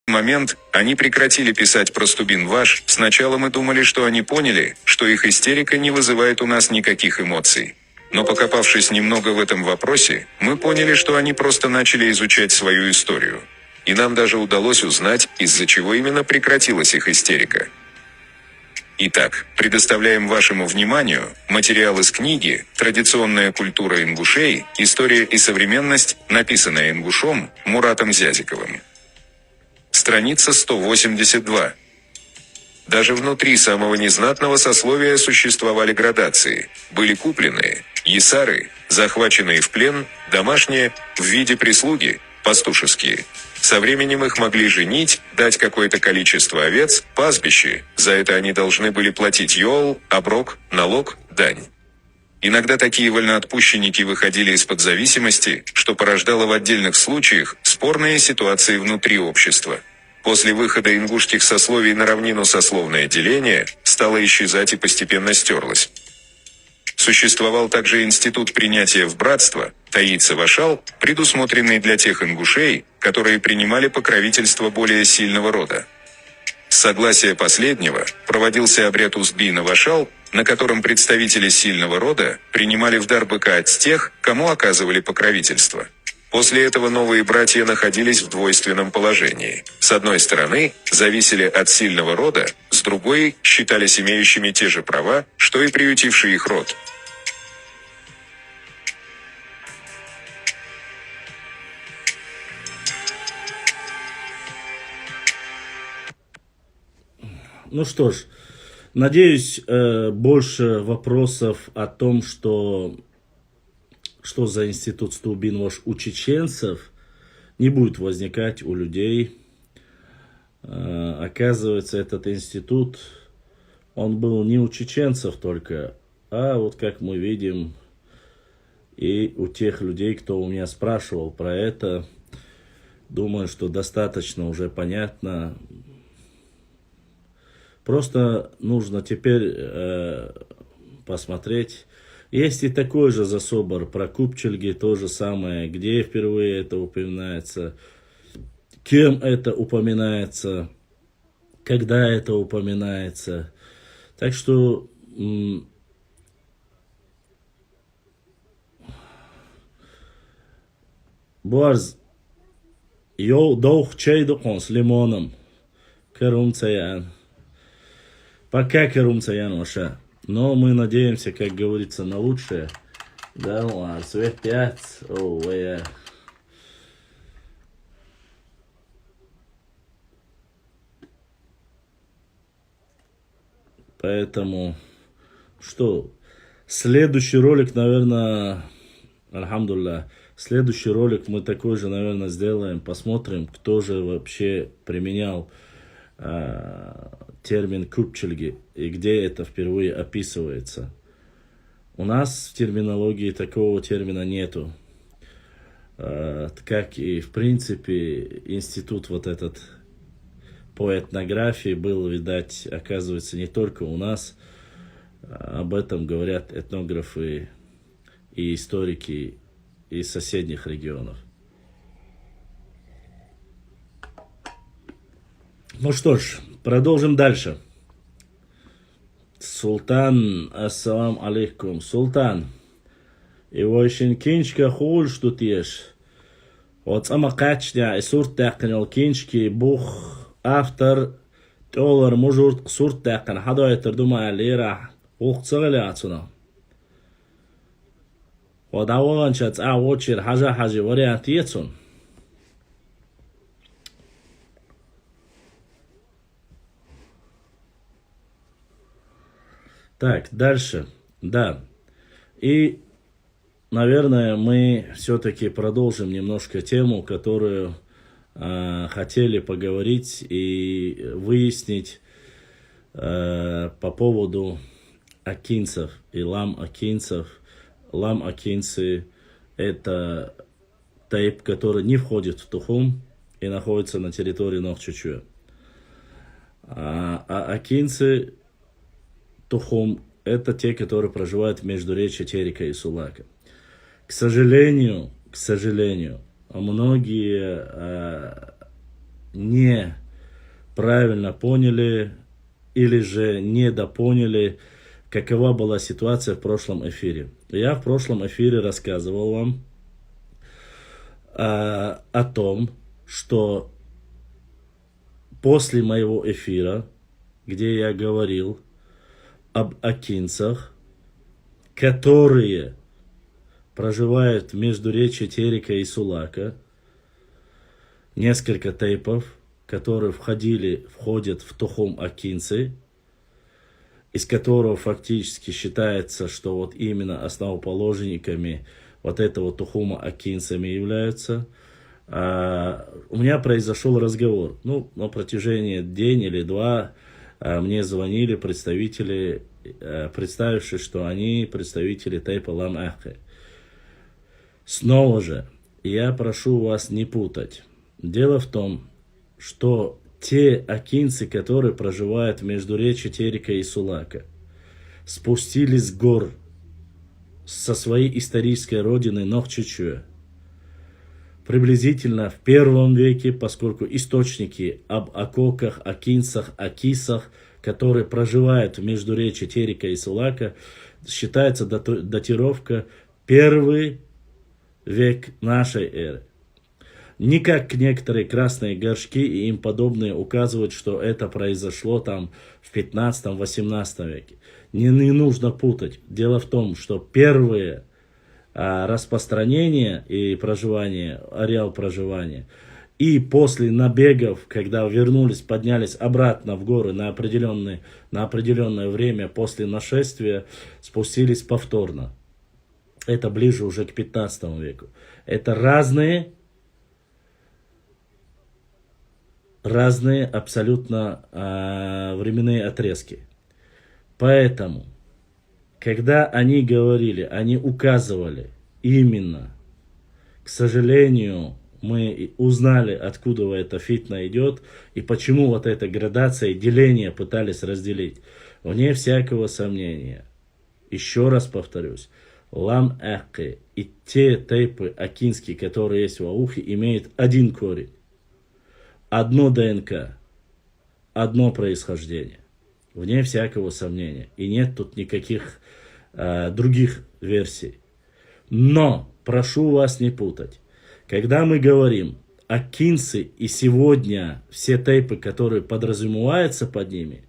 момент они прекратили писать про Стубин-Ваш. Сначала мы думали, что они поняли, что их истерика не вызывает у нас никаких эмоций. Но покопавшись немного в этом вопросе, мы поняли, что они просто начали изучать свою историю. И нам даже удалось узнать, из-за чего именно прекратилась их истерика. Итак, предоставляем вашему вниманию материал из книги «Традиционная культура ингушей. История и современность», написанная ингушом Муратом Зязиковым. Страница 182. Даже внутри самого незнатного сословия существовали градации. Были купленные, ясары, захваченные в плен, домашние, в виде прислуги, пастушеские. Со временем их могли женить, дать какое-то количество овец, пастбище, за это они должны были платить йол, оброк, налог, дань. Иногда такие вольноотпущенники выходили из-под зависимости, что порождало в отдельных случаях спорные ситуации внутри общества. После выхода ингушских сословий на равнину сословное деление стало исчезать и постепенно стерлось. Существовал также институт принятия в братство, таица-вашал, предусмотренный для тех ингушей, которые принимали покровительство более сильного рода. С согласия последнего проводился обряд узбина-вашал, на котором представители сильного рода принимали в дар быка от тех, кому оказывали покровительство. После этого новые братья находились в двойственном положении. С одной стороны, зависели от сильного рода, с другой, считались имеющими те же права, что и приютивший их род. Ну что ж, надеюсь, больше вопросов о том, что за институт Стубин-Ваш у чеченцев, не будет возникать у людей. Оказывается, этот институт, он был не у чеченцев только, а вот как мы видим, и у тех людей, кто у меня спрашивал про это. Думаю, что достаточно уже понятно. Просто нужно теперь посмотреть. Есть и такой же засобор про Купчельги, то же самое, где впервые это упоминается, кем это упоминается, когда это упоминается. Так что Буарз йол долг чайдукон с лимоном. Карумцаян. Пока Карумцаян ваша. Но мы надеемся, как говорится, на лучшее. Да, ладно, свет 5. Поэтому, что, следующий ролик, наверное, альхамдулилля, следующий ролик мы такой же, наверное, сделаем. Посмотрим, кто же вообще применял термин Купчельги и где это впервые описывается. У нас в терминологии такого термина нету. Как и в принципе институт вот этот по этнографии был, видать, оказывается, не только у нас. Об этом говорят этнографы и историки из соседних регионов. Ну что ж, продолжим дальше. Султан, ассалам алейкум. Султан, его еще кинчка хуль, что тешь. Вот сама качня и сурт такнил кинчки бух автор толар мужурт сурт такн. Хадо это думаю лера ухцали отсюда. Вот аван чат очер хажа хажи вариант ецун. Так, дальше. Да. И, наверное, мы все-таки продолжим немножко тему, которую хотели поговорить и выяснить по поводу акинцев и лам-акинцев. Лам-акинцы – это тайп, который не входит в Тухум и находится на территории Нохчучуя. А акинцы Тухум – это те, которые проживают в междуречье Терека и Сулака. К сожалению, многие неправильно поняли или же недопоняли, какова была ситуация в прошлом эфире. Я в прошлом эфире рассказывал вам о том, что после моего эфира, где я говорил об акинцах, которые проживают в междуречье Терека и Сулака, несколько тейпов, которые входят в тухум акинцы, из которого фактически считается, что вот именно основоположниками вот этого тухума акинцами являются. У меня произошел разговор. На протяжении день или два мне звонили представители, представившись, что они представители тейпа Лам Ахе. Снова же, я прошу вас не путать. Дело в том, что те акинцы, которые проживают в междуречье Терека и Сулака, спустились с гор со своей исторической родины Нохчичуэ приблизительно в 1 веке, поскольку источники об акоках, акинцах, акисах, которые проживают в междуречье Терека и Сулака, считается датировка 1 век нашей эры. Не как некоторые красные горшки и им подобные указывают, что это произошло там в 15-18 веке. Не нужно путать. Дело в том, что первые распространение и проживание, ареал проживания, и после набегов, когда вернулись, поднялись обратно в горы на определенное время после нашествия, спустились повторно. Это ближе уже к 15 веку. Это разные абсолютно временные отрезки. Поэтому, когда они говорили, они указывали именно, к сожалению, мы узнали, откуда эта фитна идет, и почему вот эта градация и деление пытались разделить. Вне всякого сомнения, еще раз повторюсь, Лам Ахе и те тейпы акинские, которые есть в Аухе, имеют один корень, одно ДНК, одно происхождение. Вне всякого сомнения. И нет тут никаких других версий. Но, прошу вас не путать. Когда мы говорим акинцы и сегодня все тейпы, которые подразумеваются под ними,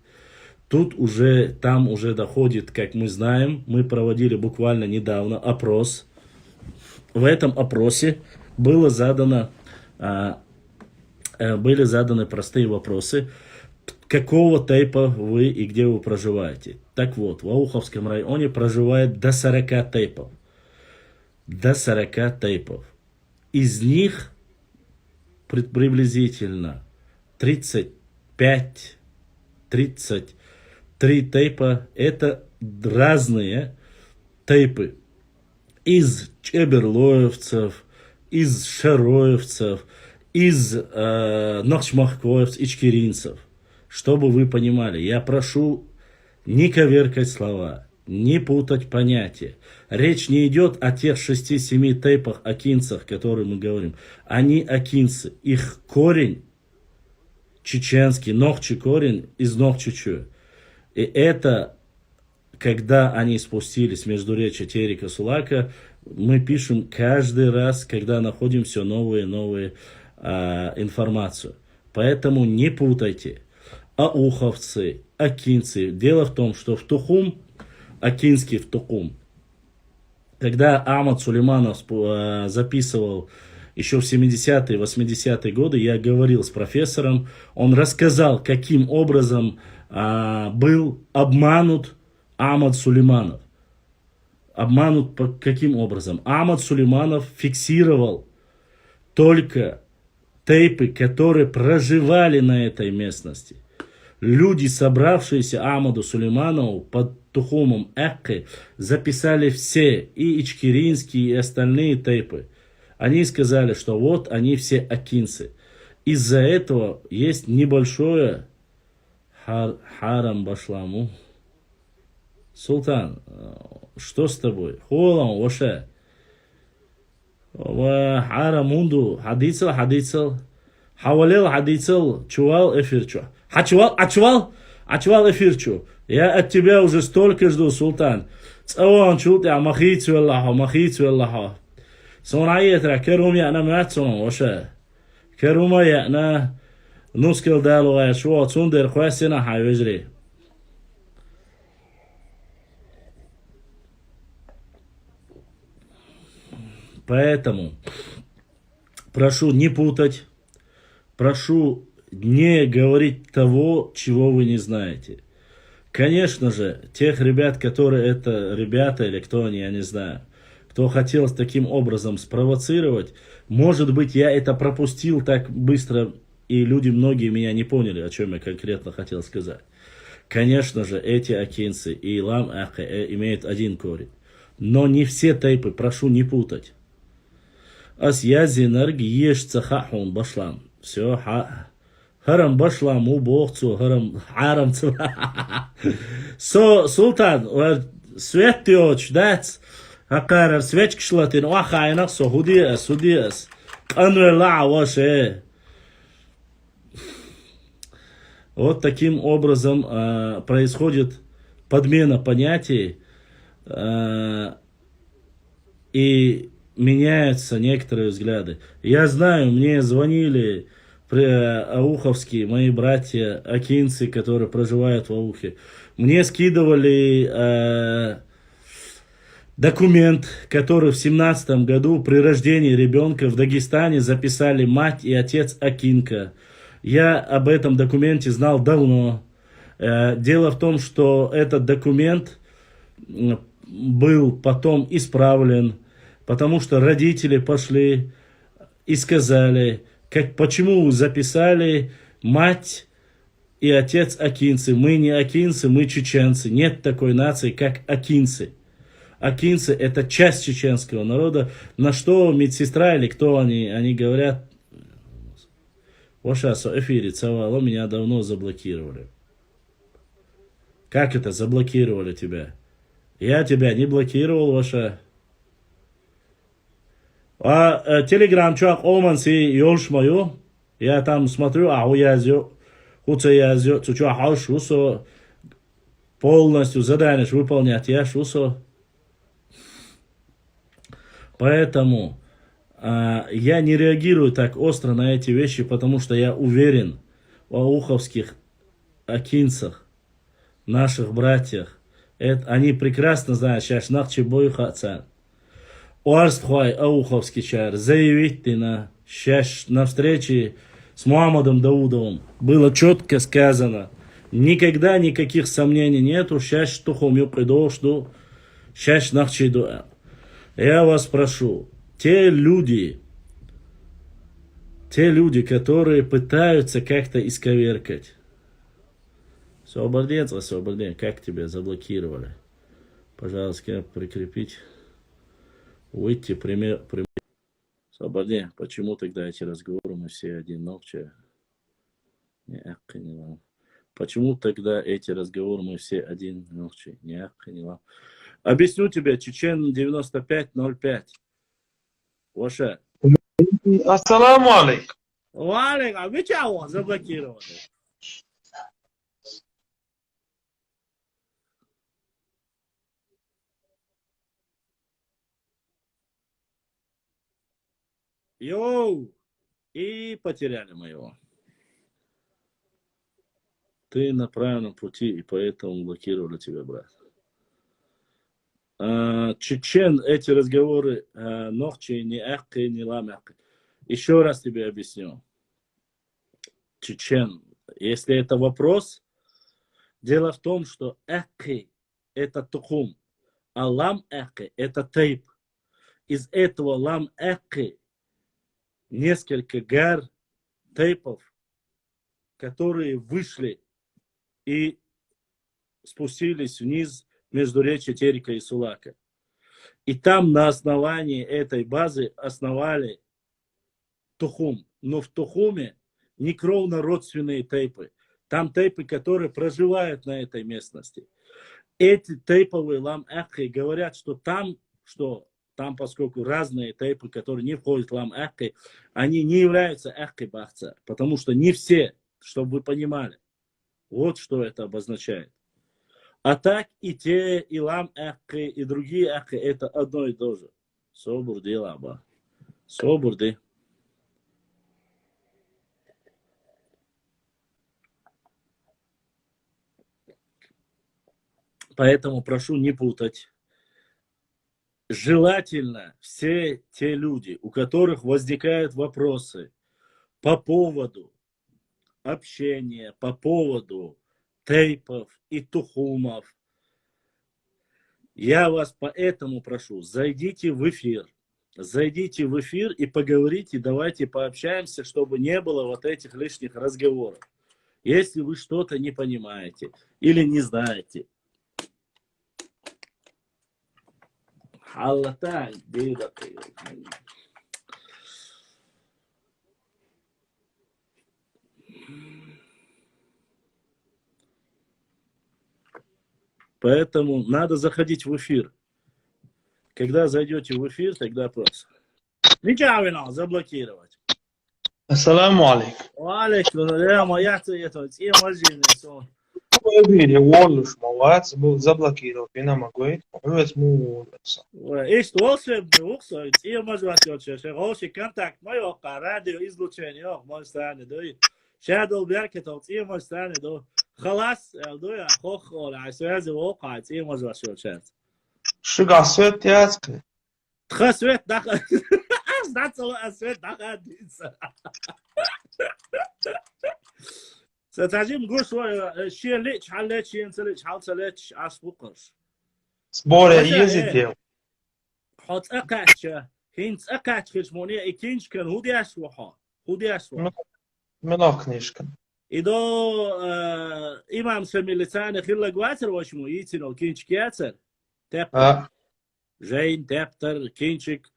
там уже доходит, как мы знаем, мы проводили буквально недавно опрос. В этом опросе были заданы простые вопросы. Какого тейпа вы и где вы проживаете? Так вот, в Ауховском районе проживает до 40 тейпов. До 40 тейпов. Из них приблизительно 35-33 тейпа. Это разные тейпы. Из чеберлоевцев, из шароевцев, из нахчмахкоевцев, ичкеринцев. Чтобы вы понимали, я прошу не коверкать слова, не путать понятия. Речь не идет о тех 6-7 тейпах акинцах, о которых мы говорим. Они акинцы. Их корень чеченский, нохчи корень из нохчичу. И это, когда они спустились в междуречье Терека Сулака, мы пишем каждый раз, когда находим все новые и новые информацию. Поэтому не путайте. Ауховцы, акинцы. Дело в том, что в Тухум, акинский в Тухум, когда Ахмад Сулейманов записывал еще в 70-е, 80-е годы, я говорил с профессором, он рассказал, каким образом был обманут Ахмад Сулейманов. Обманут каким образом? Ахмад Сулейманов фиксировал только тейпы, которые проживали на этой местности. Люди, собравшиеся Ахмаду Сулейманову под Тухумом Эхе, записали все, и ичкеринские, и остальные тейпы. Они сказали, что вот они все акинцы. Из-за этого есть небольшое харам башламу. Султан, что с тобой? Холам, ваше. Харам мунду, хадицал. حواليل عديتل чувал эфирчу. Ачувал эфирчу. Я от тебя уже столько жду, Султан. Цаван чулт я махицу Аллаху. صنعية ترى كروم أنا ما تصنع وشا كروم أنا نسكل دالو يا شو تصندر خواسنا حي وجري. Поэтому прошу не путать, прошу не говорить того, чего вы не знаете. Конечно же, тех ребят, которые это ребята или кто они, я не знаю, кто хотел таким образом спровоцировать, может быть, я это пропустил так быстро, и люди многие меня не поняли, о чем я конкретно хотел сказать. Конечно же, эти акинцы и лам имеют один корень. Но не все тейпы, прошу не путать. Ас язинарг еш цахахун башлам. Все, харам башлам у богцу, харам цу. Султан, свет тёч, дац. Акарар свечки шлатин, ахайнах со худиас. Анвела ваше. Вот таким образом происходит подмена понятий и меняются некоторые взгляды. Я знаю, мне звонили ауховские мои братья акинцы, которые проживают в Аухе. Мне скидывали документ, который в 17 году при рождении ребенка в Дагестане записали мать и отец Акинка. Я об этом документе знал давно. Дело в том, что этот документ был потом исправлен, потому что родители пошли и сказали, почему вы записали мать и отец акинцы. Мы не акинцы, мы чеченцы. Нет такой нации, как акинцы. Акинцы — это часть чеченского народа. На что медсестра или кто они говорят, Ваша со эфире цавало, меня давно заблокировали. Как это заблокировали тебя? Я тебя не блокировал, Ваша. А телеграм чувак олманси ёлш мою. Я там смотрю, уязю, хуца язю, чучуа хауш усо. Полностью задание выполнять я шусо. Поэтому я не реагирую так остро на эти вещи, потому что я уверен в ауховских акинцах, наших братьях. Они прекрасно знают, сейчас нахчи бою хацан. Уарствхай ауховский чар заявить на встрече с Мухаммадом Даудовым было четко сказано. Никогда никаких сомнений нету. Сейчас тухом юпидо, что сейчас нахчи дуа. Я вас прошу, те люди, которые пытаются как-то исковеркать. Освободец, как тебя заблокировали? Пожалуйста, прикрепить. Выйти, пример. Освободец, почему тогда эти разговоры мы все одинокие? Почему тогда эти разговоры мы все одинокие? Объясню тебе, Чечен 9505. Ваша. Ассаламу алейкум. Валейкум. А вы чего заблокировали? Йоу. И потеряли моего. Ты на правильном пути, и поэтому блокировали тебя, брат. Чечен, эти разговоры нохчи, не ахки, не ламяхки. Еще раз тебе объясню. Чечен, если это вопрос, дело в том, что ахки это тухум, а лам ахки это тейп. Из этого лам ахки несколько гар тейпов, которые вышли и спустились вниз между речи Терека и Сулака. И там на основании этой базы основали Тухум. Но в Тухуме не кровно-родственные тейпы. Там тейпы, которые проживают на этой местности. Эти тейповые лам-ахи говорят, что там там, поскольку разные тейпы, которые не входят в лам эхки, они не являются эхки бахца, потому что не все, чтобы вы понимали. Вот что это обозначает. А так и те, и лам эхки, и другие эхки, это одно и то же. Собурди лаба. Собурди. Поэтому прошу не путать. Желательно все те люди, у которых возникают вопросы по поводу общения, по поводу тейпов и тухумов, я вас поэтому прошу, зайдите в эфир. Зайдите в эфир и поговорите, давайте пообщаемся, чтобы не было вот этих лишних разговоров. Если вы что-то не понимаете или не знаете. Поэтому надо заходить в эфир. Когда зайдете в эфир, тогда просто. Ничего, заблокировать. Assalamu alaikum. Алейкум, я моя это, и мажины, Eviri Walush Mawats заблокировал Пинамагуэй. Овец Муса. Есть волшебный уксой, и мажватет, что волшебный контакт моего радио излучения, мой страны, да и шадол беркетов, и мой страны, да خلاص دوی خوخ اور عساز وقعت این موضوع شد شو سوت ياسك خسوت دخل أصلا أسوت دخل ستعجب نقول شوية شيء ليش حلت شيء انسلت حلت عصبوقش سبورة يزيد حط أقعش هينس أقعش خشمونية إكينش كان هودي أشوحا هودي أشوحا ملاقنيش كان إذا إمام سمي لسانه خلا قواتر وشمو يتنو كينش كياتر تبتر جين تبتر كينشك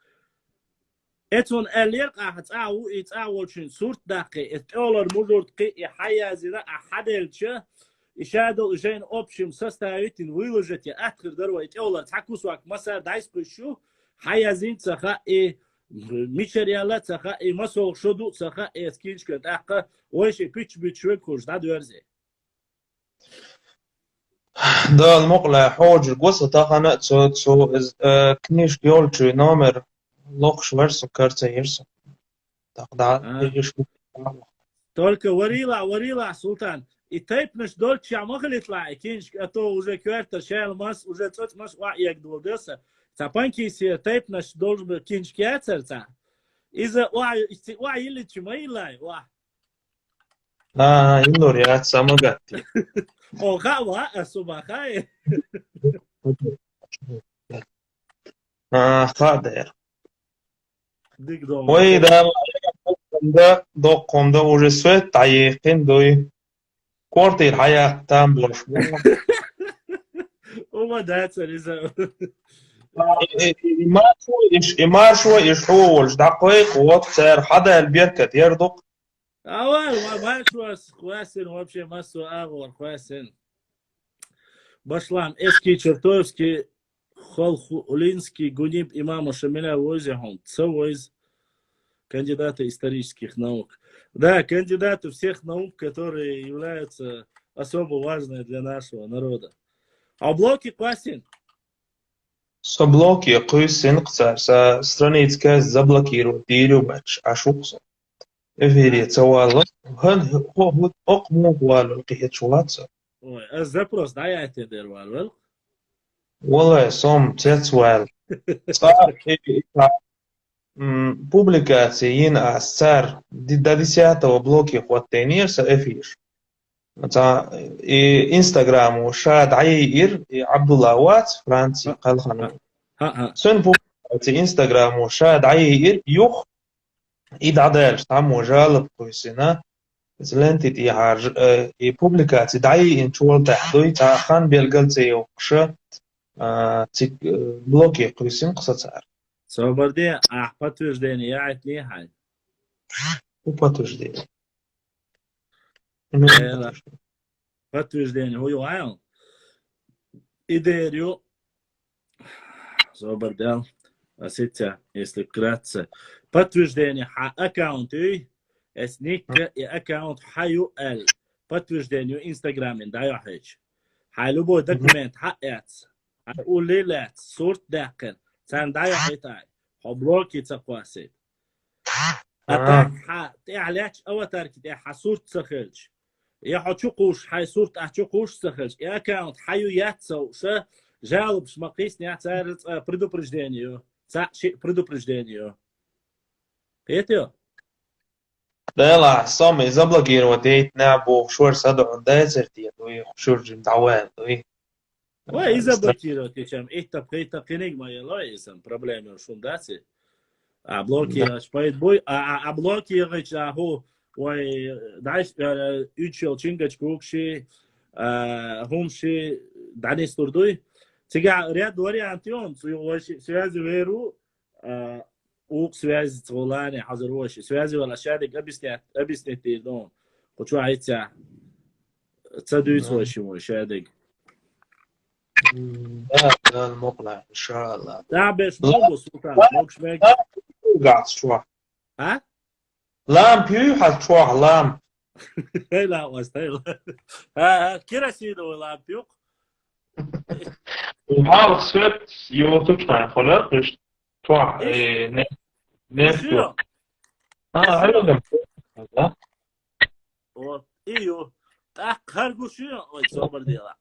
اتون الليق أحتاعو إتعاوشن صورت داقي اتقولر مجرد قي حيا زنا أحدلش إشادو جين أوبشم سستايتين ويلوجت يأتخر دروا اتقولر تحكوس واك مسا دايس قشو حيا زين تخا ميشريالات تخا مسوق شدو تخا اسكينش كنت أحقا ويش بيتش بيتشوي كوش داد ورزي ده المقلع حوج القصة تاخنا تسو كنيش يولتشو نامر لوخش ورسو كارتا يرسو تاخدا يش только وريلا سلطان и тайпнеш дольче амахли тлай кинш а то уже квартер шел мас уже цот мас ва як долдеса цапанки си тайпнеш должен быть кинш кяцерца из-за ва или чмайлай ва يندور يا سامغاتي о ва асубахай خادر ديك دو وإذا دو قوم ده уже سوت تعيقين دوي كورتي الحياة تام بلش وما داتر إذا إماشو يشحوش دقيق وقتر حدا البيركة يردق أول ما شو خواسن вообще массу агор خواسن башлам эски чертовски холхулинский гуниб имама Шамиля Возихом цевойз кандидаты исторических наук. Да, кандидаты всех наук, которые являются особо важными для нашего народа. А блоки классин? سبلوكي قيسين قصار سترانيت كاز زبلوكيرو ديرو باتش عشوقصو إفيري تسوال هل هو أقمو والو القيت شولاتسو Ой, а запрос, да, я тебе дервал, والله صوم تسوال صار публикации на СССР до 10-го блоке хваттенирса эфиш. И Инстаграму шад айир и Абдулла Ват Франции қалхану. Сон публикации Инстаграму шад айир юх и дадельш там ужалып қойсына. Злентит и харж и публикации дай инчуал тахдой тахан белгалцы юқшы блоке қойсын қысацар. Соборди, а подтверждение от нехай. Подтверждение. Подтверждение. Идею. Собордел. Сетя, если вкратце. Подтверждение аккаунты. Эсник и аккаунт хаю эл. Подтверждение Инстаграме. Да, я хочу. Хай любой документ хаяц. Улилет. Сурт дакер. Цан да, я хочу. Хоблоки цаквасит. أتاك تعليش أو ترك حصورت سخلش يا حشوقوش حي صورت حشوقوش سخلش يا كانت حيو ياتسو ش جالب شمقيس نعتار предупреждение شيء предупреждение بيتيو لا لا صامي زبلغين وديت نابو شور صدع دايزرتي دوي شور جم دعوان دوي وإذا بكيرو تيشام إيه تبقي تقينيك ما يلا اسم проблема شون داسي блоки шпайт бой блоки هو وي دايش يوتشيل تشينجاч كوكشي همشي داني ستوردوي تيجا رياد واريانتيون связи веру ук связи цолани حاضروش связи ولا شادك объяснить دون хочу айца تصدويت وش مو شادك لا المقلع ان شاء الله تعبش مو سلطان موكش ميك قاعد شوح ها لام بيو حد شوح لام لا واستيل ها كيرا سيدو ولا بيوق وحاول سوت يوتيوب كان خلاص شوح نفسه حلو ده لا ايوه تاق هرغوشيون وي صبر ديلا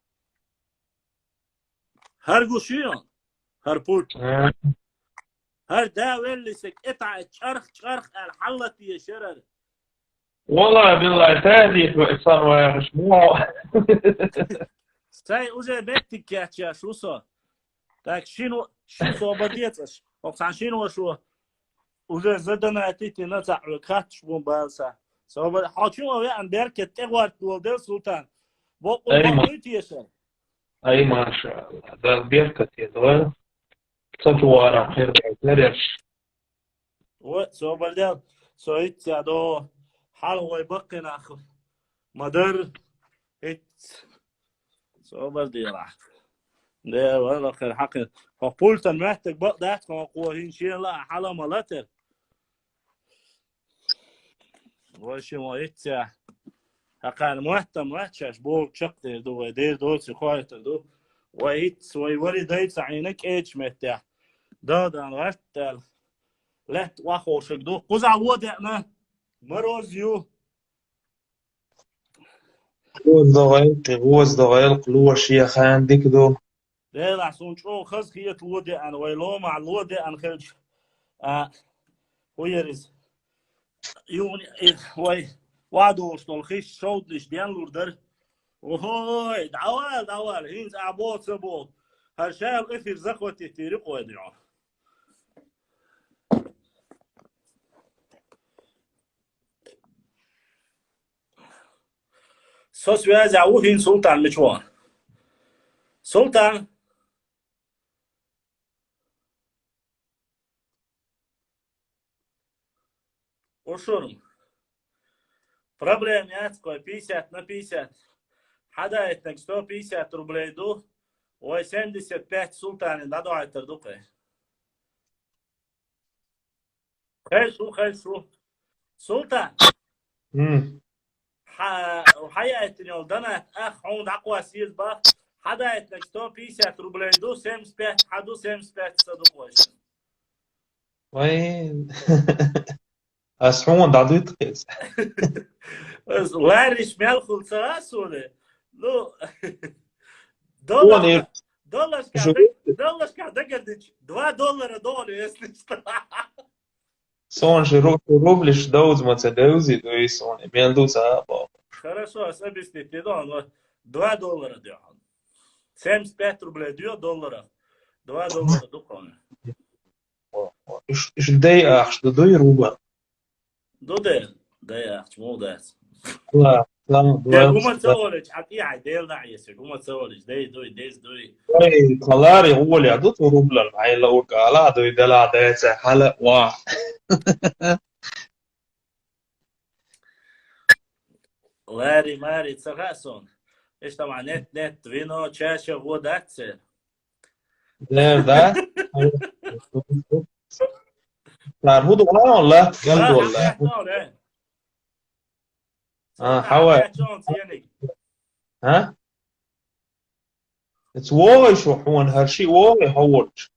هرغوشيون هربوت هر دا ويلي سك قطع شرخ الحلة يا شرر والله بالله تهدي صار وشموع ساي اوزي بيتك يا شو صار تاك شنو شو بديتش وقت شنو شو اوزي زدنا اتيتي نتاع كاتش بون بالسا سو حاكيو يا امبركه تغوار ولد سلطان بوقو يتيشن اي ما شاء الله ده بيركت يا دول صفوارا خير لرش سو بردال سو يا دو حال هو يبقي ناخذ مدر هيت سو بردال ده والله خير حق فقلت محتاج بقى ده قوه ان شاء الله حاله ملاتر وش ما يتسع حقا مهتم وحشش بوك شقتر دو دير دوتي خواهتر دو ويت ويوري دايت عينك ايش مهتع دادان غشتل لت واخوشك دو قزع ودعنا مروزيو غوز ضغيل قلوة شيخ عندك دو ده لحسون شو خز خية الودع ويلو مع الودع خلش ويرز يوني وي وادو شتولخيش شودلش ديان لوردر وهوي دعوال هينز عبوت سبوت هالشال اثير زخوتي تيريق ويدعو سوس ويازع وهين سلطان مشوان سلطان وشرم проблем такой 50 на 50 حدا يتنك 150 рублей دو و 75 سلطان ندو على التردقة خير شو سلطان وحياتي يولدنا اخ عود اقوى سيز با حدا يتنك 150 рублей دو 75 حدو 75 صدقوش وين اسحون دعدو يتقيس لارش ميالخل سراسولي لو دولار كادا قدش $2 دولار يسلش سون рублиш daudz دوزي دوي سون ميلدو سابا Хорошо, объясните, да, $2 дяхан. 75 рублей $2. $2 духовно. ايش داي اخش دوي روبا ده أخش مو ده. لا قوم تسولج حقيقة ديل نعيس قوم تسولج دوي. خلاري هو اللي عدوت روبلا معي لو قالا دوي دلا دايس حلا وا لاري ماري تسرقسون. إيش طبعا نت فينو شاشة هو داتسر. ده Där hur då ولا قلب ولا حوا ها it's ووي شو حون هالشي ووي هولج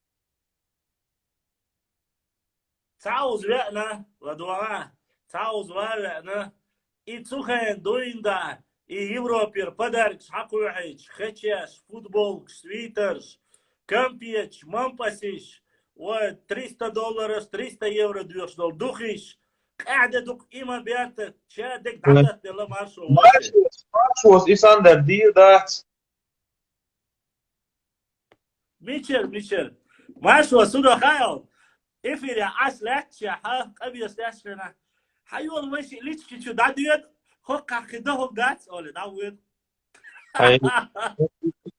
تعوز وقنا ودوانا تعوز وقنا إتسوخين دويندا يوروبير подарок حقوحيش خشيش فوتبول свитерш كامبيش مامباسيش و $300 €300 دوشدول دوخيش قاعدة دوك إيما بياتك شادك دعتك يلا مارشو مارشوس is under deal that ميشل مارشو سودو خايل إفير يا أسلات يا حق أبي أستشفنا حيول ماشي ليش كيشو داديت هوكا خدوه دات أولي داويد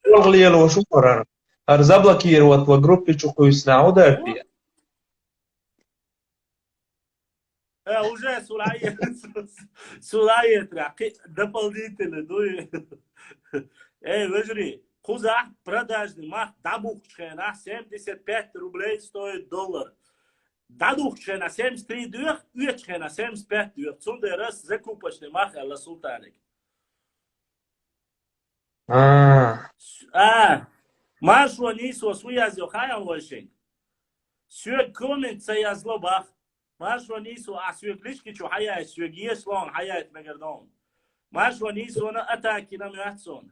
والله لو شو قرر أرزبلا كير وجروب يشوفوا يسنعوا ده فيه уже سولاية تراقي دبل ديتل دوي вежри куза продажный мах дабухчена 75 рублей стоит доллар дадухчена 73 дюх уечена 75 дюх цунде раз закупочный мах алла султаник маршо нисо суязё хаял вошин сюг комент саязло бах маршо нисо асюглишки чу хая сюгиеслон хаят мегердон маршо нисо на атаки на мятсон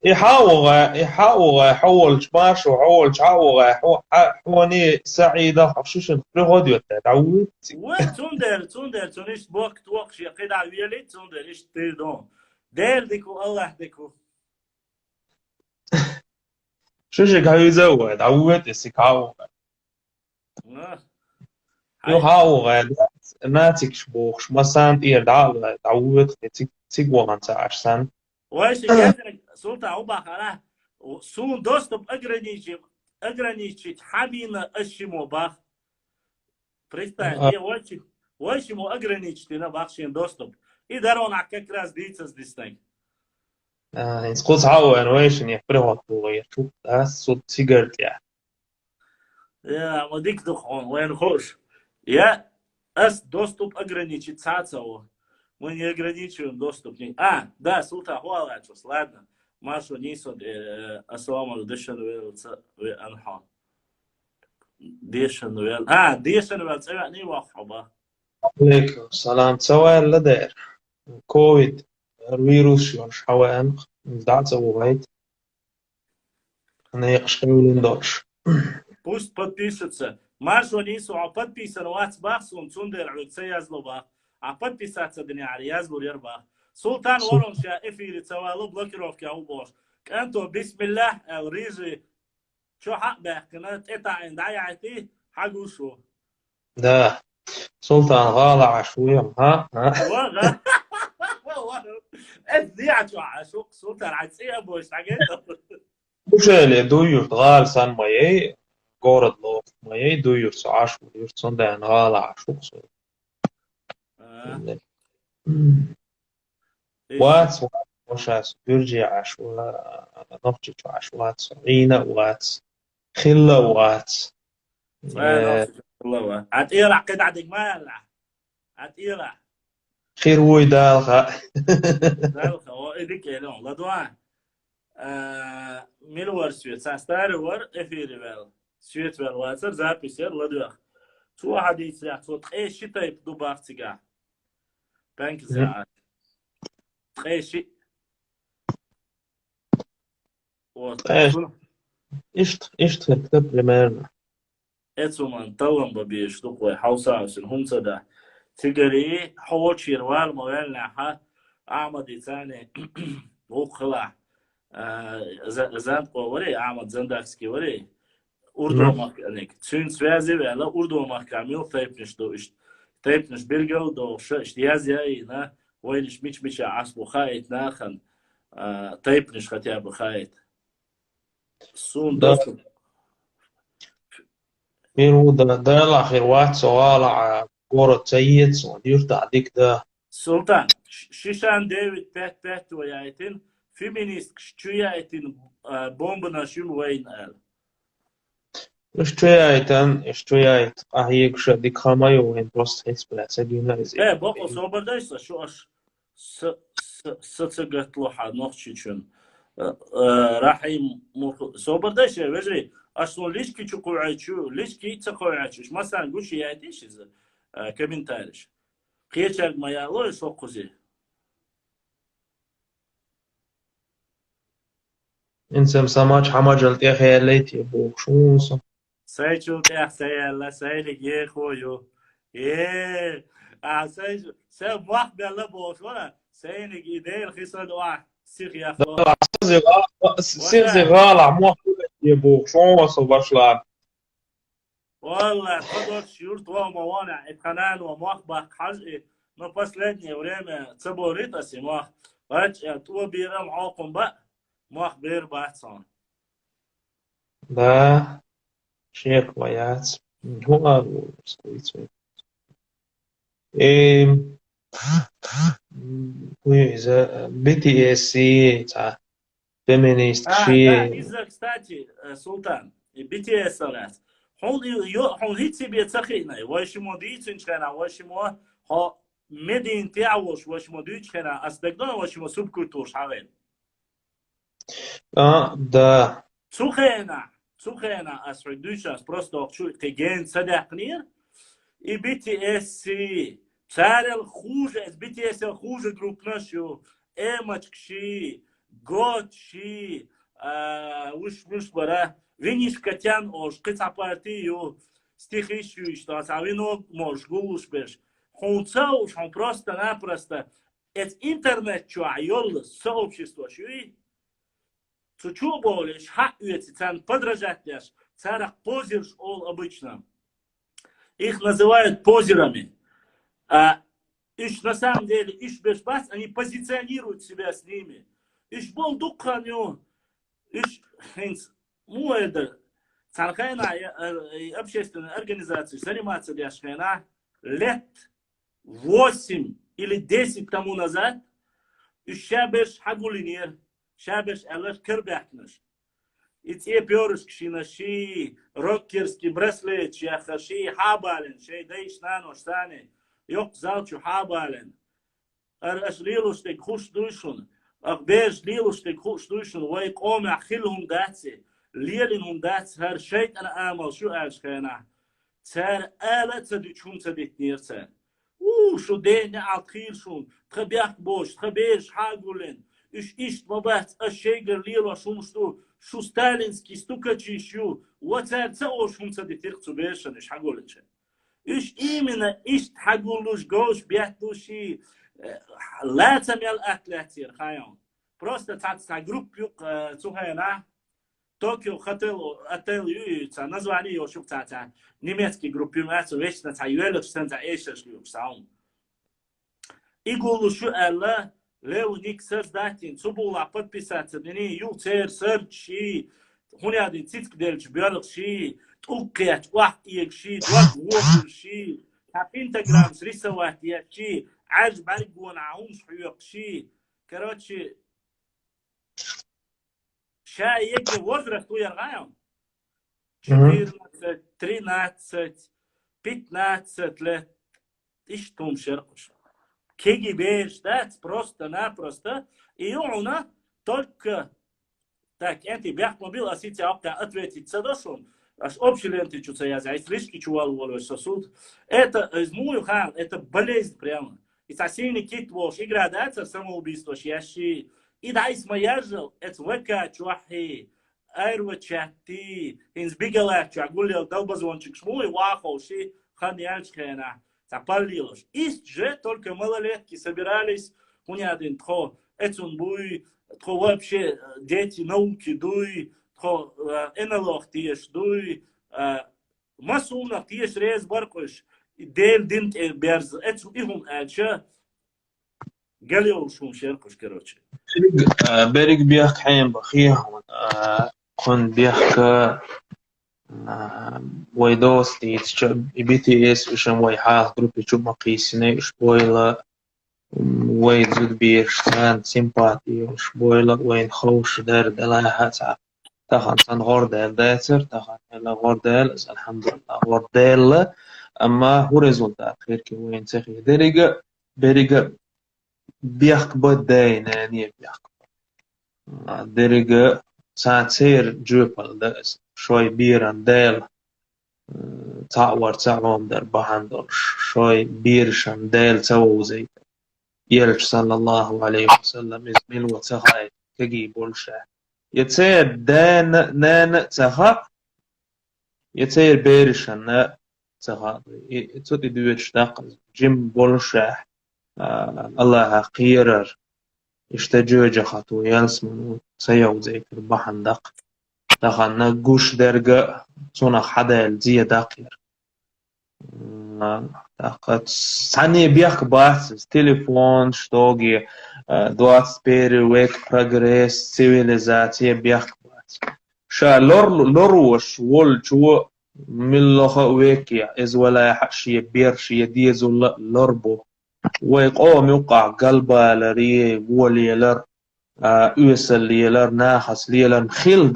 يحاول شماش وحاول شعوغ حواني سعيدة حشوشن برغوديو تعود وتندر تونيش بوك توقش يقيد عويلي تندر إيش تيردون دير ديكو الله ديكو شوشك هاي زود عود يسيكاوغ يحاوغ ناتك شبوخ شمسان إير دعوة تعود تيجوغان تعشسان واش يجري سلطة وباخرة سون доступ ограничить хабина ащимо бах представь واش ему ограничить на бахшин доступ и дарон как раз диться с дистань نسقط عاون واش يفرغ طويل شوف صوت سيجارت يا مديك دخون وين خوش يا اس доступ ограничить цацао мы не ограничиваем доступ. Да, Султан, хуалачус, ладно. Машу нисо, ассаламу дешануэл анха. Дешануэл. Дешануэл, цевя не вахаба. عليكم السلام سوال لدير كوفيد الفيروس يورش حوان دعت سووهيت أنا يقشقيولين دورش Пусть подпишется. Машу нисо, подписан ватсбах, сун цундер, цеязлобах. подписаться дня язбур ярбах سلطان ورم شا افيري توالو بلوكيروف كاو بوش كانتو بسم الله الريجي شو حق بحكنا اتع عند عيعتي حقو شو ده سلطان غالع شوية ها وغا ازيع شو عشوق سلطان عتسي ابوش حقيقة وش اللي دوير غال سان مايي قورد لوف مايي دوير سعاش ودير سندان غالع شوق سو واتس وشاس بيرجي عشو نفجي عشو واتس عينة واتس خلة واتس عتيرع كده عدك مالع عتيرع خير وي دالخا دالخا وإيديك يلون لدوان ميلور سويت ساستاري ور افيري بل سويت بل واتسر زابي سير لدوخ تو حديث يا صوت ايش تايب دوبار تيجا بانك زعات ايش ايش تكتب لمرنا اتسومان طلم ببيش دقوي حوصا سنهم صدا تقري حوش يروال موالنا ها اعمد ثاني وخلع زند قوري اعمد زندكسكي وري اردو مكانك تشين سوازي ولا اردو مكامل تايبنش دو تايبنش بيرجو دو اشتيازي نا وينش مش عصبو خايت ناخن تايبنش хотя бы خايت سون دوستو مين ده الأخير واحد سؤال على كورة سيد ودير تعديك ده سلطان شيشان ديفيد بات ويايتين فيمينيست شويايتين بومبنا شو وين قال Что я это, а я уже дикамаю, он просто хитспляц, агинайзе. بقى صوبر دايسا شو أش ستسقط لوحة نوخشيشن راح صوبر دايسا وجري أصلا ليش كي تقوعيشو ليش كي تقوعيشوش مثلا قوش يعيش إذا كمنتارش قيتشاق ما يالو يسوقزي إنسان سماج حماجل يا أخي ليت يبوك شو صم سايشو تيح سايلا سايلك يخويو إيه سايشو سايب واحد بيلا بوش ولا ساينك إيدي الخيصة واحد سيخ يا أخو سير زغال عمو يبوك شو صم بشلان والله خذوا شيورت وموانع اتخنان ومخبخ حاجة но последнее время цеборита си мах бач то бирам аком ба мах бер бацан Да, шек ваяц. Хуа стоит. إذا BTS تاع feminist да, شيء. из-за, кстати, Султан, BTS раз. هون هيك سبيه تخينا واش موديت كان واش مو ها مدين تاعوش واش موديت كان أصدقنا واش مو سبكوتوش حوالي Да. Цухена асридучас просто хочу tegen садахнир и BTS царел хуже, с BTS хуже друг нашу эмачкши, готши, уж бара, виниш катян ош, кица партию, стихищу, что асавино мож гулуш беш. Хунца уж он просто-напросто, это интернет чуайол, сообщество шуи, Чучу болишь, цан подражателяш, царах позерш ол обычно. Их называют позерами. Иш на самом деле, иш бешбас, они позиционируют себя с ними. Иш бол дукханю, иш хинц, это, цархайна общественная организация заниматься ляшхайна лет 8 или 10 тому назад, иш шабеш хагулинир, шабеш элеш кирбяхнеш. И те пёрышки наши, рокерский браслет, ши хабален, шей дейш нано штане, йок залчу хабален. Аш лилуштек хуш душун, ах беж лилуштек хуш душун, вай коме ахилхум датси, лилинхум датси, хар шейт ана амал, шу ашхена. Цар ала цадючум цадит нирцен. Шо день алхир шун, тхабях бош, тхабеш хагулен. Ишт мабат ашейгер лила шумшту шу сталинский стукачищу вацарца ошумца детирцу бешан иш хагулче иш именно ишт хагулуш гош бятлуши лацамял атлатир хаyon просто цаца группу цухайна Токио хотел отель юица название его шук цаца немецкий группу мацу вечно цаюэлэш цанца эшэш люк саун игулушу алла Леоник создатель, цубула подписаться, дни юцер серчи, хуняди цицк дельч берлши, тукет вахтиекши, двак вошши, инстаграм рисовать якши, аж баргон аунш хуякши. Короче, ша еги возраст уяргаем. 14, 13, 15 лет. И что шеркуш. КГБ ждать просто-напросто. И он только так, антибяхмобил, а сейчас ответить садошон. Аж общий лентичуца я за истришки чувал волю сосуд. Это из муюхан, это болезнь прямо. И сосильный кит вош, и градация самоубийства шьящи. И да, и смаяжил, это века чуахи. Айрва чати, инс бигала чагулил, долбазвончик шмуй, вахоши, ханьяльчкена. Запалилось. Есть же только малолетки собирались, один тхо, эцун буй, тхо вообще дети науки дуй, тхо энолог тиеш дуй, масунах тиеш рез баркуш, дел динт берз, эцун ихун ача, галиол шум шеркуш, короче. Берег бях хаем бахихон, кон бях ويدوس تيتش BTS وشم ويحاث جروب يشوف مقيسني شبويلا ويد زود بيرشتان سيمباتي وشبويلا وين خوش دار دلاها تخن سن غوردال داتر تخن إلا غوردال الحمد لله غوردال أما هو ريزولتات خير كي وين تخي درجة بيحك بداين يعني بيحك درجة ساتير جوبل ده شوي بيران دال تعوم در بحندر شوي بيرشان دال توزي يرش صلى الله عليه وسلم إزميل وتخاي كجي بولشا يتسير دان نان تخا يتسير بيرشان تخا تودي دويتش داق جيم بولشا الله خيرر اشتجوج خطو يلسمن سيو زي بحندق دخلنا جوش درجة صنع حدا الزي داقير دقت ساني بيخ باس تليفون شتوغي دوات سبيري ويك بروجريس سيفيليزاتي بيخ باس شا لوروش وول شو من لغة ويكيا إز ولا حشي بيرشي ديزو لربو ويقوم يوقع قلبه لري وليلر ليلر ناخس ليلر خيل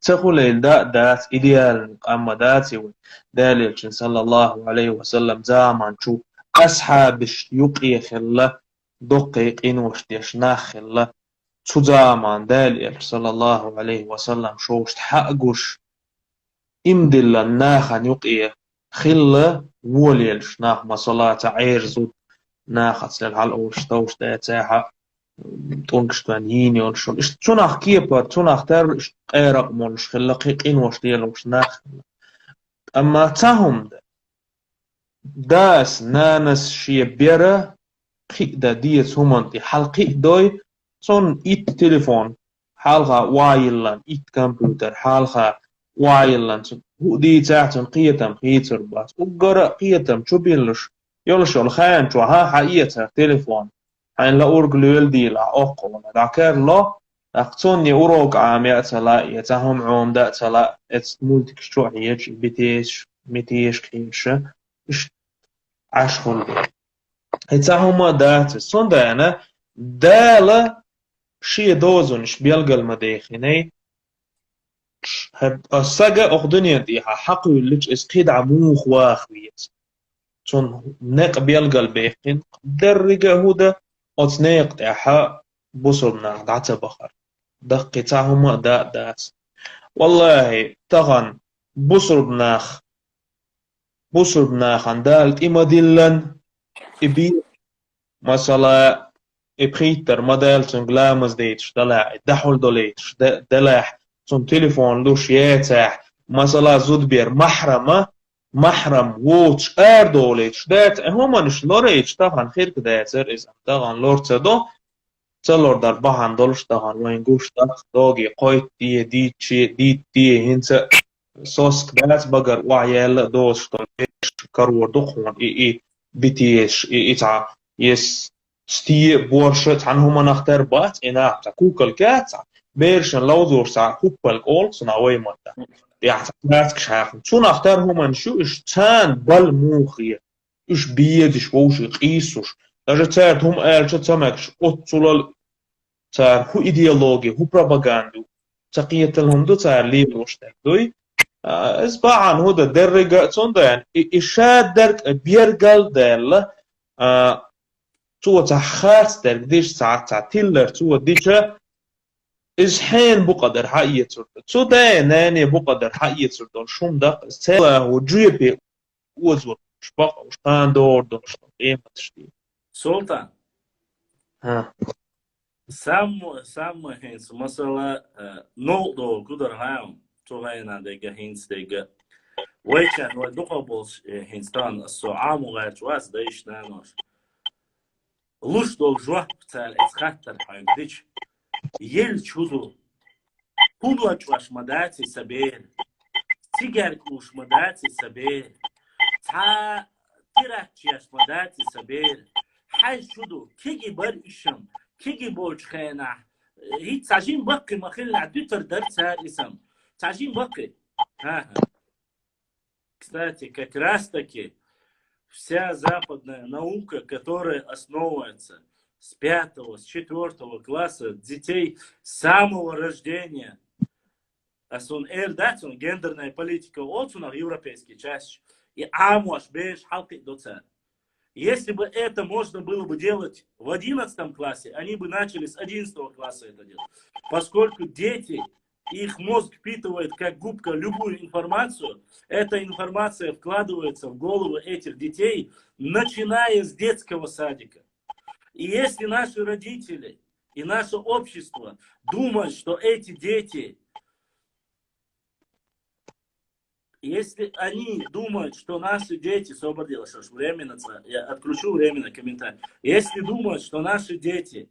تقول دات إديال أما داتي داليل صلى الله عليه وسلم زامان شو أصحابش يقي خلا دقيق إنوش ديش ناخلا شو زامان داليل صلى الله عليه وسلم شوش حقوش إمدل ناخن يقي خلا وليلش ناخ ما صلاة عير زود ناخس للحلقوش توش داتاها تونكشتان هيني ونشون إش توناخ كيبر توناخ تر إش قيرق مولش خلقيقين وش ديالوش ناخ أما تاهم داس نانس شي بيرا قيق دا ديت همانتي حلقيق دوي صون إيت تليفون حالها وايلان إيت كمبيوتر حالها وايلان هو دي تاعتن قيتم قيتر باس وقرأ قيتم شو بيلش يولش الخان شو ها حقيقتها تليفون حين لا أورجلول دي لا أقوى ذاكر لا أقصني أوروق عام يأتلا يتهم عوم دأتلا مولتك شو عيش بتيش متيش كيش إش عشخل يتهم دات صن دانا دالا شي دوزن إش بيلقى المداخني السجا أخدني ديها حقي اللي إسقيد عموخ واخويت صن نق بيلقى الباقين درجة هودا أتنيق تاعها بصرنا دعت بخر دقي تاعهما داس والله تغن بصر بناخ عندالت إما ديلن إبي مثلا إبخيتر مدال سنجلامز ديتش دلع دحول دوليتش دلح سن تليفون لوش ياتح مثلا زود بير محرم ووتش دوليتش دات هما نش لوريتش طبعا خير كداتر إذا طبعا لور تدو تلور در بحن دولش طبعا وين جوش دخ دوغي قويت دي هنسا صوص كدات بقر وعيال دوش كرور دخون إي بتيش إي تع يس ستي بورشت عن هما نختار بات إنا تكوكل كات بيرشن لوزور سا كوبل كول سناوي مدة يعني تكاتك شاخن شو نختار هما نشو إش تان بل موخية إش بيدش ووش قيسوش даже царь هم شو تسمعش أتصل царь هو إيديولوجي هو بروباغاندا تقية لهم دو царь ليبروش دوي اسبعان هو ده درجة صندان إشاد درك بيرجل دل تو تخاص درك ديش ساعة تيلر تو ديشة إزحين بقدر حقيقة صرت تو ده ناني بقدر حقيقة صرت شوم دق سلا وجيبي وزور شبق وشان دور قيمة تشتي سلطان ها سام هينس مثلا نقطة قدر هاهم توهينا دقة هينس دقة ويكان ودقبلش هينستان الصعام وغير جواز دايش نانوش لوش دول جوه بتاع اتخطر حين ديش يل تشوزو كوبلا جواش مداتي سبيل تيجر كوش مداتي سبيل تا تيراتياش مداتي سبيل حي شدو كيجي بر إشم كيجي بوش خينا هي تعجين بقي مخيل عدوتر درسها اسم تعجين بقي ها кстати как раз таки вся западная наука, которая основывается с 5-го, с 4-го класса детей с самого рождения, Асон эрдацун гендерная политика отсунах европейский чаще. И амуаш беш халки доцер. Если бы это можно было бы делать в 11 классе, они бы начали с 11 класса это делать. Поскольку дети, их мозг впитывает как губка любую информацию, эта информация вкладывается в голову этих детей, начиная с детского садика. И если наши родители и наше общество думают, что эти дети, если они думают, что наши дети, освободилось, что ж, временно, я отключу временно комментарий. Если думают, что наши дети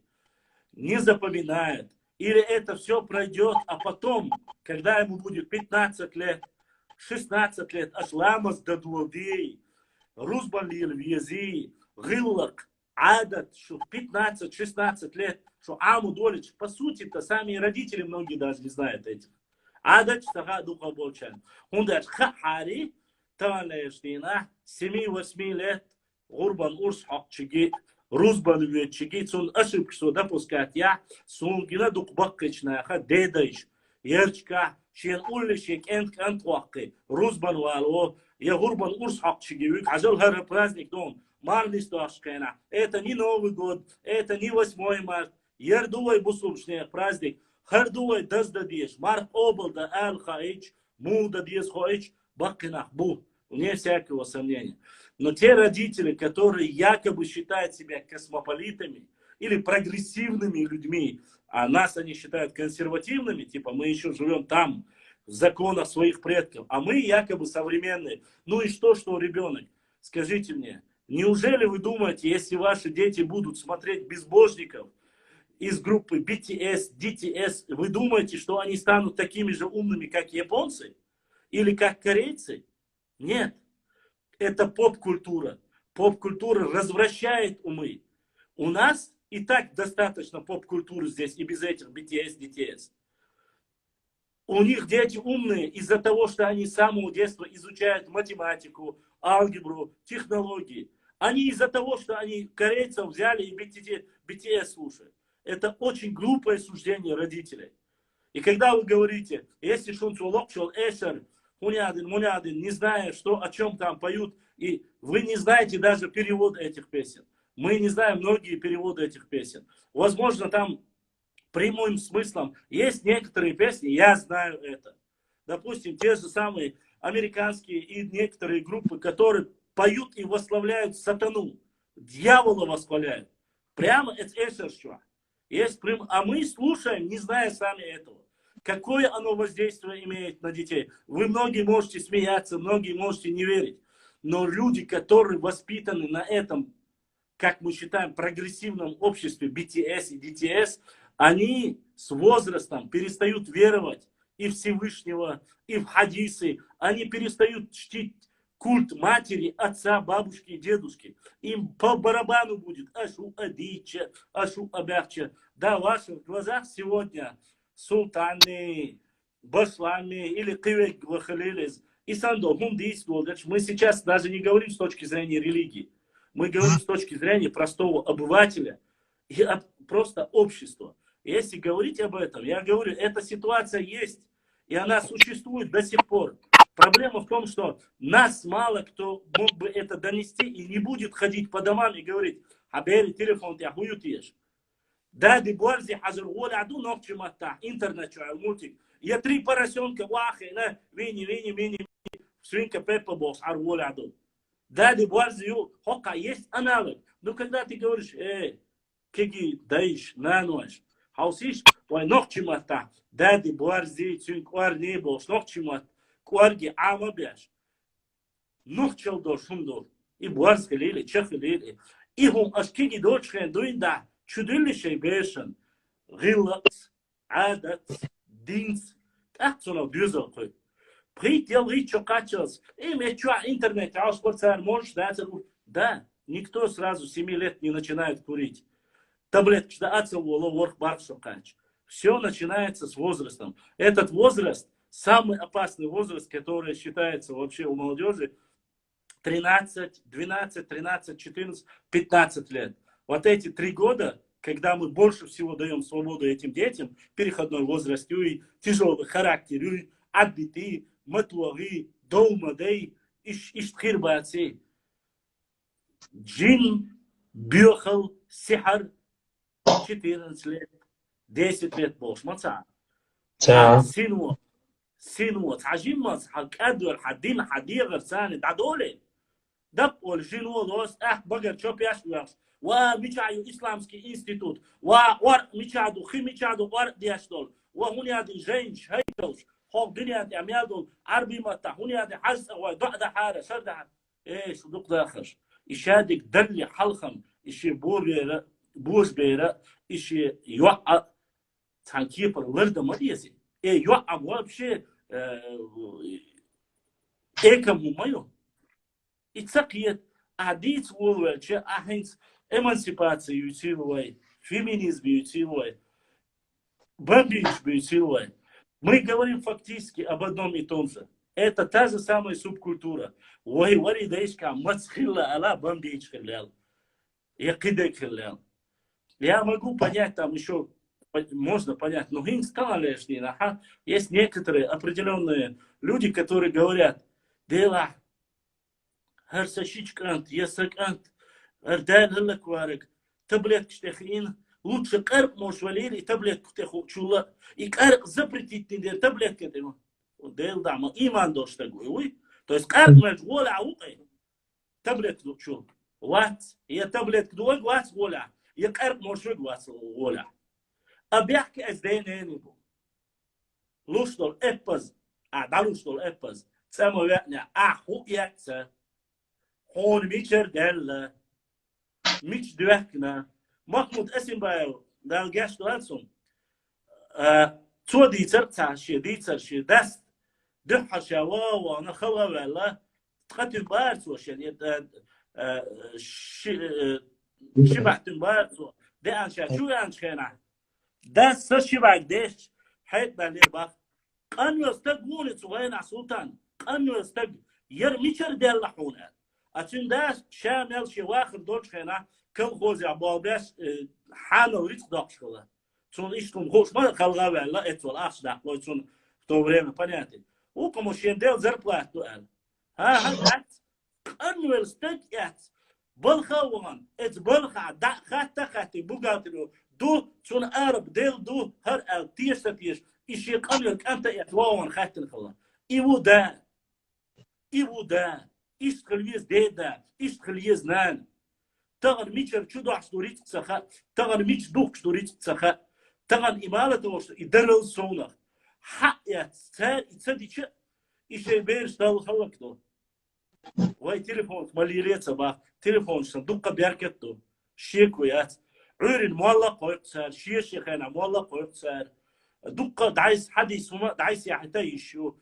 не запоминают, или это все пройдет, а потом, когда ему будет 15 лет, 16 лет, аж ламас дадуадей, рузбалил вьези, гиллак, адат, что 15-16 лет, что аму долич, по сути-то сами родители многие даже не знают этих. Адат штага духа болчан. Он даже хахари, таванештина, 7-8 лет, гурбан урс хакчиги, рузбан вьетчиги, сон ошибку допускать я, сон гина дух баккачная, ха дедайш, ерчка, шен уллишек энт вакки, рузбан вало, я гурбан урс хакчиги, ажал хара праздник дом. Это не Новый год, это не 8 марта. Ердувай бусумшный праздник. Хардувай даздадеш. Марк обалда ал хаич, муда дес хаич, бакинах бу. Вне всякого сомнения. Но те родители, которые якобы считают себя космополитами или прогрессивными людьми, а нас они считают консервативными, типа мы еще живем там, в законах своих предков, а мы якобы современные. Ну и что ребенок? Скажите мне, неужели вы думаете, если ваши дети будут смотреть безбожников из группы BTS, DTS, вы думаете, что они станут такими же умными, как японцы? Или как корейцы? Нет. Это поп-культура. Поп-культура развращает умы. У нас и так достаточно поп-культуры здесь, и без этих BTS, DTS. У них дети умные из-за того, что они с самого детства изучают математику, алгебру, технологии. Они из-за того, что они корейцев взяли и BTS слушают. Это очень глупое суждение родителей. И когда вы говорите, если шунцулок шел эшер, мунядин, не зная, о чем там поют, и вы не знаете даже перевод этих песен. Мы не знаем многие переводы этих песен. Возможно, там прямым смыслом есть некоторые песни, я знаю это. Допустим, те же самые американские и некоторые группы, которые поют и восславляют сатану, дьявола восхваляют. Прямо это эшершва. А мы слушаем, не зная сами этого. Какое оно воздействие имеет на детей? Вы многие можете смеяться, многие можете не верить. Но люди, которые воспитаны на этом, как мы считаем, прогрессивном обществе BTS и DTS, они с возрастом перестают веровать и в Всевышнего, и в хадисы. Они перестают чтить культ матери, отца, бабушки и дедушки. Им по барабану будет ашу адича, ашу абяхча. Да, в ваших глазах сегодня султаны, башлами или кывек вахалилез. И сандохум действовал. Мы сейчас даже не говорим с точки зрения религии. Мы говорим с точки зрения простого обывателя и просто общества. Если говорить об этом, я говорю, эта ситуация есть, и она существует до сих пор. Проблема в том, что нас мало кто мог бы это донести и не будет ходить по домам и говорить, «Абери телефон, я хуютишь». Да, деборзи, хазар, аду ногчи мата, интернет, мультик. Я 3 поросенка, вахи, на, вини, свинка Пеппа босс, аду. Да, деборзи, хока, есть аналог. Но когда ты говоришь, кеги, даиш, нануаш, хаусиш, вай ногчи мата, да, деборзи, цинквар не босс, ногчи мата. Куарги ама бяш. Нухчал до шундор. И буарска лили, чеха лили. И хум ашкиги дочхен дуинда. Чудилище бешен. Гиллакс, адакс, динс. Так сона дюзел кой. Прит ел ричо качалс. И мечуа интернет, ауспорцар можешь дать. Да, никто сразу 7 лет не начинает курить. Таблетки да ацелвола ворх баршокач. Все начинается с возрастом. Этот возраст самый опасный возраст, который считается вообще у молодежи, 13, 12, 13, 14, 15 лет. Вот эти 3 года, когда мы больше всего даем свободу этим детям, переходной возраст, и тяжелый характер, и عدتي متوغي دومدي إيش تخير باتسي جن بيوخل سحر شتيرن سليت ديست ليت بوش ما تسع سينو تعجين ما حق أدور حدين حدي غرسان دعدولي دب والجنو دوس بقر شوب ياش وميشايو إسلامسكي إنستيتوت ور ميشادو خي ميشادو ور دياشدول وهنا دي جينش هيكلش هو دنيا دي أميادول عربي متا هنا دي حز ودع ده حارة سرد إيش ودق داخش إشادك دلي حلخم إشي بوريرا بوز بيرا إشي يوقع تانكيبر ورد مريزي يوقع وابشي إيكم مميو إتساقيت عديد وولوشي أهينس إمانسيباتي يوتيلوي فيمينيزم يوتيلوي бомбич бьютилой. Мы говорим фактически об одном и том же. Это та же самая субкультура. Ой, вари дейшка, мацхилла ала бомбич хиллял. Я кидек хиллял. Я могу понять там еще, можно понять, но хин сказали, что есть некоторые определенные люди, которые говорят, дела, харсашичкант, ясакант, арден хиллакварик, таблетки штехин, лучше карп можешь валили, таблетку теху чула, и карп запретить не таблетки тему. Дел дама, иман дош такой, то есть карп можешь воля аука, таблетку чул. Ват, я таблетку дуй, ват воля, я карп можешь ват воля. А бяхки аздейн энибу. Луштол эппаз, да луштол эппаз, само вятня, ху якца, хон мичер дел, мич дуэкна. محمود اسم بايو دال جاش دوالسون تو ديتر تعشي ديتر شي دست دحر شوا وانا خوا ولا تقتل بارس وشي شبعت بارس ده انشا شو انشخنا دست شبع ديش حيت بالي باخ قانو يستقون صغير سلطان قانو يستق يرميشر ديال لحونه اتشن داش شامل شي واخر دوش خنا كل خوزي عبابش حاله وريت داقش كله چون iştum hoşma kalga vella etol aşda lo çun to vreme понятно у комошендел зарплату эл ат annual stat بالخوان ات بالخ دا خاتي بوغاتلو دو چون عرب دل دو هر ال تيش اشي قانون انت اتوان خاتن خلا ايودا اشتغليز ديدا اشتغليز نان تغن ميتشر شو دوح ستوريت تسخا تغن ميتش دوح ستوريت تسخا تغن إمالة دوش يدرل سونا حق يا سار يتصدي شيء إيش بيرش دال خلق دو واي تليفون ماليريت صباح تليفون صندوق بيركتو شيكويات عورين مولق ويقصر شيخنا مولق ويقصر دقة دعيس حدي سما دعيس يا حتى يشو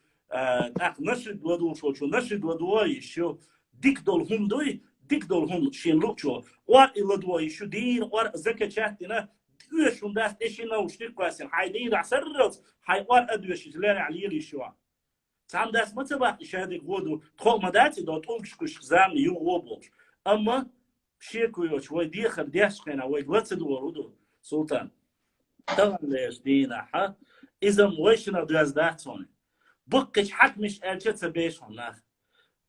نشد ودو شو نشد ودو يشو ديك دول هم دوي ديك دول هم شين لوكشو وار إلا دواي شو دين وار زكاة شاتنا دوشون داس إيشنا وشتيك قاسين حايدين عسرت حي وار أدوش يتلاني عليه شو سام داس ما تبع إشادك ودو تخول مداتي دو تقولش كش زام يو وبوش أما شيكو يوش وي ديخر ديشقنا وي دوتد ورودو سلطان طبعا ليش دينا ها إذا مويشنا دواز داتوني بقش حق مش ألشت سبيشون ناخ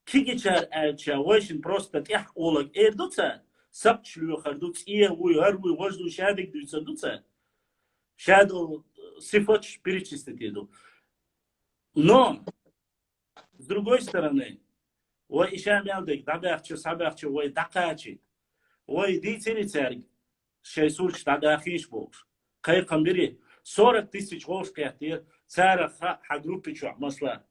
كيجيشار ألشا ويشن просто تح أولك دوتسا سبتشلو خردوتس هروي وجدو شادك دوتسا شادو صفات перечислить. Но с другой стороны, ой ишам ялдек дабахчы сабахчы ой дакачи ой дитини церг шейсурч дадахиш болш кайкам бери 40 тысяч волшкятир цара хагруппичу масла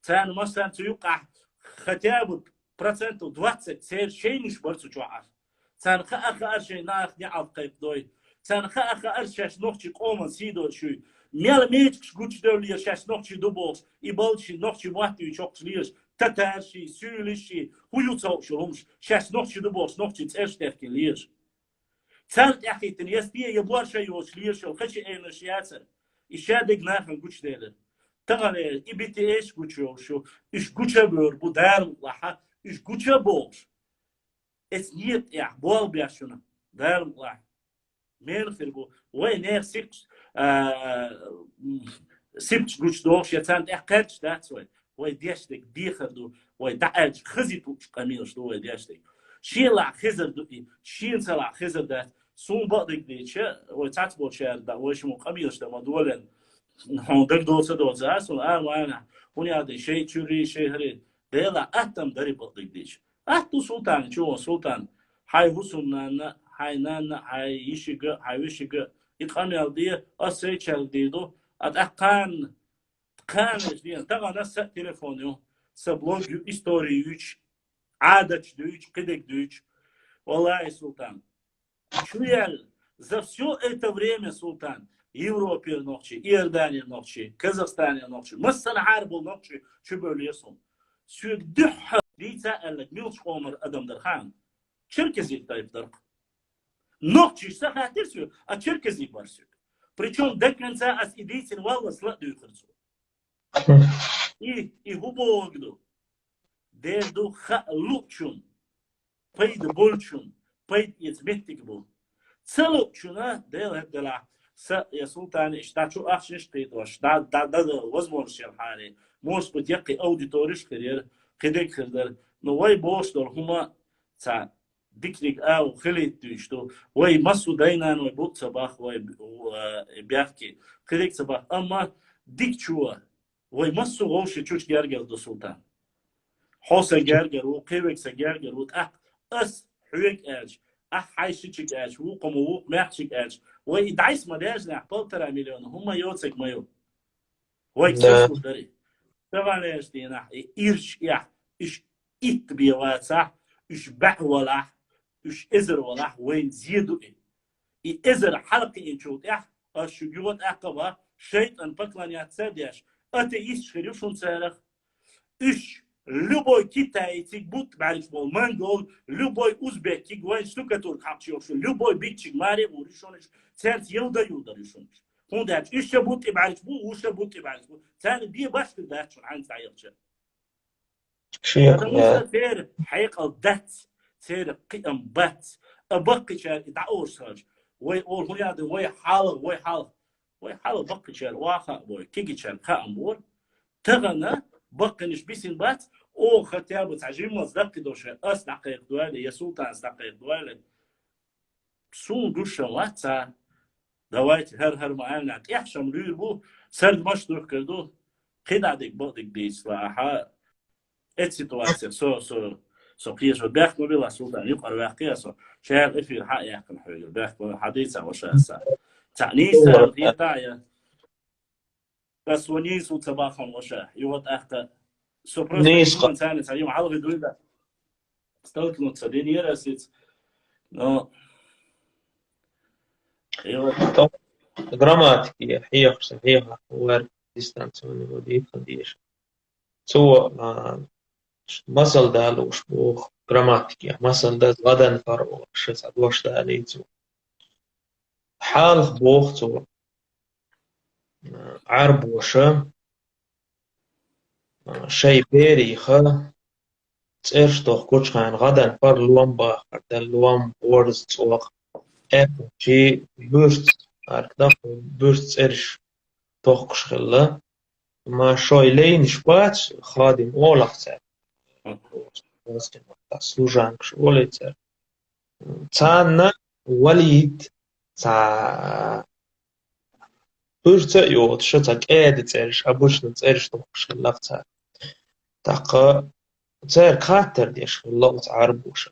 цан масла цуюка хотя бы процентов 20 цер шейниш борцу чуар цан ха аршей нах не алкайдой цан ха аршаш нохчи коман сидо чуй Мел мечкш гучдевлиер шаш нохчи дуболс и болчи нохчи ватти чокслиers татарши сюлиши хуюцаушулумш шаш нохчи дуболс нохчи церштехкин лиers царт яхитен ястие еборша юслиers хачи эншиацер и шадыг нахан гучделер тагале и битеш гучошу иш гучабөр бу дарм лаха иш гучаболш эс нет я бол бяшуна дарм лах мен фирбу وين سيكس سبت جوش دوش يتان احكرش داتسوي ويديشتك ديخردو ويدعج خزيتو قميص دو ويديشتك شيلا خزر دو شين سلا خزر دات سون بقدك ديتش ويتاتبو شار دا ويشمو قميص دا مدولن هون دك دوسه دوسه سون وانا هوني هذا شيء تشوري شيء هري ديلا اتم دري بقدك ديتش اتو سلطان شو سلطان هاي حسننا هاي نانا هاي يشيغ هاي ويشيغ يقانيال دي اسيتشال ديدو اتقان قانش دي طبعا ناس تليفونيو سبلوج истории üç عادش düç кидек düç والله султан чуял за все это время султан Европе ночи Иордания ночи Казахстане ночи مثلا حرب نочи شو بوليسون سوق دح ديتا قال لك ميلش عمر ادم درخان черкези тайп درق ночи сахатир су а черкези барсу причем до конца ас идейтин والله сла дюхерцу и губогду дерду халучун пейд большун пейд изметтик бу целучуна дел хедла يا سلطان اشتاچو اخشش قيدوش دا возможность حالي может быть يقي аудиториш كرير قدك خردر но вай бош дор хума ца дикник ау خليت دوشتو وای مسو داینان وای بوت صباح وای بيحكي قدك صباح اما ديك چوا وای مسو غوش چوش گرگل دو سلطان حوسا گرگر و قیوکسا گرگر و اس حویک اج حایشیچک اج و قمو محچک اج وای دایس مداج نه پلتر میلیون هم یوتسک مایو وای چسو داری طبعا ايش دينا ايرش يا ايش ات بيواتسا ايش بع ولا ايش ازر ولا وين زيدو اي ازر حلقي انشوت يا اش جوت اقبا شيطان بطلان ياتساديش اتي ايش خريفون سالخ ايش любой китайцик будь معلش بول منغول любой узбекик وين штукатур حقشوش любой битчик ماري وريشونش سنت يلدا ريشونش هونداش ايش بوت معلش بو وش بوت معلش بو ثاني بي باش داتش عن تعيرش هذا مستثير حقيقة دات سير قيم بات أبقي شال يتعور ساج وي أول هو يادي وي حال بقي شال واخا بوي كيجي شال خام بور تغنى بقي نش بيسين بات أو ختياب تعجيم مصدق دوشة أس دقيق دوالي يا سلطان دقيق دوالي سون دوشة واتسا دوايت هر معانا يحشم لير بو سرد مش دوخ كردو قيد ديك بقدك دي صراحة ات سيتواسيا سو قيش بيحك مبيلا سلطان يقر بيحكي سو شايف افي الحق يحكي الحويل بيحكي حديثة وشاسة تعنيسة هي تاعية بس ونيس وتباخم وشاه يوت اختا سوبروس نيس ثاني تعليم عربي دويدا استلكنوا تصدين يرسيت نو ايوه جراماتيكية هي صحيحة ورد ديستانسيون ودي قديش سو مثل ده لوش بوخ جراماتيكية مثل ده غدا فرق شس ادوش ده ليتو حال بوخ تو عرب وشا شي بيري خا تسيرش توخ كوش خان غدا فر لوم باخر ده لوم ورز توخ اب شي بورت اركدا بورت تسيرش توخ كوش خلا ما شوي لين شبات خادم اولخ تسير служанка школица цана وليد ца برتا يوت شتا قاعد تسيرش ابوشنا تسيرش توخش خلافتا تاقا تسير كاتر ديش الله تعربوش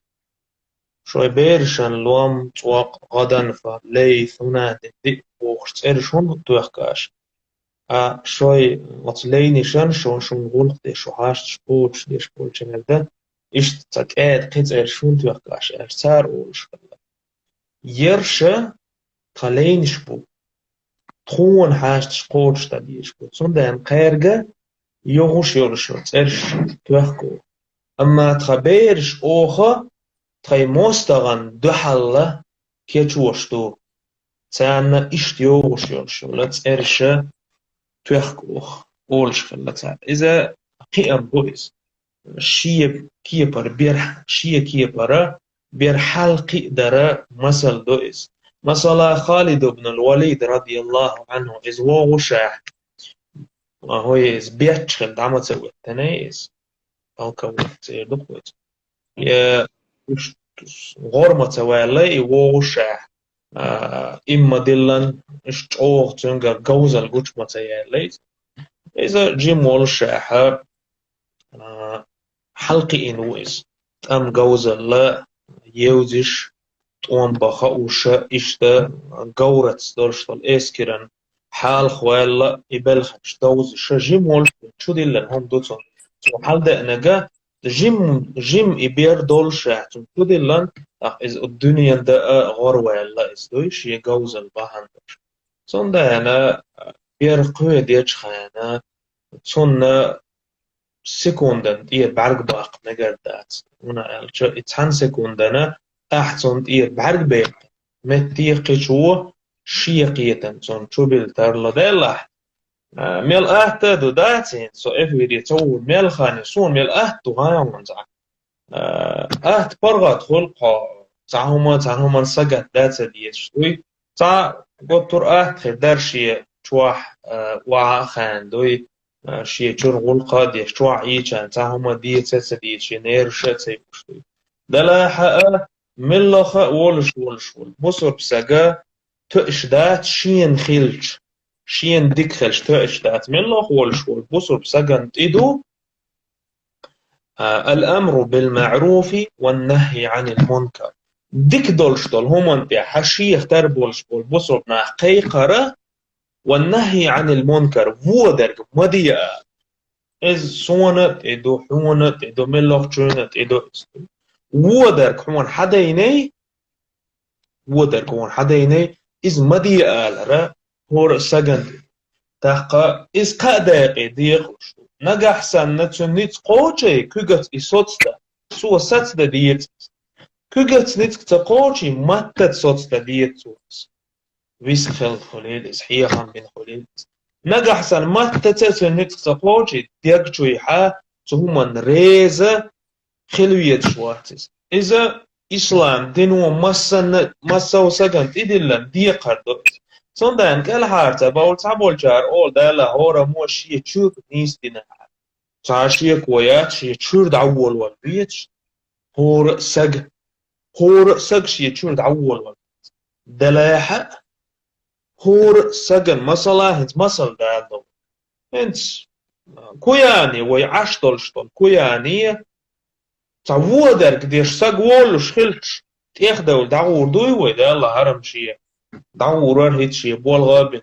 شوي بيرشان لوم توق غدان فليث ونادي دي وخش تسيرش هون توخكاش شوي وطليني شان شون غلق دي شو هاشت شبوش دي شبوش هذا إيش تقعد قطع شون توقعش أرسار أولش يرشا تلين شبو تخون هاشت شقوش تدي شبو صندان قيرجا يوغش يرشو ترش توقعو أما تخبيرش أوخا تخي موستغن دحلة كيتشوشتو تانا إشت يوغش يرشو لا ترشا توقعو أولش خلتا إذا قيم بويز شيء كيبر بير حلقي درا مثل دوئس مثلا خالد بن الوليد رضي الله عنه إذ وغشاح هو إز بيتشل دعمة سوت تنايز الكوت يدقوت يا غرمة سوالي ووشة إما دلن إشتوغ تنجا جوزل جوش متيالي إذا جيم والشاحة حلقي إنويز أم جوزل لا يوزش تقوم بخاوشة إشتا جورت دولشتال إسكيرن حال خوال إبلخش دوز جيم والش شو دلن هم دوتون حال ده نجا جيم إبير دولشة شو دلن إز الدنيا ده غروال لا إز دويش يجوزل بهندش sonda أنا bir qöydiç xana sonra sekunden ihr bergbaq negerdat una alçı ithan sekundana ahsont ihr bergbaq metti qichu shiqiyatan son chubil tarladella mel ahta do datin so eviri to mel khani son mel ahtu hayan za aht pargat khulqa تعهما سجد داتا ديت شوي تا قطر خدار شيء شواح وعا خان دوي شيء شرغل قادي شواح يجان تعهما ديت سات ديت شيء نير شات سيبشوي دلا حقا ملخا ولش بصر بسجا تأشدات شين خلج شين ديك خلج تأشدات ملخ ولش بصر بسجا تيدو الأمر بالمعروف والنهي عن المنكر ديك دولشتول همان تي حشيخ تربولش بول بصرنا قيقرة والنهي عن المنكر وودرق مديا إز سونت إدو حونت إدو ملوخ جونت إدو وودرق همان حديني وودرق همان حديني إز مديا آلرا هور سجن تاقا إز قاداقي ديقلش نجح سنة نيت قوشي كوغت إسوتستا سوى ستدا ديت كوغت نيت تقوشي ماتت سوتستا ديت سوس ويسخل خليلس حيخا من خليلس نجح سن ماتت نيت تقوشي ديقشوي حا تهمن ريزة خلوية شواتس إذا إسلام دينو مسا سجنت إدلن ديقر دوت Sondan kel harta baul tabol jar all dala hora mo shie chuk nis dina ta shie koya shie chur dawol wal bich hor sag shie chur dawol wal dalaha hor sagan masala hint masal dalo hint koyani way ashtol shtol koyani ta woder gdish sag wol shkhilch تيخدول دعور دوي ودا الله هرم شيه دعور هيت شيء بولغاب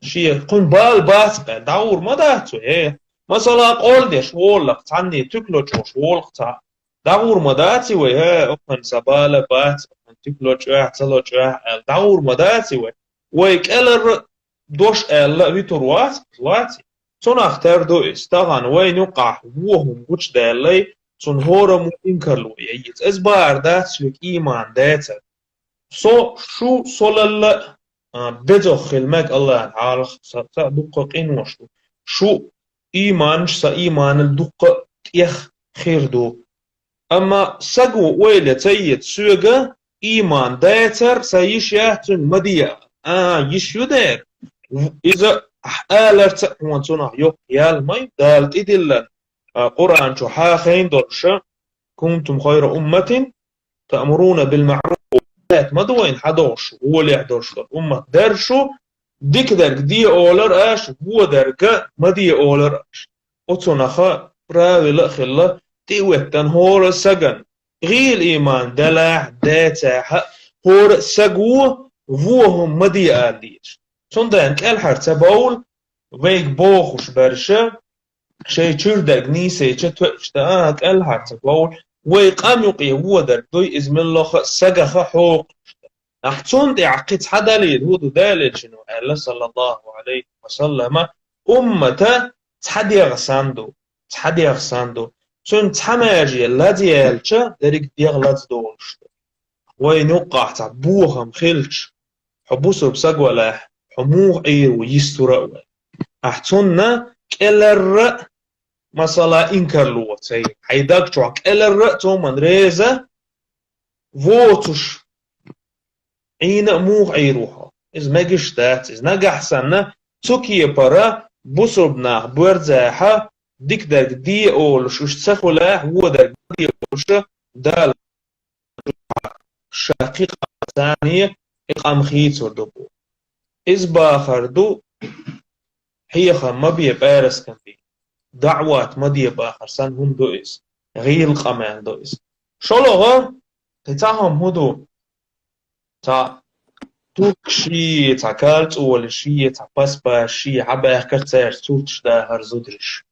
شيء قن بال باسق دعور ما دهتو إيه مثلا قول ديش وولق تعني تكلوش وولق تا دعور ما دهتي ويه أكن سبالة بات أكن تكلوش تلوش دعور ما دهتي ويك إلر دوش إلا بيتروات لاتي تون أختار دو استغان وين يقع وهم وش دالي تون هورا ممكن يجيت إزبار دات شوك إيمان داتا شو صلى بدخل الماء الله تعالى دقق إن وشو شو إيمان شا إيمان الدقة يخ خير دو أما سقو ويلة تيت سوغا إيمان داتر سيش يهتن مديا يشيو دير إذا آلرت وانتونا يوك يال ماي دالت إدلن قرآن شو حاخين درشا كنتم خير أمة تأمرون بالمعروف مدوين حدوش هو اللي يحدوش الأمة درشو ديك درك دي أولر أش هو درك ما دي أولر أش أتونخا براوي لأخلا تيوتن هور سجن غير إيمان دلع داتا هور سجو وهم ما دي آليش صندان كالحر تباول ويك بوخش برشا شي تشردك نيسي تشتوش تاك كالحر تباول ويقام يقي هو در دوي إزم الله سجخ حوق أحسن تعقد حدا لي هو دالل شنو الله صلى الله عليه وسلم أمته تحدي غساندو شن تحماجي الذي يلشى دريك ديغلت دولش وين يقع تعبوهم خلش حبوسو بسقوله حموه إير ويسترأ أحسننا كالر مثلا إنكر لوتي حيداك شوك إلر تومن ريزة فوتش عين موغ عيروها إز مجش دات إز نجح سنة تكي برا بصربنا برزاحة ديك داك دي أولش وش تسخلا هو داك دي أولش دال شقيقة ثانية إقام خيت وردبو إز باخر دو حيخا ما بيه بارس كان دي دعوات ما دي باخر سان هم دو إز غيل قمان دو إز شلوغا تتاهم هدو تا توك شي تا كالت أول شي تا باسبا شي حبا كرتير توتش دا هرزودرش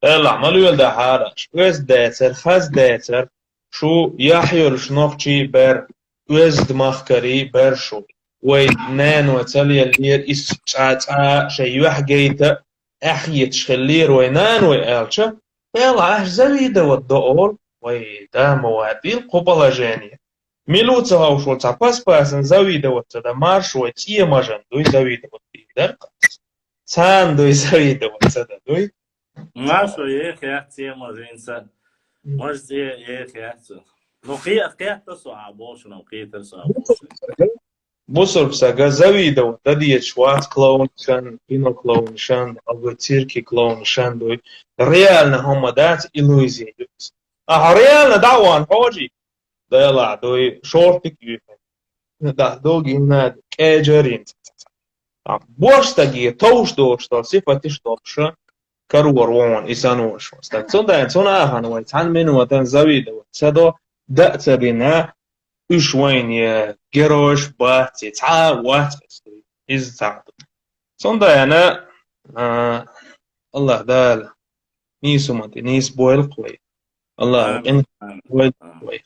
لا عملوا يلدا حارش ويز داتر خاز داتر شو يحيو شنوخشي بر ويز دماغ كري بر شو وي نان وتالي اللير إس تاتا شي وحقيتا أحيت شخلير وينان ويالشا يلا عاش زويدة والدقول وي دا مواديل قبلا جانية ميلوتا وشو تا باس باسن زويدة وتدا مارش وتيه مجان دوي زويدة وتيدر سان دوي زويدة وتدا دوي משהו איך יחצי מזינצה מש איך יחצו نقية تسوع بوش نقية تسوع بصر بساقا زويدة وتدي شوات كلون شان بينو كلون شان أو تيركي كلون شان دوي ريالنا هم دات إلويزي دوس ريالنا دعوان حوجي دا يلا دوي شورتك يفن دا دوغي ناد كاجرين بوش تاقي توش دوش تو صفتش دوش كرور وون إسانوش وستك صندان صنا أهان ويتعن منو وتن زويدة وتسدو دأت بنا وين يا جروش باتي تعا وات إز تعب صندان الله دال نيسو ماتي نيس بويل قوي الله إن بويل قوي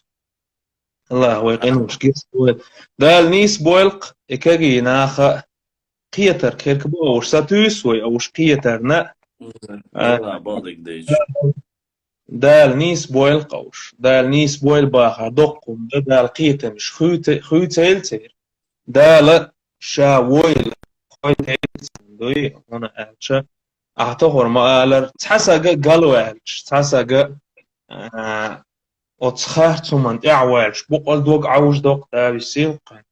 الله ويقين مش كيس بويل دال نيس بويل إكاجي ناخا قيتر كيركبو وش ساتوسوي أو وش قيتر دال نيس بويل قوش دال نيس بويل باخر دقم دال قيتة مش خويت هيلتير دال شا ويل خويت هيلتير دوي هنا أهلشا أعتقر ما أهلر تحساقا قالوا أهلش تحساقا أتخار تمن إعوالش بقل دوق عوش دوق داوي سيلقا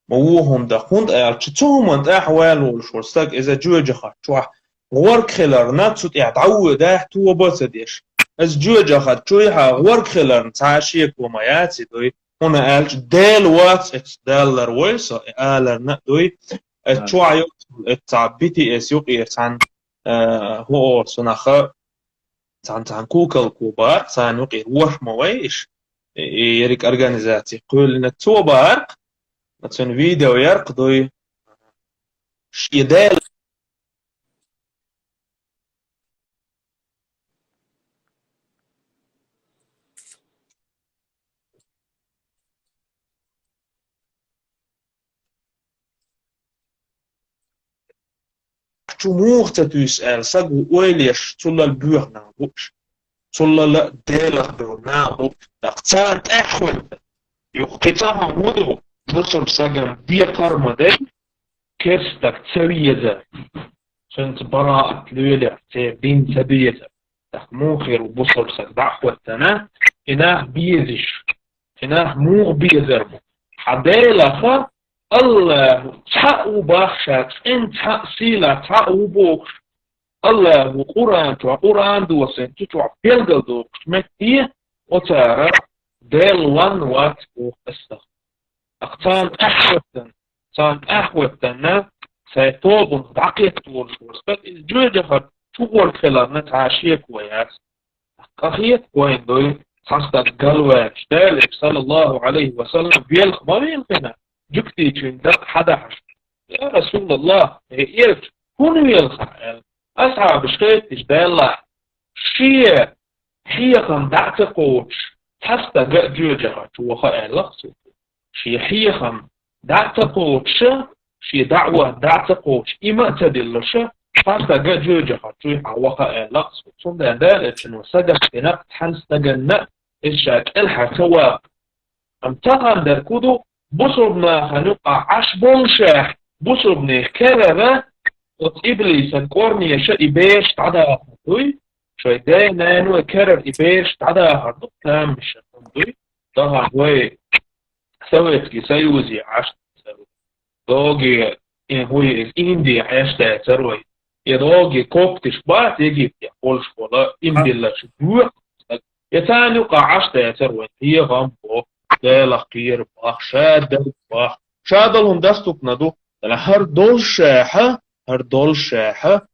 موهم دقوند أهلش تمن إعوال والشورستاق إذا جوجة خاتشوح ورك خلر ناتسوت يعتعود ده تو بوتديش از جوجا خد شويها ورك خلر تعاشيك وماياتي دوي هنا قالش دال وات اتس دالر ويسا قالر دوي اتشوع يقتل اتعبيتي اس يقير عن هو سنخا عن كوكل كوبار عن يقير وش مويش يريك ارغانيزاتي قول ان تو بارق نتسون فيديو يرق دوي شيدال موخت تسأل سجو ويليش تلا البيوع نابوش تلا لا ديلا بيو نابو تقتان أحول يقطعها مدو بصر سجن بيا كارما دي كيرستك تسوية سنت براءة لويلة بين سبية موخر وبصر سج دعوة تنا إناه بيزش إناه موغ بيزرمو حديلا خا الله تحقو باخشات انت سيلا تحقو بوكش الله قرآن تو قرآن دوسن تو بيلغل دوكش مكتية وتارا ديل وان وات استخ اقتان احوتن تان احوتن سيطوبن دعقيق تولش ورسبت الجوجة خد تقول خلال نتعاشيك وياس اخيت وين دوي حسدت قلواش دالك صلى الله عليه وسلم بيلخ ما بيلخنا جبتي جندق حدا يا رسول الله إيش هون يلخا أصحاب شقيتش دالا شيء حيخم دعتقوش حستا جوجها توخا لخصو شيء حيخم دعتقوش شيء دعوة دعتقوش إما تدلش حستا جوجها توخا لخصو ثم دالت إنه سجف إنك حستا جنة إيشاك إلها سوا أمتقن دركودو بصربنا هنبقى عش بولشاح بصربنا كذا إبليس القرني يشاء إباش تعدى هردوي شوي داي نانو كرر إباش تعدى هردو تامش هردوي ظهر هوي سويتكي سيوزي عش دوغي إن هوي إندي عشتا تروي يروج كوبتش بات يجيب يقولش ولا إم بالله شبوع يتاني قاعشت يتروي هي غامبو ديلا قير باخ شاد باخ شادلهم دستوك ندو هر دول شاحة هر دول شاحة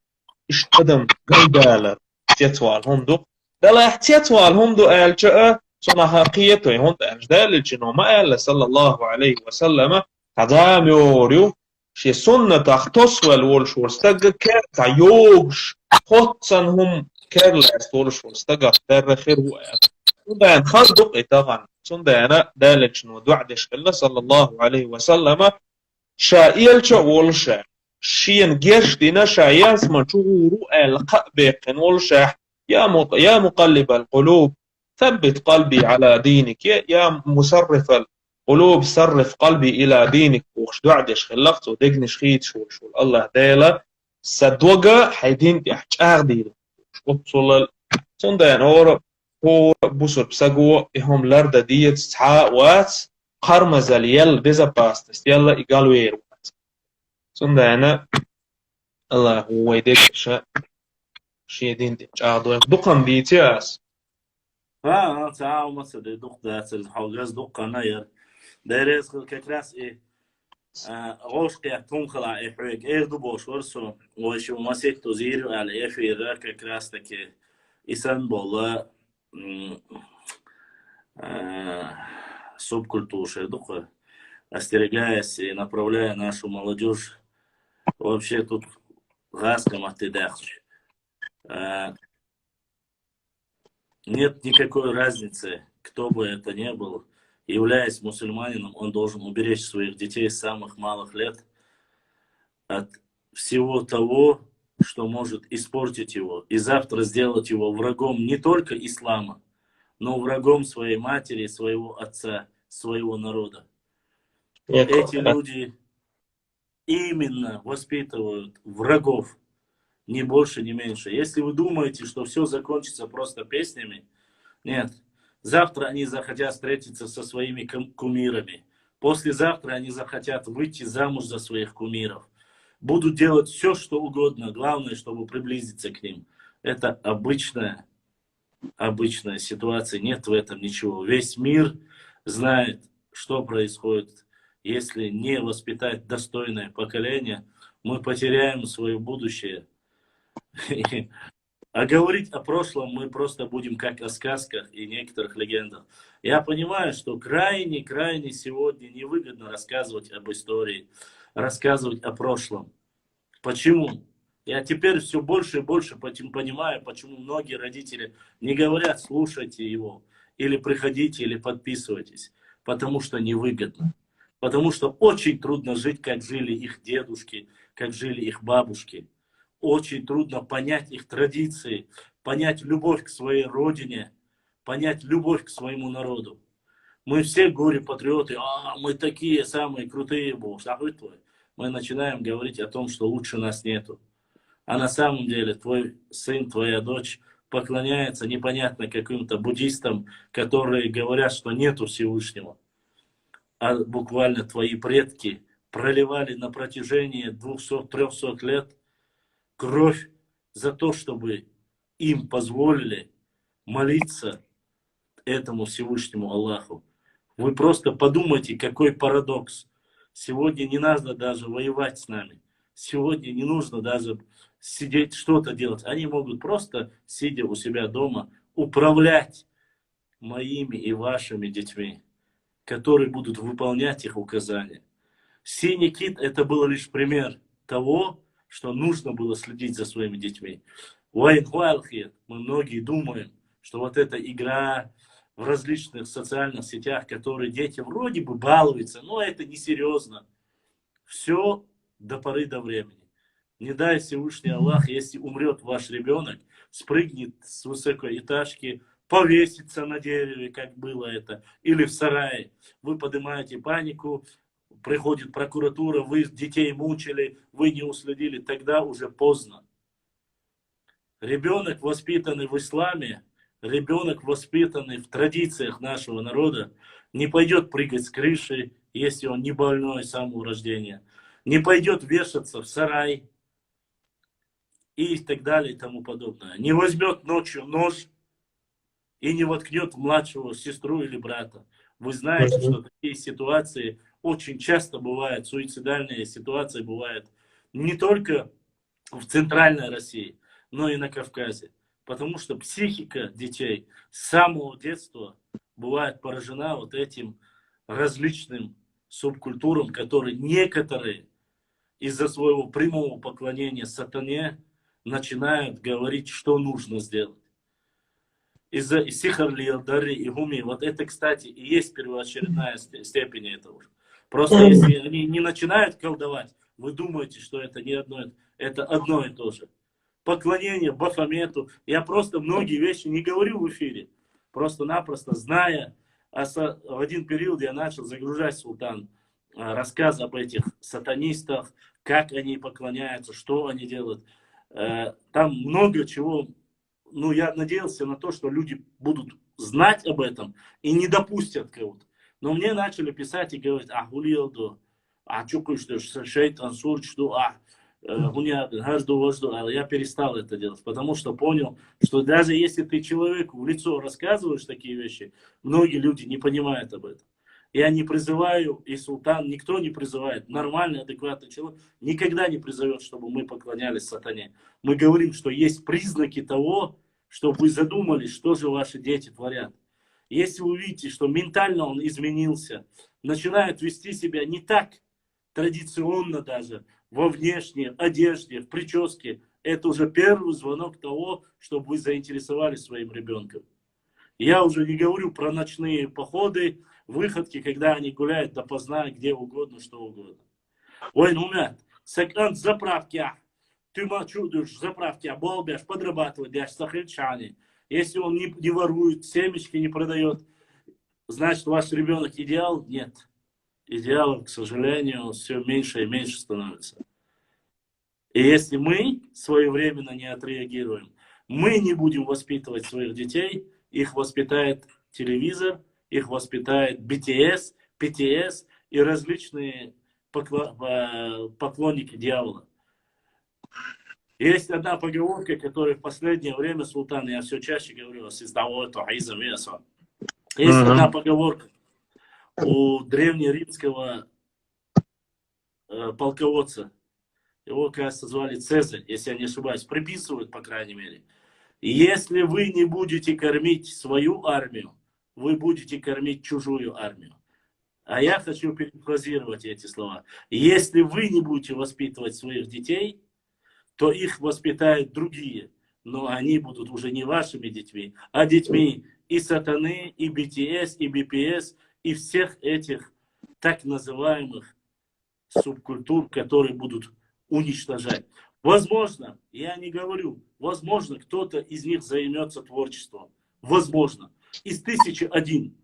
اشتدم قلدالر تيتوال هم دو دلا احتيتوال هم دو الجاء صنع حقيقته هم أجدال جنو ما قال صلى الله عليه وسلم قدام يوريو شي سنة تختص والولش ورستقى كارتا يوغش خطسن هم كارلاس ولش ورستقى در خير وقال سندان خلدق طبعا سندانا دالج نو دعدش الله صلى الله عليه وسلم شائل ولشا شين جيش دينا شاياس مجورو القبق ولشا يا مقلب القلوب ثبت قلبي على دينك يا مصرف القلوب صرف قلبي إلى دينك وخش دعدش خلقت ودقنش خيت شو الله ديلا صدوقة حيدين تحجار ديلا وصل سندان هو بوسر بسقو هم لرد ديت سحاء وات قرمز اليل ديزا باستس يلا إيقالو يروات سندان الله هو يدك شي دين تحجار دقم ديتياس تعاو مثلا دوق دات الحوجاز دوق ناير دايرز كراس غوش قيعتون خلا إحويك دو بوش ورسو وشو مسيك تزيرو على في راك كراس تك إسان بالله субкультуры, остерегаясь и направляя нашу молодежь вообще тут газком отдыхать. Нет никакой разницы, кто бы это ни был, являясь мусульманином, он должен уберечь своих детей с самых малых лет от всего того, что может испортить его и завтра сделать его врагом не только ислама, но врагом своей матери, своего отца, своего народа. Эти люди именно воспитывают врагов, ни больше, ни меньше. Если вы думаете, что все закончится просто песнями, нет. Завтра они захотят встретиться со своими кумирами. Послезавтра они захотят выйти замуж за своих кумиров. Будут делать все, что угодно. Главное, чтобы приблизиться к ним. Это обычная ситуация. Нет в этом ничего. Весь мир знает, что происходит. Если не воспитать достойное поколение, мы потеряем свое будущее. А говорить о прошлом мы просто будем как о сказках и некоторых легендах. Я понимаю, что крайне сегодня невыгодно рассказывать об истории, рассказывать о прошлом. Почему? Я теперь все больше и больше понимаю, почему многие родители не говорят «слушайте его», или «приходите», или «подписывайтесь». Потому что невыгодно. Потому что очень трудно жить, как жили их дедушки, как жили их бабушки. Очень трудно понять их традиции, понять любовь к своей родине, понять любовь к своему народу. Мы все горе-патриоты, мы такие самые крутые, Бог, мы начинаем говорить о том, что лучше нас нету. А на самом деле твой сын, твоя дочь поклоняется непонятно каким-то буддистам, которые говорят, что нету Всевышнего. А буквально твои предки проливали на протяжении 200-300 лет кровь за то, чтобы им позволили молиться этому Всевышнему Аллаху. Вы просто подумайте, какой парадокс. Сегодня не надо даже воевать с нами. Сегодня не нужно даже сидеть, что-то делать. Они могут просто, сидя у себя дома, управлять моими и вашими детьми, которые будут выполнять их указания. Синий кит — это был лишь пример того, что нужно было следить за своими детьми. Мы многие думаем, что вот эта игра в различных социальных сетях, которые дети вроде бы балуются, но это несерьезно. Все до поры до времени. Не дай Всевышний Аллах, если умрет ваш ребенок, спрыгнет с высокой этажки, повесится на дереве, как было это, или в сарае. Вы поднимаете панику, приходит прокуратура, вы детей мучили, вы не уследили, тогда уже поздно. Ребенок, воспитанный в исламе, ребенок, воспитанный в традициях нашего народа, не пойдет прыгать с крыши, если он не больной с самого рождения. Не пойдет вешаться в сарай. и так далее и тому подобное. Не возьмет ночью нож и не воткнет в младшего сестру или брата. Вы знаете, что такие ситуации очень часто бывают, суицидальные ситуации бывают не только в центральной России, но и на Кавказе. Потому что психика детей с самого детства бывает поражена вот этим различным субкультурам, которые некоторые из-за своего прямого поклонения сатане начинают говорить, что нужно сделать. Из-за сихарли, дары и гуми. Вот это, кстати, и есть первоочередная степень этого. Просто если они не начинают колдовать, вы думаете, что это не одно, это одно и то же. Поклонение Бафомету. Я просто многие вещи не говорю в эфире. Просто-напросто, зная, в один период я начал загружать, Султан, рассказ об этих сатанистах, как они поклоняются, что они делают. Там много чего. Ну, я надеялся на то, что люди будут знать об этом и не допустят кого-то. Но мне начали писать и говорить, гулилду, чукуй, что шейтан, сур, что, я перестал это делать, потому что понял, что даже если ты человеку в лицо рассказываешь такие вещи, многие люди не понимают об этом. Я не призываю, и Султан, никто не призывает, нормальный, адекватный человек никогда не призовет, чтобы мы поклонялись сатане. Мы говорим, что есть признаки того, чтобы вы задумались, что же ваши дети творят. Если вы видите, что ментально он изменился, начинает вести себя не так традиционно даже, во внешней одежде, в прическе, это уже первый звонок того, чтобы вы заинтересовались своим ребенком. Я уже не говорю про ночные походы, выходки, когда они гуляют допоздна, где угодно, что угодно. Ой, умят, секант заправки, ты чудишь, заправки, болбяш, подрабатывать, дашь сахарчане. Если он не ворует, семечки не продает, значит, ваш ребенок идеал? Нет. Идеалов, к сожалению, все меньше и меньше становится. И если мы своевременно не отреагируем, мы не будем воспитывать своих детей, их воспитает телевизор, их воспитает BTS, PTS и различные поклонники дьявола. Есть одна поговорка, которая в последнее время, Султан, я все чаще говорю, есть одна поговорка у древнеримского полководца. Его, кажется, звали Цезарь, если я не ошибаюсь. Приписывают, по крайней мере. Если вы не будете кормить свою армию, вы будете кормить чужую армию. А я хочу перефразировать эти слова. Если вы не будете воспитывать своих детей, то их воспитают другие. Но они будут уже не вашими детьми, а детьми и сатаны, и BTS, и BPS, и всех этих так называемых субкультур, которые будут уничтожать. Возможно, я не говорю, возможно, кто-то из них займется творчеством. Возможно. Из 1001.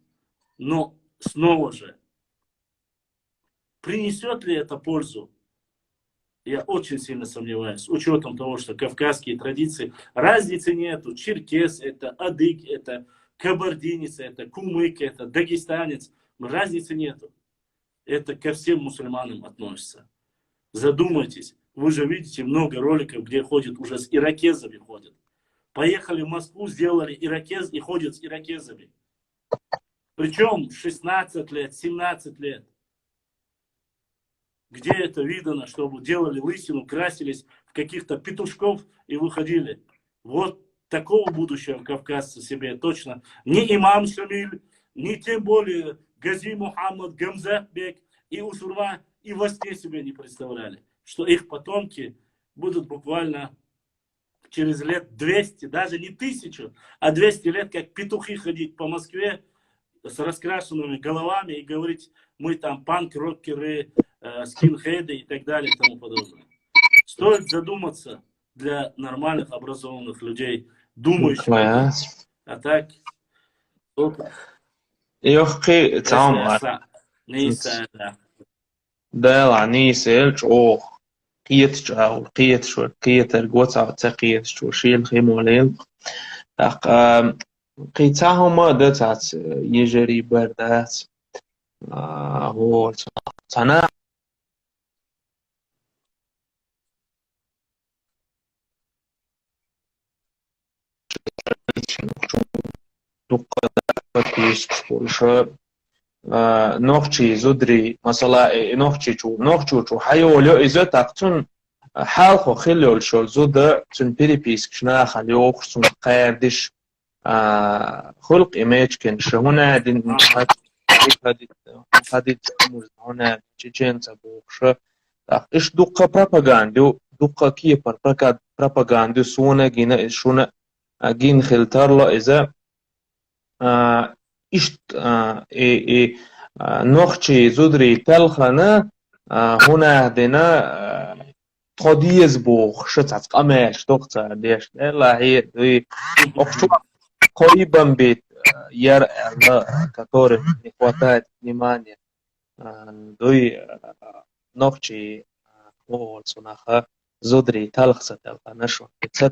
Но снова же, принесет ли это пользу? Я очень сильно сомневаюсь, с учетом того, что кавказские традиции, разницы нету. Черкес это, адык это, кабардинец это, кумык это, дагестанец. Разницы нету. Это ко всем мусульманам относится. Задумайтесь. Вы же видите много роликов, где ходят уже с иракезами ходят. Поехали в Москву, сделали иракез и ходят с иракезами. Причем 16 лет, 17 лет. Где это видано, чтобы делали лысину, красились в каких-то петушков и выходили. Вот такого будущего кавказцы себе точно. Ни имам Шамиль, ни тем более Гази Мухаммад, Гамзатбек и Ушурва и во сне себе не представляли, что их потомки будут буквально через лет 200, даже не 1000, а 200 лет, как петухи ходить по Москве с раскрашенными головами и говорить, мы там панк-рокеры, скинхеды и так далее и тому подобное. Стоит задуматься для нормальных образованных людей, думающих. А так... يخي تعام دال عنيس الجو قيت جاو قيت شو قيت القوة تقيت شو شيل خيمو ليل قيتاهم ما دتعت يجري بردات هو تنا دقة بيسك بولشة نوخشي زدري مثلا نوخشي شو حيولو إذا تقتن حالخو خليول شو زودا تن بيسك شنا خليوخ سن قادش خلق إيماج كن هنا دين هذه هنا تشين تبوخش إيش دقة بروباغاندو دقة كيبر بروباغاندو سونا جينا شونا جين خلتر لا إذا إيش نوخشي زودري تلخنا هنا دينا قديز بوخ شتعت قمال شتوقتا ديش لا هي دوي أخشوا قريبا بيت ير لا كاتوري نقواتات نيمانيا دوي نوخشي هو صناخة زودري تلخ ستلخ نشون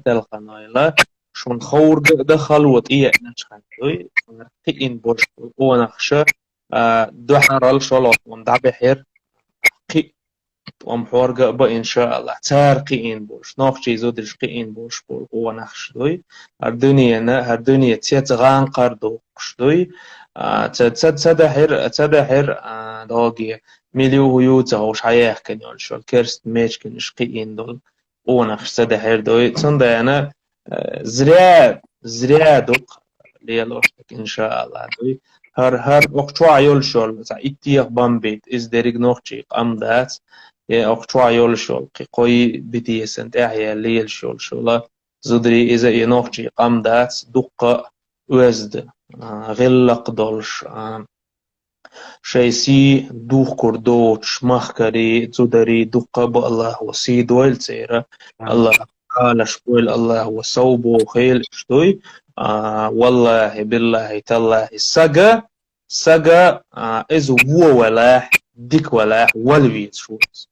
تلخ نايلا شون خور دخل وطيع نشخن دوي قين بوش ونخشى دو حرال شلوط وندع بحير قي ومحور با إن شاء الله تار قين بوش نوخشي زودري قين بوش بول ونخش دوي هردنيا تيت غان قردو دوي تدحر داغي مليو هيوتا وش حياه كان يولشول كيرست ميج كان شقيين دول ونخش تدحر دوي تصندى أنا زريا دوق ليلوشتك إن شاء الله دوي هر أقطع يولشول إتيق بامبيت إز ديريق نوخشي قام دات يا أقطع يولشول قوي بتيسنت أحيا ليلشول شولا زدري إذا ينوخشي قام دات دقة وزد غلق دولش شيسي دوخ كردوش مخكري زدري دقة بالله وسي دويل سيرة الله تعالى شويل الله وصوبه خيل شتوي والله بالله تالله سجا إز هو ولاح ديك ولاح والويت شوز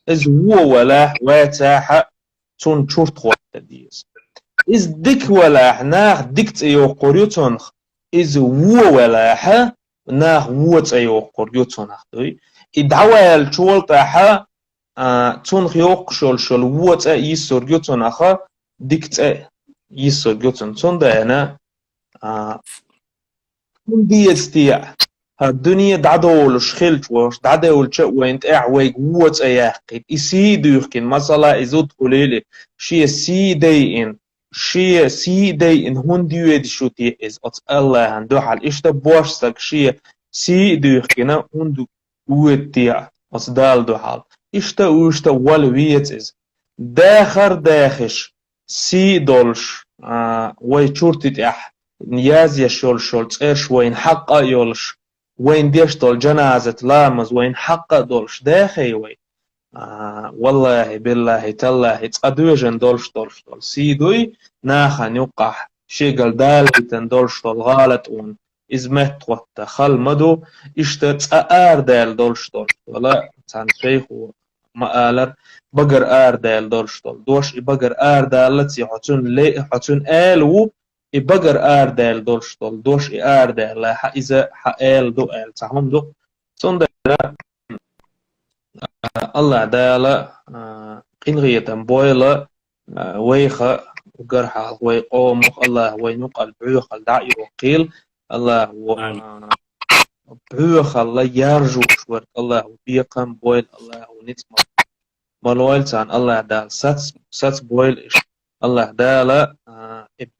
إز هو ولاح واتاح تون شورت وقت ديز إز ديك ولاح ناخ ديكت أيو قريتون إز هو ولاح ناخ ووت أيو قريتون دوي إدعوى الشول تاحا تون خيوق شول ووت يسور جوتون أخا ديكت يسور جوتون تون دانا تون دي استيع الدنيا دعدول شخلت وش دعدول شو وانت اعوي ووت اياقين اسي دوخين مثلا ازود قليلي شي سي دي ان هون ديويد شو تي از ات الله هندو حال اشتا بوشتك شي سي دوخين هون دو ووت تيع ات دال دو حال اشتا وشتا والويت از داخش سي دولش وي شورتت اح نياز يشول تسيرش وين حقا يولش وين ديش دول جنازة لامز وين حقا دولش داخي وين والله بالله تالله تقدوجن دولش سيدوي ناخن يقح شيقل دالتن دولش دول غالت اون ازمت وقت خل مدو اشتت دال دولش ولا تان شيخ مقالر بقر دال دولش دوش بقر دالتي حتون آلو بقر دال دولش دوش دال لا إذا حقال دو تحمم دو صند الله دالا قنغية بويلة ويخة وقرحة ويقوم الله وينقل بعيوخ الدعي وقيل الله بعيوخ الله يرجو شورت الله بيقم بويل الله ونتم مالويلتان الله دال ساتس بويل إش الله دالا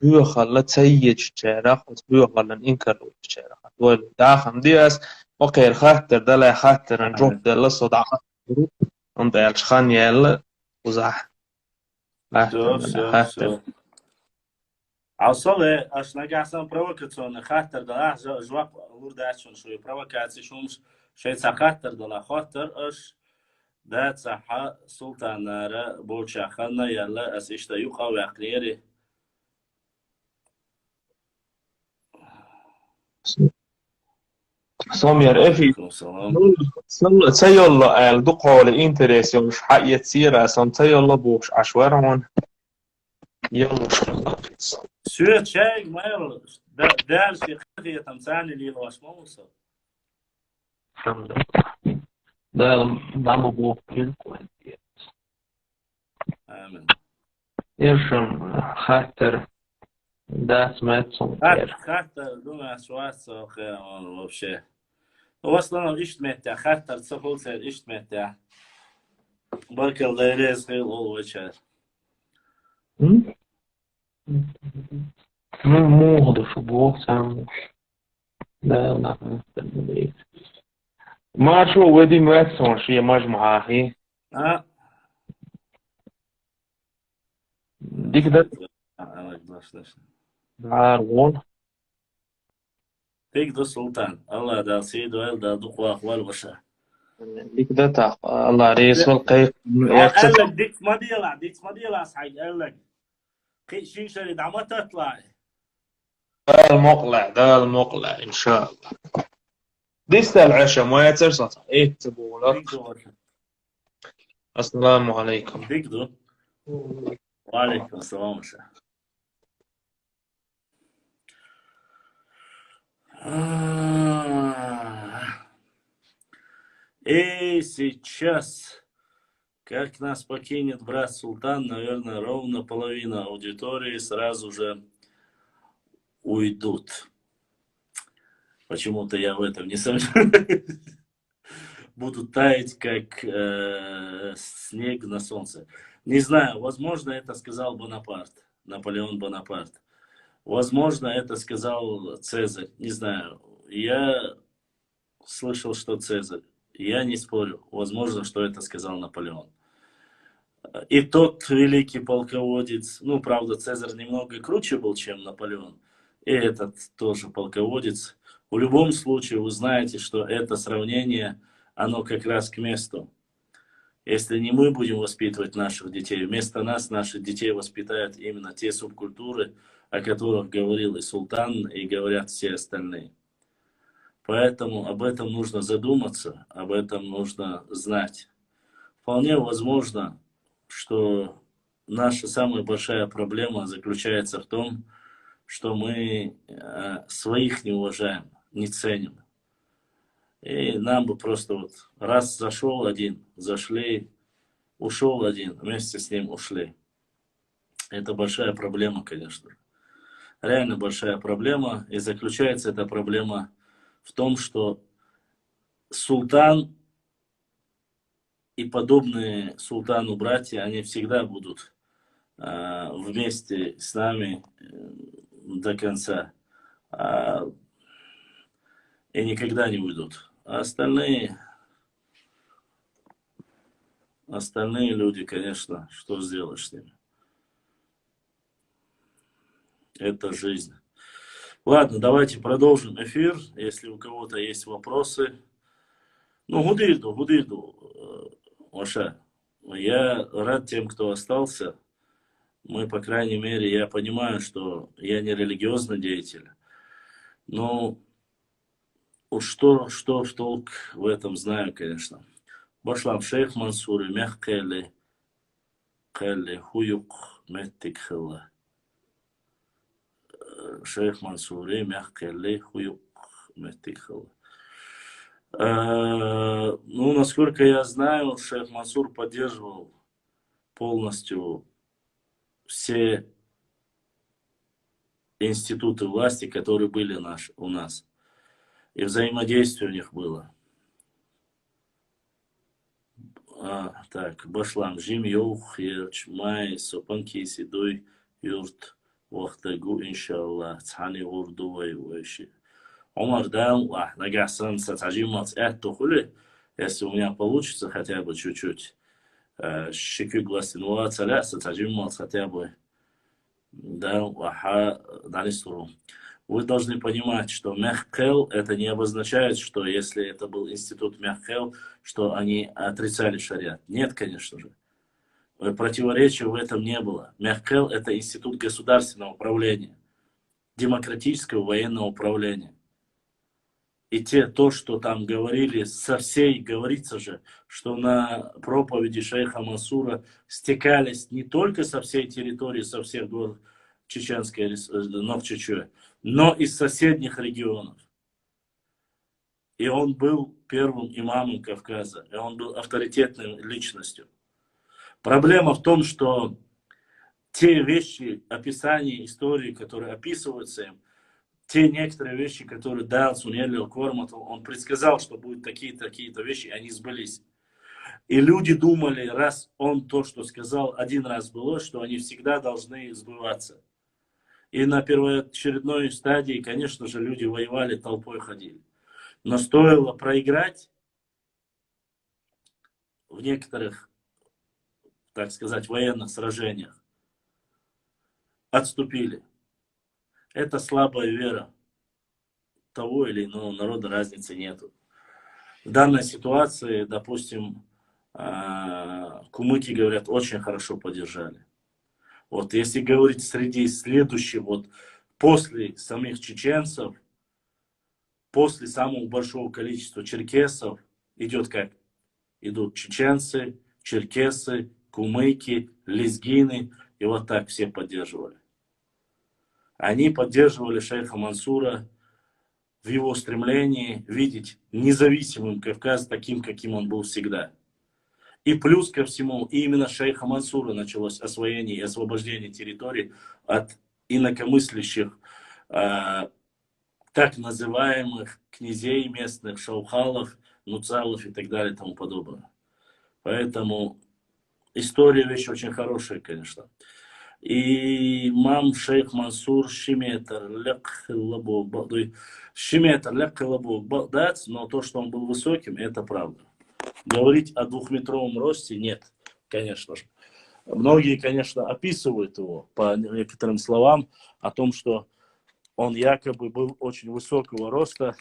بعيوخ الله تيج شارخ وبعيوخ الله إنكر شارخ بويل داخم دياس وقير خاطر دالا خاطر نجوب دالا صدع أنت الشخان يلا وزح Все. عصلي أشنا قاعسان провокационно خاطر دلا جواب لورداشون شوي провокации شومش شيء خاطر دلا خاطر أش ده صح سلطان نارا بولشا خلنا يلا أس إشتا يوقع وعقليري سامير افي تيلا الدقة الانتريس مش حق يتصير عشان تيلا بوش عشوارهم يلا سويت شيء ما يلا دار شيء خذي تمثالي لي واش ما وصل الحمد لله ده دعم بوك آمين يرشم خاطر Да, смотрю. Хаттар, думаю, шваться, он вообще. В основном иштметя, хаттар, цохолцер, иштметя. Баркал дайрес, хейл, ол вечер. Ну, моду, футбол сам. Да, لا ما شو ودي ماتسون شيء مجموعة هي А? ديك ده عارون Тик до султан. Алла да сиду эл да дуква ахвал ваша. ديك ده تاع الله رئيس والقيف قال لك ديك ما ديلا صحيح قال لك قي شيشة دعمة تطلع. ده المقلع إن شاء الله ديست العشاء ما يترصد إيه تبولك السلام عليكم ديك دو وعليكم السلام وشا. И сейчас, как нас покинет брат Султан, наверное, ровно половина аудитории сразу же уйдут. Почему-то я в этом не сомневаюсь. Будут таять, как снег на солнце. Не знаю, возможно, это сказал Бонапарт, Наполеон Бонапарт. Возможно, это сказал Цезарь. Не знаю. Я слышал, что Цезарь. Я не спорю. Возможно, что это сказал Наполеон. И тот великий полководец, ну, правда, Цезарь немного круче был, чем Наполеон. И этот тоже полководец. В любом случае, вы знаете, что это сравнение, оно как раз к месту. Если не мы будем воспитывать наших детей, вместо нас наших детей воспитают именно те субкультуры, о которых говорил и Султан, и говорят все остальные. Поэтому об этом нужно задуматься, об этом нужно знать. Вполне возможно, что наша самая большая проблема заключается в том, что мы своих не уважаем, не ценим. И нам бы просто вот раз зашел один, зашли, ушел один, вместе с ним ушли. Это большая проблема, конечно. Реально большая проблема. И заключается эта проблема в том, что султан и подобные султану братья, они всегда будут вместе с нами до конца. И никогда не уйдут. А остальные люди, конечно, что сделаешь с ними? Это жизнь. Ладно, давайте продолжим эфир. Если у кого-то есть вопросы. Ну, гудирду, Маша. Я рад тем, кто остался. Мы, по крайней мере, я понимаю, что я не религиозный деятель. Но уж что в толк в этом знаю, конечно. Башлам шейх Мансури, мягкели, хуюк, меттик хилла. Шейх Мансури, мягкели, хуюк, меттик хилла. Ну, насколько я знаю, шейх Мансур поддерживал полностью все институты власти, которые были у нас. И взаимодействие у них было. Так, башлам, жим йоух, май, сопанки, седой, юрт, вахтагу, иншаллах, цхани урду, вайши. Умар, да, нагасан, сатажимац, это хули, если у меня получится хотя бы чуть-чуть, щеки гласинуа, цаля, сатажимац, хотя бы, да, данистуру. Вы должны понимать, что мягкел это не обозначает, что если это был институт мягкел, что они отрицали шариат. Нет, конечно же. Противоречия в этом не было. Мягкел это институт государственного управления, демократического военного управления. И то, что там говорили, говорится же, что на проповеди шейха Мансура стекались не только со всей территории, со всех гор Чеченской, Нохчичуя, но из соседних регионов. И он был первым имамом Кавказа, и он был авторитетной личностью. Проблема в том, что те вещи, описания истории, которые описываются им, те некоторые вещи, которые дал Сунелио Кормату, он предсказал, что будут такие-то вещи, и они сбылись. И люди думали, раз он то, что сказал, один раз было, что они всегда должны сбываться. И на первоочередной стадии, конечно же, люди воевали, толпой ходили. Но стоило проиграть в некоторых, так сказать, военных сражениях, отступили. Это слабая вера. Того или иного народа разницы нету. В данной ситуации, допустим, кумыки, говорят, очень хорошо поддержали. Вот если говорить среди следующих, вот после самих чеченцев, после самого большого количества черкесов, идет как? Идут чеченцы, черкесы, кумыки, лезгины, и вот так все поддерживали. Они поддерживали шейха Мансура в его стремлении видеть независимым Кавказ таким, каким он был всегда. И плюс ко всему, именно шейха Мансура началось освоение и освобождение территорий от инакомыслящих, так называемых князей местных, шаухалов, нуцалов и так далее и тому подобное. Поэтому история вещь очень хорошая, конечно. И имам шейх Мансур Шиметр легкий Багдад, но то, что он был высоким, это правда. Говорить о двухметровом росте нет, конечно же. Многие, конечно, описывают его по некоторым словам о том, что он якобы был очень высокого роста.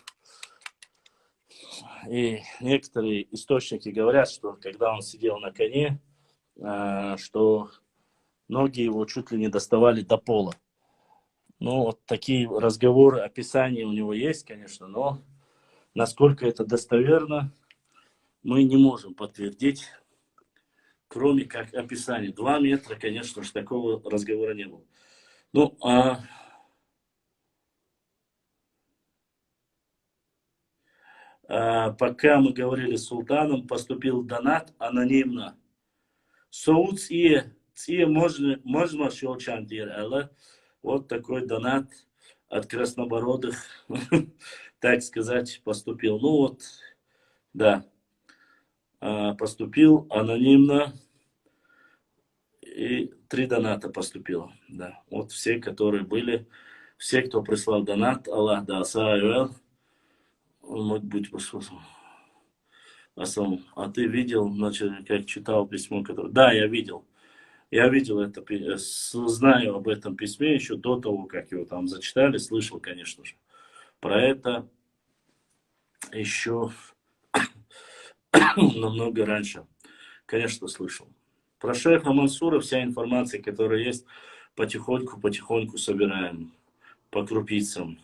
И некоторые источники говорят, что когда он сидел на коне, что ноги его чуть ли не доставали до пола. Ну, вот такие разговоры, описания у него есть, конечно, но насколько это достоверно, мы не можем подтвердить, кроме как описания. 2 метра, конечно же, такого разговора не было. Ну, пока мы говорили с султаном, поступил донат анонимно. Соуд Ие можно щелчан дир, вот такой донат от краснобородых, так сказать, поступил. Ну вот, да, поступил анонимно, и 3 доната поступило. Да, вот все, которые были, все, кто прислал донат, Аллах да аса'юэл, может быть, а ты видел, значит, как читал письмо, которое... Да, я видел. Я видел это, знаю об этом письме еще до того, как его там зачитали, слышал, конечно же. Про это еще намного раньше, конечно, слышал. Про шейха Мансура вся информация, которая есть, потихоньку собираем по крупицам.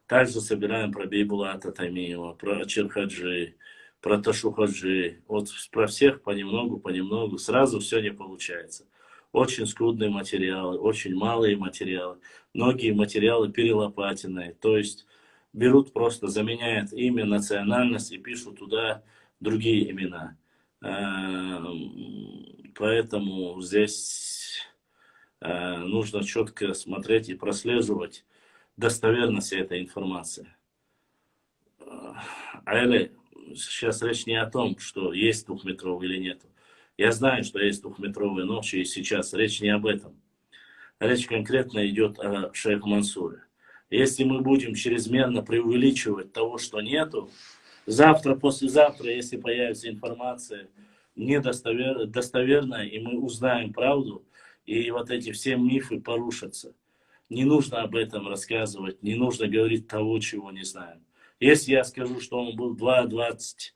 Также собираем про Бейбулата Тамиева, про Черхаджи, про Ташухаджи. Вот про всех понемногу. Сразу все не получается. Очень скудные материалы, очень малые материалы. Многие материалы перелопатенные. То есть берут просто, заменяют имя, национальность и пишут туда другие имена. Поэтому здесь нужно четко смотреть и прослеживать достоверность этой информации. Сейчас речь не о том, что есть двухметровый или нет. Я знаю, что есть двухметровые ночи, и сейчас речь не об этом. Речь конкретно идет о шейхе Мансуре. Если мы будем чрезмерно преувеличивать того, что нету, завтра, послезавтра, если появится информация недостоверная, и мы узнаем правду, и вот эти все мифы порушатся. Не нужно об этом рассказывать, не нужно говорить того, чего не знаем. Если я скажу, что он был 2,20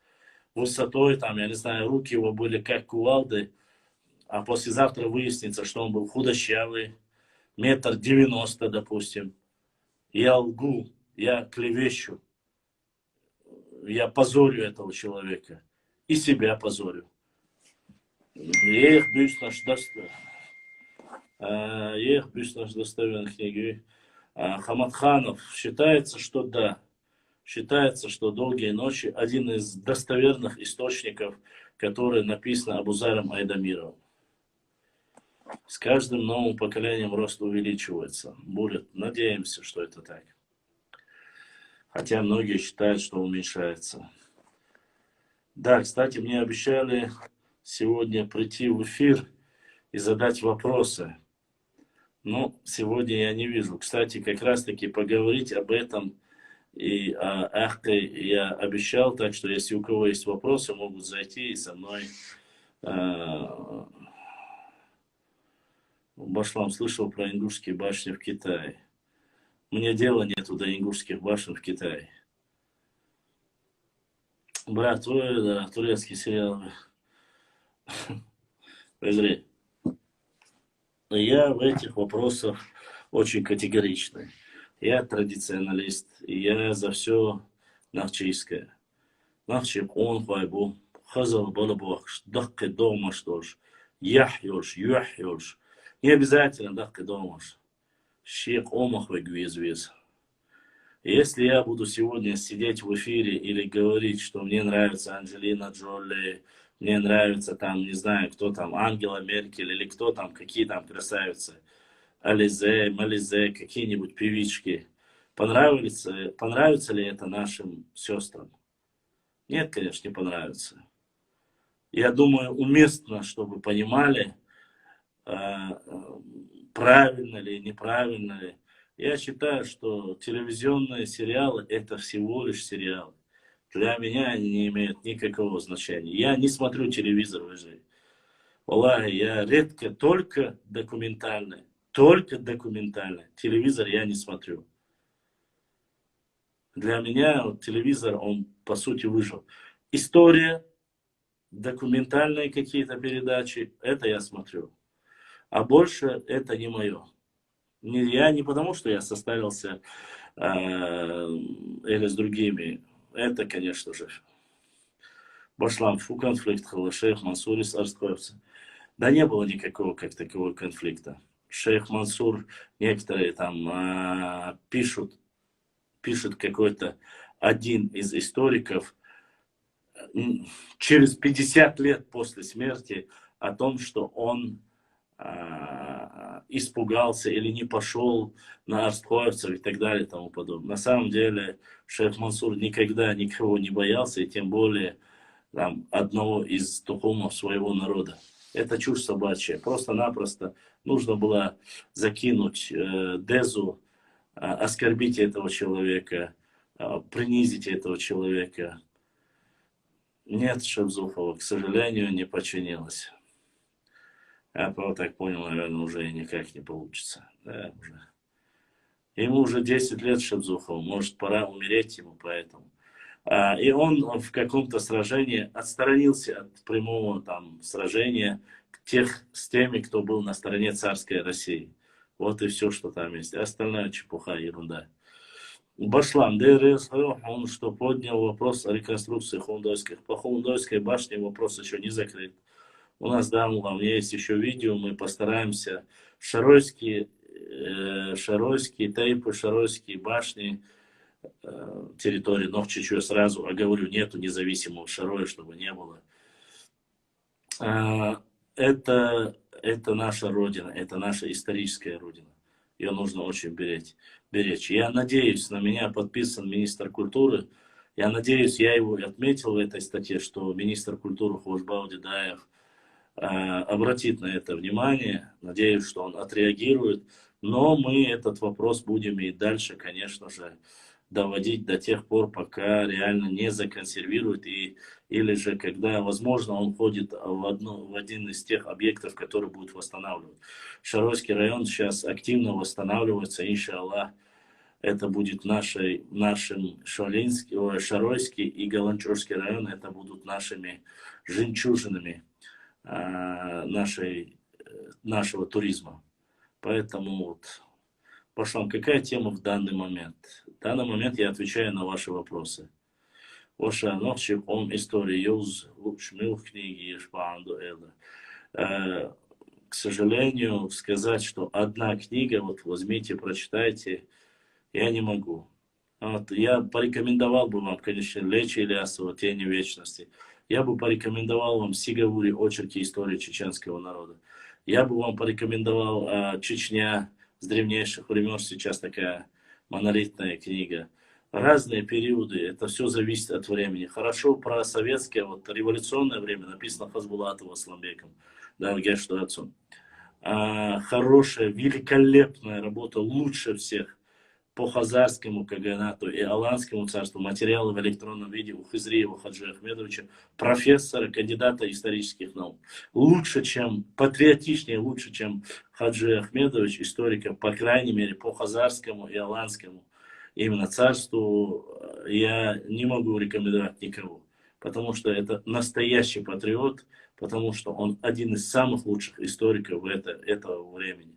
высотой, там, я не знаю, руки его были как кувалды, а послезавтра выяснится, что он был худощавый, 1,90 м, допустим. Я лгу, я клевещу, я позорю этого человека и себя позорю. Ех, бюст наш достоверных книги. Хамадханов считается, что да. Считается, что «Долгие ночи» один из достоверных источников, который написан Абузаром Айдамировым. С каждым новым поколением рост увеличивается. Будет. Надеемся, что это так. Хотя многие считают, что уменьшается. Да, кстати, мне обещали сегодня прийти в эфир и задать вопросы. Но сегодня я не вижу. Кстати, как раз таки поговорить об этом и о Ахте я обещал, так что если у кого есть вопросы, могут зайти и со мной. Башлам слышал про ингушские башни в Китае. Мне дела нету до ингушских башен в Китае. Брат, твой, да, турецкий сериал. Зря. Я в этих вопросах очень категоричный. Я традиционалист, и я за все нахчийское. Нахчик он хайбу, хазал балабуах, дахки дома что ж, яхьёш, юахьёш. Не обязательно дахки дома. Щек омах вегвиз-виз. Если я буду сегодня сидеть в эфире или говорить, что мне нравится Анджелина Джоли, мне нравится там, не знаю, кто там, Ангела Меркель или кто там, какие там красавицы, Ализе, Мализе, какие-нибудь певички, понравится ли это нашим сестрам? Нет, конечно, не понравится. Я думаю, уместно, чтобы понимали, правильно ли, неправильно ли. Я считаю, что телевизионные сериалы это всего лишь сериалы. Для меня они не имеют никакого значения. Я не смотрю телевизор в жизни. Аллах, я редко только документальный. Только документальный. Телевизор я не смотрю. Для меня вот, телевизор, он по сути выжил. История, документальные какие-то передачи, это я смотрю. А больше это не мое. Я не потому, что я состарился или с другими. Это, конечно же. Башлам, фу конфликт, шейх Мансурис Арскоевца. Да не было никакого как такового конфликта. Шейх Мансур, некоторые там пишут какой-то один из историков через 50 лет после смерти о том, что он испугался или не пошел на арстхоевцев и так далее и тому подобное. На самом деле шейх Мансур никогда никого не боялся, и тем более там, одного из тухумов своего народа. Это чушь собачья. Просто-напросто нужно было закинуть дезу, оскорбить этого человека, принизить этого человека. Нет, Шевзухова, к сожалению, не подчинилась. Я так понял, наверное, уже никак не получится. Да, уже. Ему уже 10 лет Шевзухову, может, пора умереть ему поэтому. И он в каком-то сражении отсторонился от прямого там сражения с теми, кто был на стороне царской России. Вот и все, что там есть. Остальная чепуха, ерунда. Башлам, он что поднял вопрос о реконструкции Хундойских. По Хундойской башне вопрос еще не закрыт. У нас, да, у меня есть еще видео, мы постараемся Шаройские тейпы, Шаройские башни, территории Нохчичу, я сразу оговорю, нету независимого Шароя, чтобы не было. Это наша родина, это наша историческая родина. Ее нужно очень беречь. Я надеюсь, на меня подписан министр культуры. Я надеюсь, я его отметил в этой статье, что министр культуры Хошбау Дедаев обратит на это внимание. Надеюсь, что он отреагирует. Но мы этот вопрос будем и дальше, конечно же, доводить до тех пор, пока реально не законсервирует, или же когда, возможно, он входит в один из тех объектов, которые будут восстанавливать. Шаройский район сейчас активно восстанавливается, иншаллах. Это будет нашим Шаройский и Галанчурский район, это будут нашими жемчужинами нашего туризма. Поэтому вот, Пашлам, какая тема в данный момент? В данный момент я отвечаю на ваши вопросы. Ваша ночь ом истории юз шмил книги ешпанду эда. К сожалению, сказать, что одна книга, вот возьмите, прочитайте, я не могу. Вот, я порекомендовал бы вам, конечно, Лечи Ильясова «Тени вечности». Я бы порекомендовал вам Сигавури «Очерки истории чеченского народа». Я бы вам порекомендовал Чечня с древнейших времен, сейчас такая монолитная книга. Разные периоды, это все зависит от времени. Хорошо про советское, вот революционное время написано Хазбулатова Асламбеком, да, Герштадцем. Хорошая, великолепная работа, лучше всех по Хазарскому каганату и Аланскому царству, материалы в электронном виде у Хизриева Хаджи Ахмедовича, профессора, кандидата исторических наук. Лучше, чем, патриотичнее, лучше, чем Хаджи Ахмедович, историка, по крайней мере, по Хазарскому и Аланскому именно царству, я не могу рекомендовать никого. Потому что это настоящий патриот, потому что он один из самых лучших историков этого времени.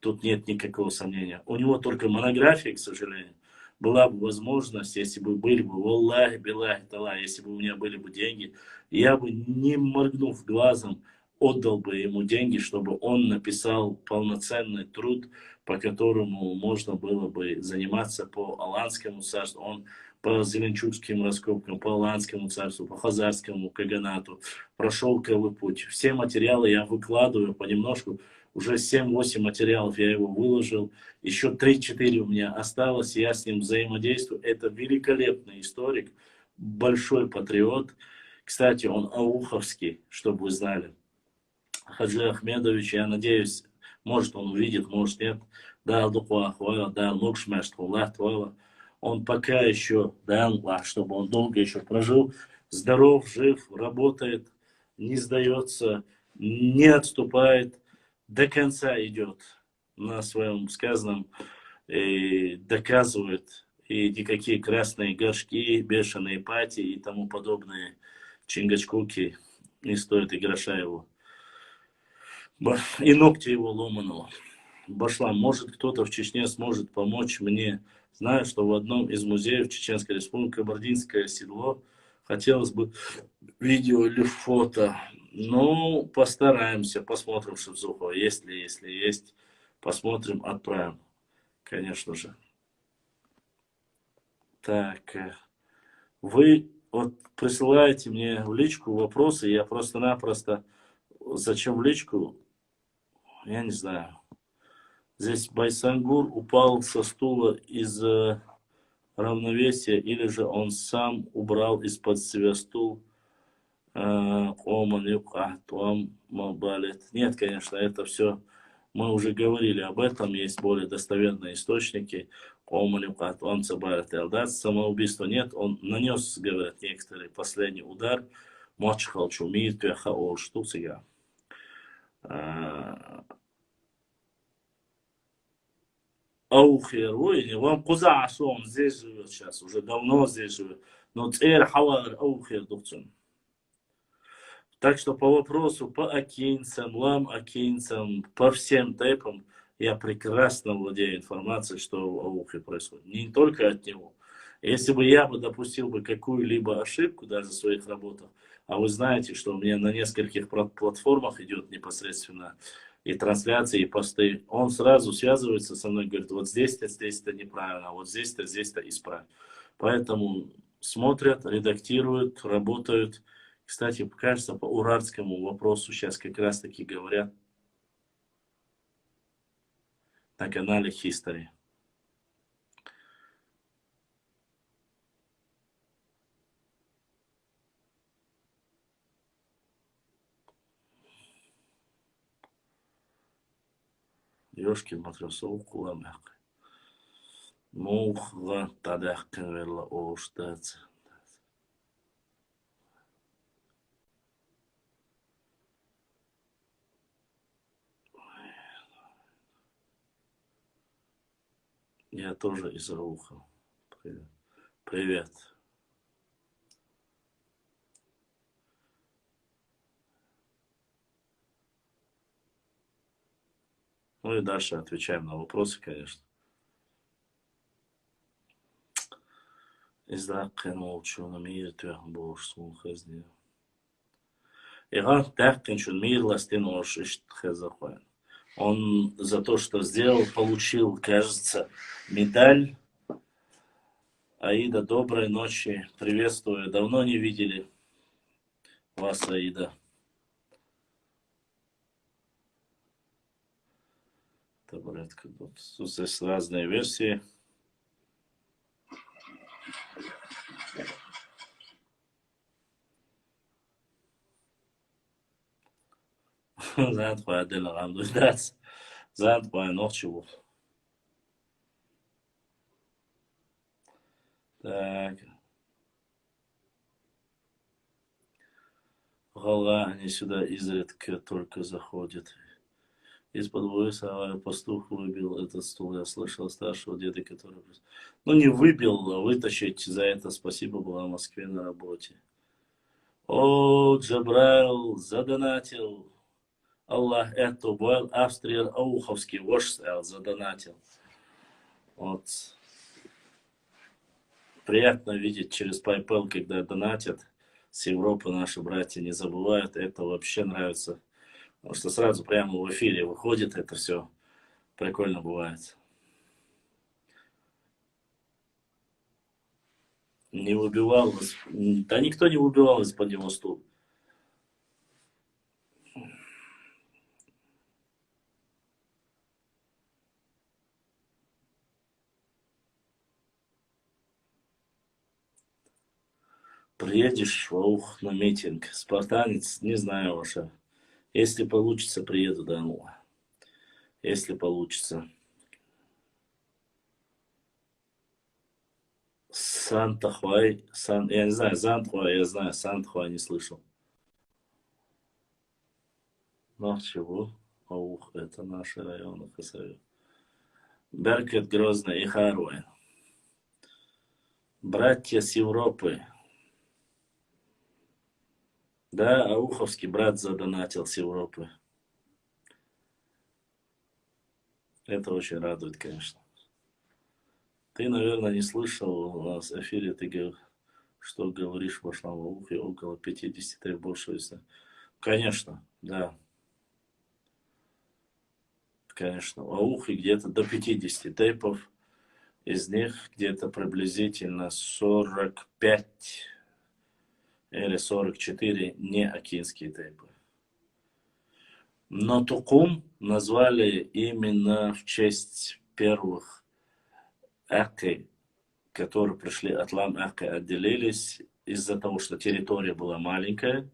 Тут нет никакого сомнения. У него только монография, к сожалению. Была бы возможность, если бы были бы, валлахи, биллахи, талла, если бы у меня были бы деньги, я бы, не моргнув глазом, отдал бы ему деньги, чтобы он написал полноценный труд, по которому можно было бы заниматься по Аланскому царству. Он по Зеленчукским раскопкам, по Аланскому царству, по Хазарскому каганату прошел шелковый путь. Все материалы я выкладываю понемножку. Уже 7-8 материалов я его выложил. Еще 3-4 у меня осталось. Я с ним взаимодействую. Это великолепный историк, большой патриот. Кстати, он ауховский, чтобы вы знали. Хаджи Ахмедович, я надеюсь, может он увидит, может нет. Да, он пока еще, да, чтобы он долго еще прожил, здоров, жив, работает, не сдается, не отступает, до конца идет на своем сказанном, и доказывает, и никакие красные горшки, бешеные пати и тому подобные чингачкуки не стоят и гроша его. И ногти его ломаного. Башлам, может кто-то в Чечне сможет помочь мне. Знаю, что в одном из музеев Чеченской Республики Кабардинское седло. Хотелось бы видео или фото. Ну, постараемся, посмотрим, Шевцухова. Если есть, посмотрим, отправим. Конечно же. Так, вы вот присылаете мне в личку вопросы, я просто-напросто, зачем в личку, я не знаю. Здесь Байсангур упал со стула из-за равновесия, или же он сам убрал из-под себя стул. Нет, конечно, это все, мы уже говорили об этом, есть более достоверные источники. Самоубийства нет, он нанес, говорят некоторые, последний удар. Аухер, ой, вам куза, что он здесь живет сейчас, уже давно здесь живет. Но цер хавар аухер духцун. Так что по вопросу, по акинцам, лам акинцам, по всем тайпам, я прекрасно владею информацией, что в Аухе происходит. Не только от него. Если бы я допустил какую-либо ошибку даже в своих работах, а вы знаете, что у меня на нескольких платформах идет непосредственно и трансляции, и посты, он сразу связывается со мной, говорит, вот здесь-то неправильно, а вот здесь-то исправь. Поэтому смотрят, редактируют, работают. Кстати, кажется, по уральскому вопросу сейчас как раз таки говорят на канале History. Ёшкин матросов куламяк. Мухла тадах кенверла оштац. Я тоже из Ауха. Привет. Ну и дальше отвечаем на вопросы, конечно. Издаккен молчун мир твян бош сун хазни. Иган тахкен чун мир ластин ош ишт хазахуэн. Он за то, что сделал, получил, кажется, медаль. Аида, доброй ночи. Приветствую. Давно не видели вас, Аида. порядка. Тут здесь разные версии. Знает, отдельно рамдуздас. Знает, ночью. Так. Гала, они сюда изредка только заходят. Из-под войса пастух выбил этот стул. Я слышал старшего деда, который... Ну, не выбил, а вытащить за это. Спасибо, была в Москве на работе. О, Джабраил задонатил. Аллах эту был Австрия Ауховский вождь задонатил. Вот. Приятно видеть через PayPal, когда донатят с Европы наши братья, не забывают. Это вообще нравится. Потому что сразу прямо в эфире выходит это все. Прикольно бывает. Не выбивалось. Да никто не выбивал из-под него стул. Приедешь на митинг. Спартанец, не знаю уже. Если получится, приеду, да, ну. Если получится. Санта-Хуай. Я не знаю, Зантхуай, я знаю, Санта-Хуай не слышал. Ну, чего? Аух, это наши районы ХСВ. Беркет, Грозный и Харуэн. Братья с Европы. Да, Ауховский брат задонатил с Европы. Это очень радует, конечно. Ты, наверное, не слышал у нас в эфире, ты что говоришь в вашем ухе, около 50 и больше. Конечно, да. Конечно, в ухе где-то до 50 тейпов. Из них где-то приблизительно 45 или 44 не акинские тейпы. Но Тукум назвали именно в честь первых Акки, которые пришли от Лам-Акки, отделились из-за того, что территория была маленькая.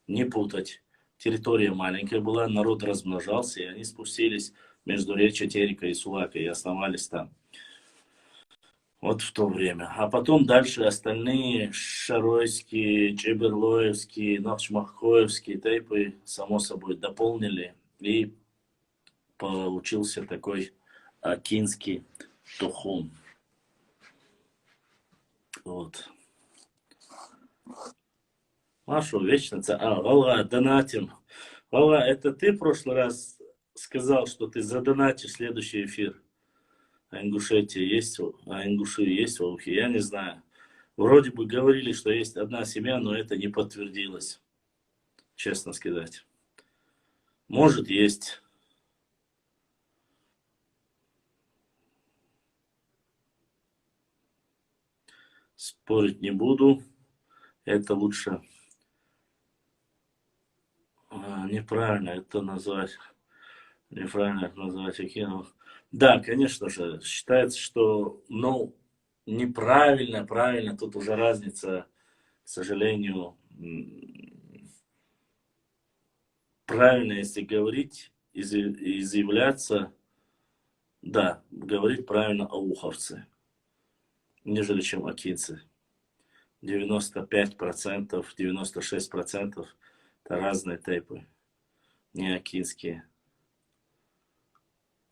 Не путать. Территория маленькая была, народ размножался, и они спустились между речью Терека и Сулака и основались там. Вот в то время. А потом дальше остальные Шаройские, Чеберлоевские, Нахчмахкоевские тейпы, само собой, дополнили. И получился такой акинский тухум. Вот. Машу, вечно... Алла, донатим. Алла, это ты в прошлый раз сказал, что ты задонатишь следующий эфир? А Ингушетия есть, а Ингуши есть в Аухе? Я не знаю. Вроде бы говорили, что есть одна семья, но это не подтвердилось. Честно сказать. Может, есть. Спорить не буду. Это лучше. Неправильно это назвать. Неправильно это назвать Акином. Да, конечно же. Считается, что, ну, неправильно, правильно. Тут уже разница, к сожалению. Правильно, если говорить, изъявляться, да, говорить правильно ауховцы, нежели чем акинцы. 95%, 96% это разные тейпы, не акинские.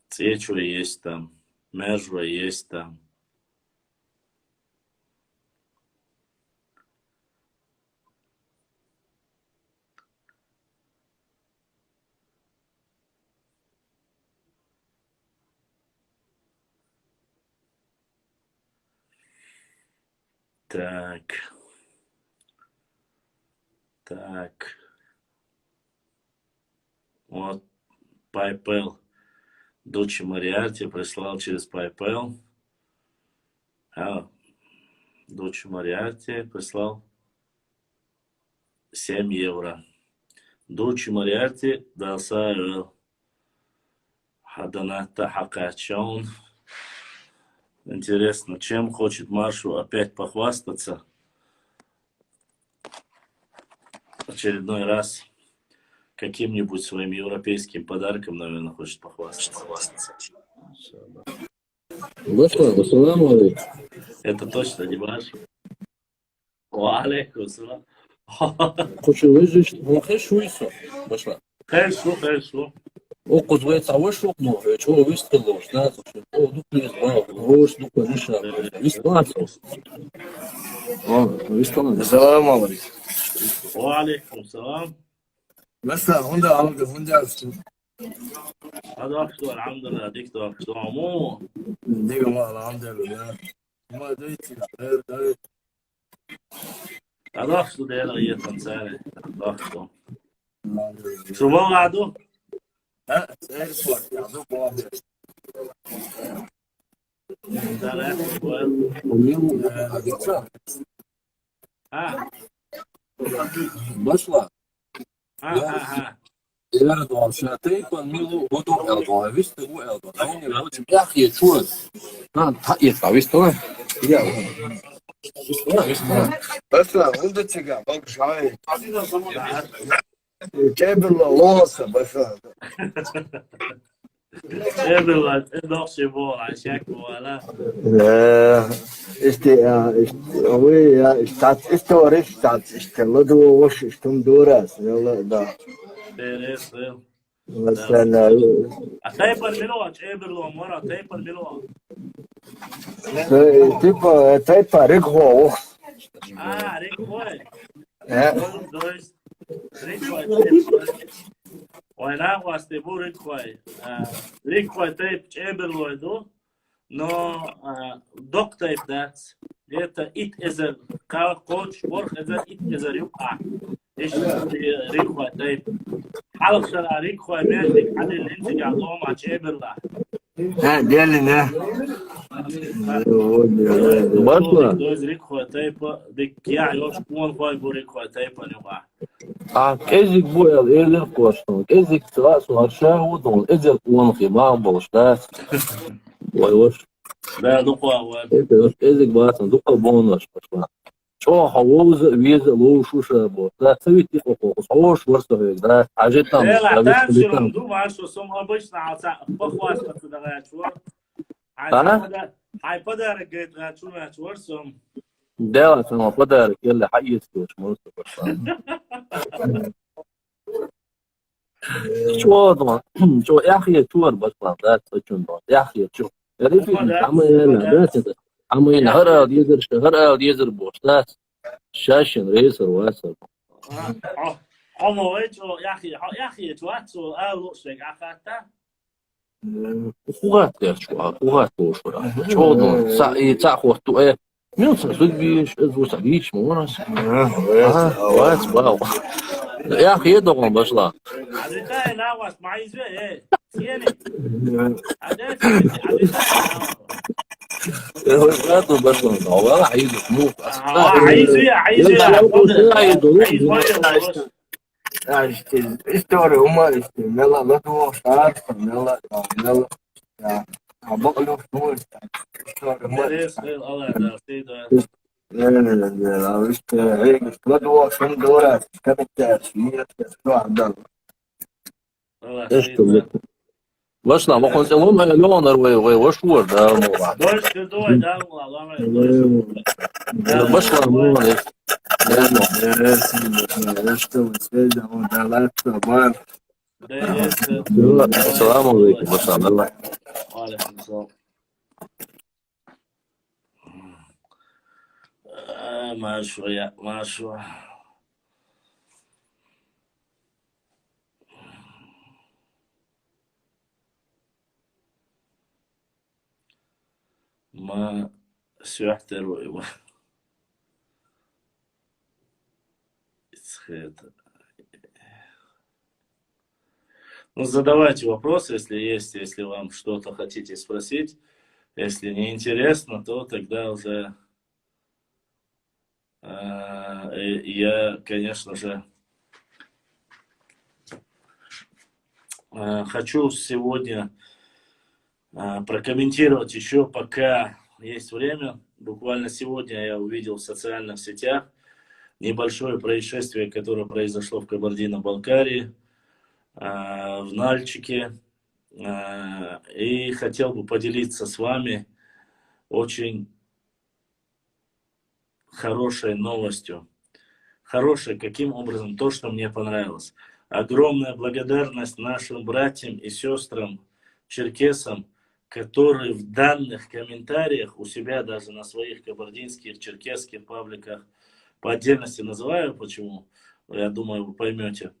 Цечуа есть там, Мержва есть там. Так. Так. Вот. PayPal. Дочи Мариарти прислал через PayPal. Дочи Мариарти прислал 7 евро. Дочи Мариарти дал Саэл. Хаданата Хакачаун. Интересно, чем хочет Маршу опять похвастаться? Очередной раз каким-нибудь своим европейским подарком, наверное, хочет похвастаться. Это точно не Марш. Алейкум салам. Хорошо. O kuzgayca вышел, ну, чего выстрелил, да, о, дуплес, грош, дупла, ниша, выстрелил. Выстрелил. Салам алейкум. Алейкум салам. Mesela Honda aldı, Honda aldı. هذا أكتر الحمد لله دكتور أكتر عمو. Diga mal, alhamdulillah. Ama doyuyor, hayır, doyuyor. هذا أكتر ده لا يتنسى. أكتر. شو ما قعدوا؟ Ha, sen spor, ya, bu abi. ده لا يقول. ها. Başla. ها. Erdoğan şartıyla Milu Bodo Erdoğan, viste bu Erdoğan. Aynı böyle bir ahiye çuğun. Lan ta yeter, viste mi? Ya. Başla, onda çıkar. Bak şahit. Kebirle olsa başla. بالله تقدر شبور عشاك ولا هو استوريش تاعت اشتغلوا وش اشتم دورس يلا دا بيريس مثلا تايبر ملوى تشيبر لو مرة تايبر ملوى تيبا ريكو ريك خوي دويس ريك خوي وهنا واستبو ريك خوي ريك خوي تايب تشيبر لو دو но док тайп дат это ит эзер коуч борх эзер ит эзер юка ايش ريكو تايب حلق شرع ريكو ماشي على اللي انت قاعدوا مع تشيبر لا ها ديالنا بطلع دوز ريكو تايب ديك يا يوش كون فاي بو ريكو تايب نوع Ezik bu el erler koştum. Ezik sırası aşağı udun. Ezik ulanık imam boluşlar. Vay hoş. لا دقوا Ezik basın. Dukka bonlaş başla. Çoğu havuz vize lu şuşa bu. Da savit dik okus. Hoş varsa öyle. Da ajetan. لا تنشرهم دو معشو سم обычно похвастаться давай чур هاي подарок говорит чур чур сум Да, сама подарок. Еле хайет кош. Может başla. Çoğu zaman. Çoğu yahiye çuvar başla. Da saçın da. Yahiye çuvar. Rifi ama yana da dedi. Ama yana her al yedir boş. Da şaşın reisir vasır. عمو ويجو يا اخي تواتسو قالوا شيء عخاته Kugat ya çoğu. Kugat boş. Çoğu zaman. Sa hoştu e. Milsa südbiş. Bu sabiş mi var? Vas wow. Ya akhi doğan başla. عزيزي ناوس معي زي ايه سيني Rato başla. Valla haydi mu. عايز Ya işte история ума işte mela la tu şart mela ya baklo tu история ума ne işte la tu şun dora kadar şiir tu adam Eşte başla. Ma konse mu ma lonar ve hoş var da mu. Başla mu. что связь он дала бар Assalamu alaikum. Başla. Allah. وعليكم السلام ما شوية ما شوية ما سيحتر Ну, задавайте вопросы, если есть, если вам что-то хотите спросить. Если не интересно, то тогда уже я, конечно же, хочу сегодня прокомментировать еще, пока есть время. Буквально сегодня я увидел в социальных сетях небольшое происшествие, которое произошло в Кабардино-Балкарии, в Нальчике. И хотел бы поделиться с вами очень хорошей новостью. Хорошей, каким образом? То, что мне понравилось. Огромная благодарность нашим братьям и сестрам, черкесам, которые в данных комментариях у себя даже на своих кабардинских, черкесских пабликах, по отдельности называю, почему, я думаю, вы поймете,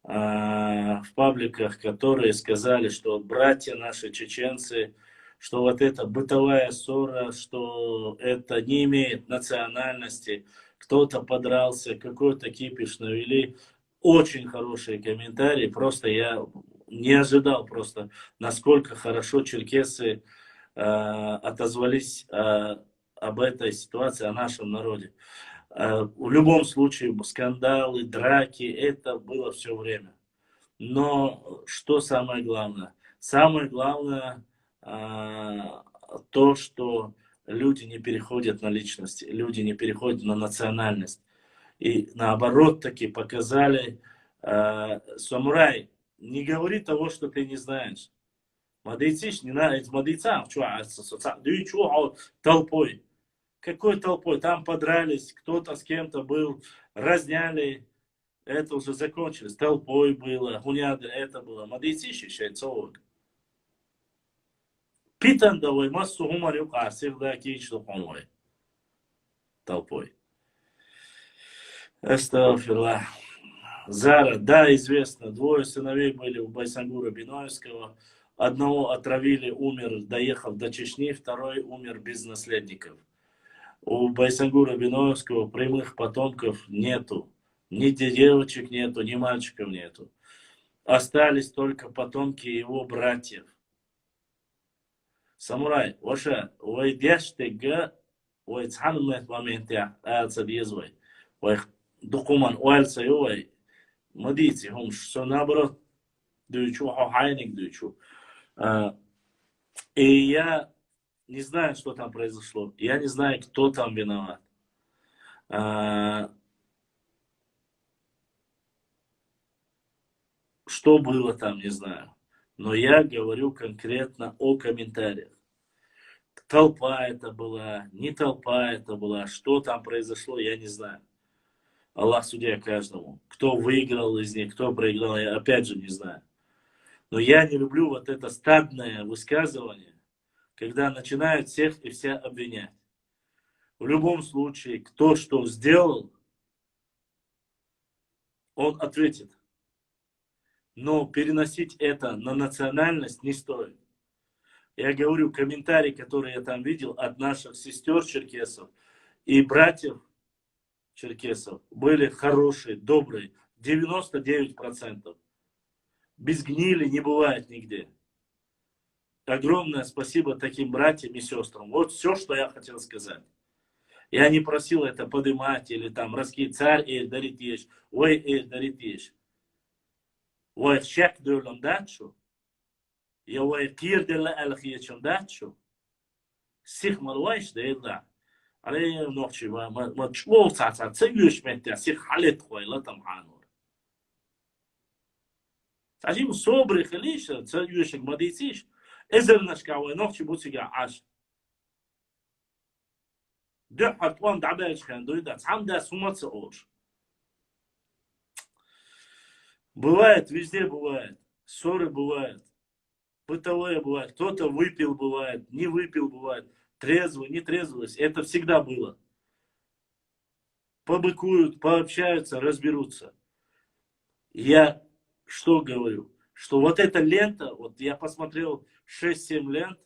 в пабликах, которые сказали, что братья наши чеченцы, что вот эта бытовая ссора, что это не имеет национальности, кто-то подрался, какой-то кипиш навели. Очень хорошие комментарии, просто я не ожидал просто, насколько хорошо черкесы отозвались об этой ситуации, о нашем народе. В любом случае, скандалы, драки, это было все время. Но что самое главное? Самое главное то, что люди не переходят на личность, люди не переходят на национальность. И наоборот таки показали, самурай, не говори того, что ты не знаешь. Мадейциш, не надо, мадейцам, толпой. Какой толпой? Там подрались, кто-то с кем-то был, разняли, это уже закончилось. Толпой было, хуняда, это было. Мадейциш еще целок. Питандовой массу гумарю, а всегда кичу хумой. Толпой. Астафирла. Зара, да, известно, двое сыновей были у Байсангура Биноевского. Одного отравили, умер, доехав до Чечни, второй умер без наследников. У Байсангура Биноевского прямых потомков нету. Ни девочек нету, ни мальчиков нету. Остались только потомки его братьев. Самурай, ваша, вы дяштега, вы цханмет моментя, альца безвой. Вы докуман уальца ювай. Мадите, хум, что наоборот, дючу, хахайник дючу. И я не знаю, что там произошло. Я не знаю, кто там виноват. Что было там, не знаю. Но я говорю конкретно о комментариях. Толпа это была, не толпа это была. Что там произошло, я не знаю. Аллах судья каждому. Кто выиграл из них, кто проиграл, я опять же не знаю. Но я не люблю вот это стадное высказывание, когда начинают всех и вся обвинять. В любом случае, кто что сделал, он ответит. Но переносить это на национальность не стоит. Я говорю, комментарии, которые я там видел от наших сестер черкесов и братьев черкесов, были хорошие, добрые, 99%. Без гнили не бывает нигде. Огромное спасибо таким братьям и сестрам. Вот все, что я хотел сказать. Я не просил это поднимать или там раскидать царь дарит ешь, ой дарит ешь. Ой шек дördüm дачу. Я ой кир дella алхиечем дачу. Сих малвайш да. عليه نوحشي ما تشوف ساعة تسيوش متى سير حالت خويلة تمحانور تعجيم صبري خليش تسيوشك ما ديتيش إذا نشكاوي نوحشي بوتيجا عاش دحر توان دعبالش خان دويدا تحم да сумма цеош. Бывает, везде бывает. Ссоры бывают. Бытовые бывают. Кто-то выпил бывает, не выпил бывает. Трезвый, не трезвость. Это всегда было. Побыкуют, пообщаются, разберутся. Я что говорю? Что вот эта лента, вот я посмотрел 6-7 лент,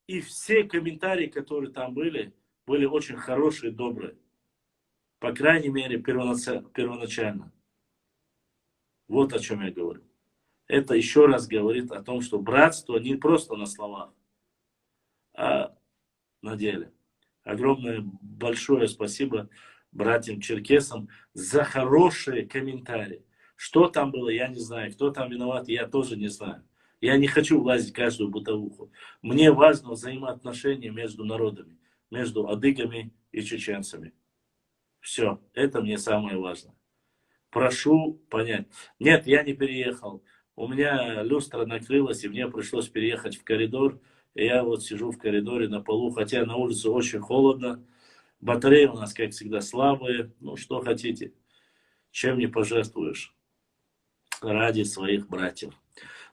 и все комментарии, которые там были очень хорошие, добрые. По крайней мере, первоначально. Вот о чем я говорю. Это еще раз говорит о том, что братство не просто на словах, а на деле. Огромное большое спасибо братьям-черкесам за хорошие комментарии. Что там было, я не знаю. Кто там виноват, я тоже не знаю. Я не хочу влазить в каждую бытовуху. Мне важно взаимоотношения между народами, между адыгами и чеченцами. Все, это мне самое важное. Прошу понять. Нет, я не переехал. У меня люстра накрылась, и мне пришлось переехать в коридор. И я вот сижу в коридоре на полу, хотя на улице очень холодно. Батареи у нас, как всегда, слабые. Ну, что хотите. Чем не пожертвуешь ради своих братьев.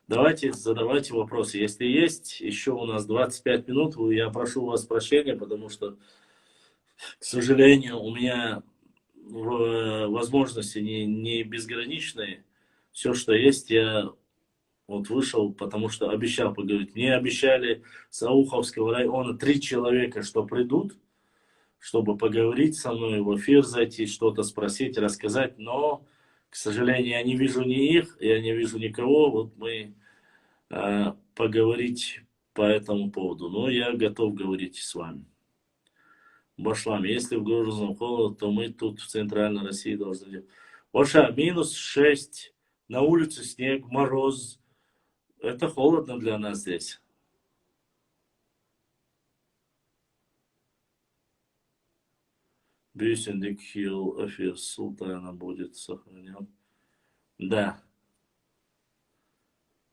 Давайте задавайте вопросы. Если есть, еще у нас 25 минут, я прошу у вас прощения, потому что, к сожалению, у меня возможности не безграничные. Все, что есть, я вот вышел, потому что обещал поговорить. Мне обещали с Ауховского района 3 человека, что придут, чтобы поговорить со мной, в эфир зайти, что-то спросить, рассказать, но, к сожалению, я не вижу ни их, я не вижу никого. Вот мы поговорить по этому поводу. Но я готов говорить с вами. Башлам, если в Грозном холод, то мы тут в Центральной России должны делать. Баша, -6, на улице снег, мороз. Это холодно для нас здесь. Бюсендик Хилл, эфир Султана будет сохранен. Да.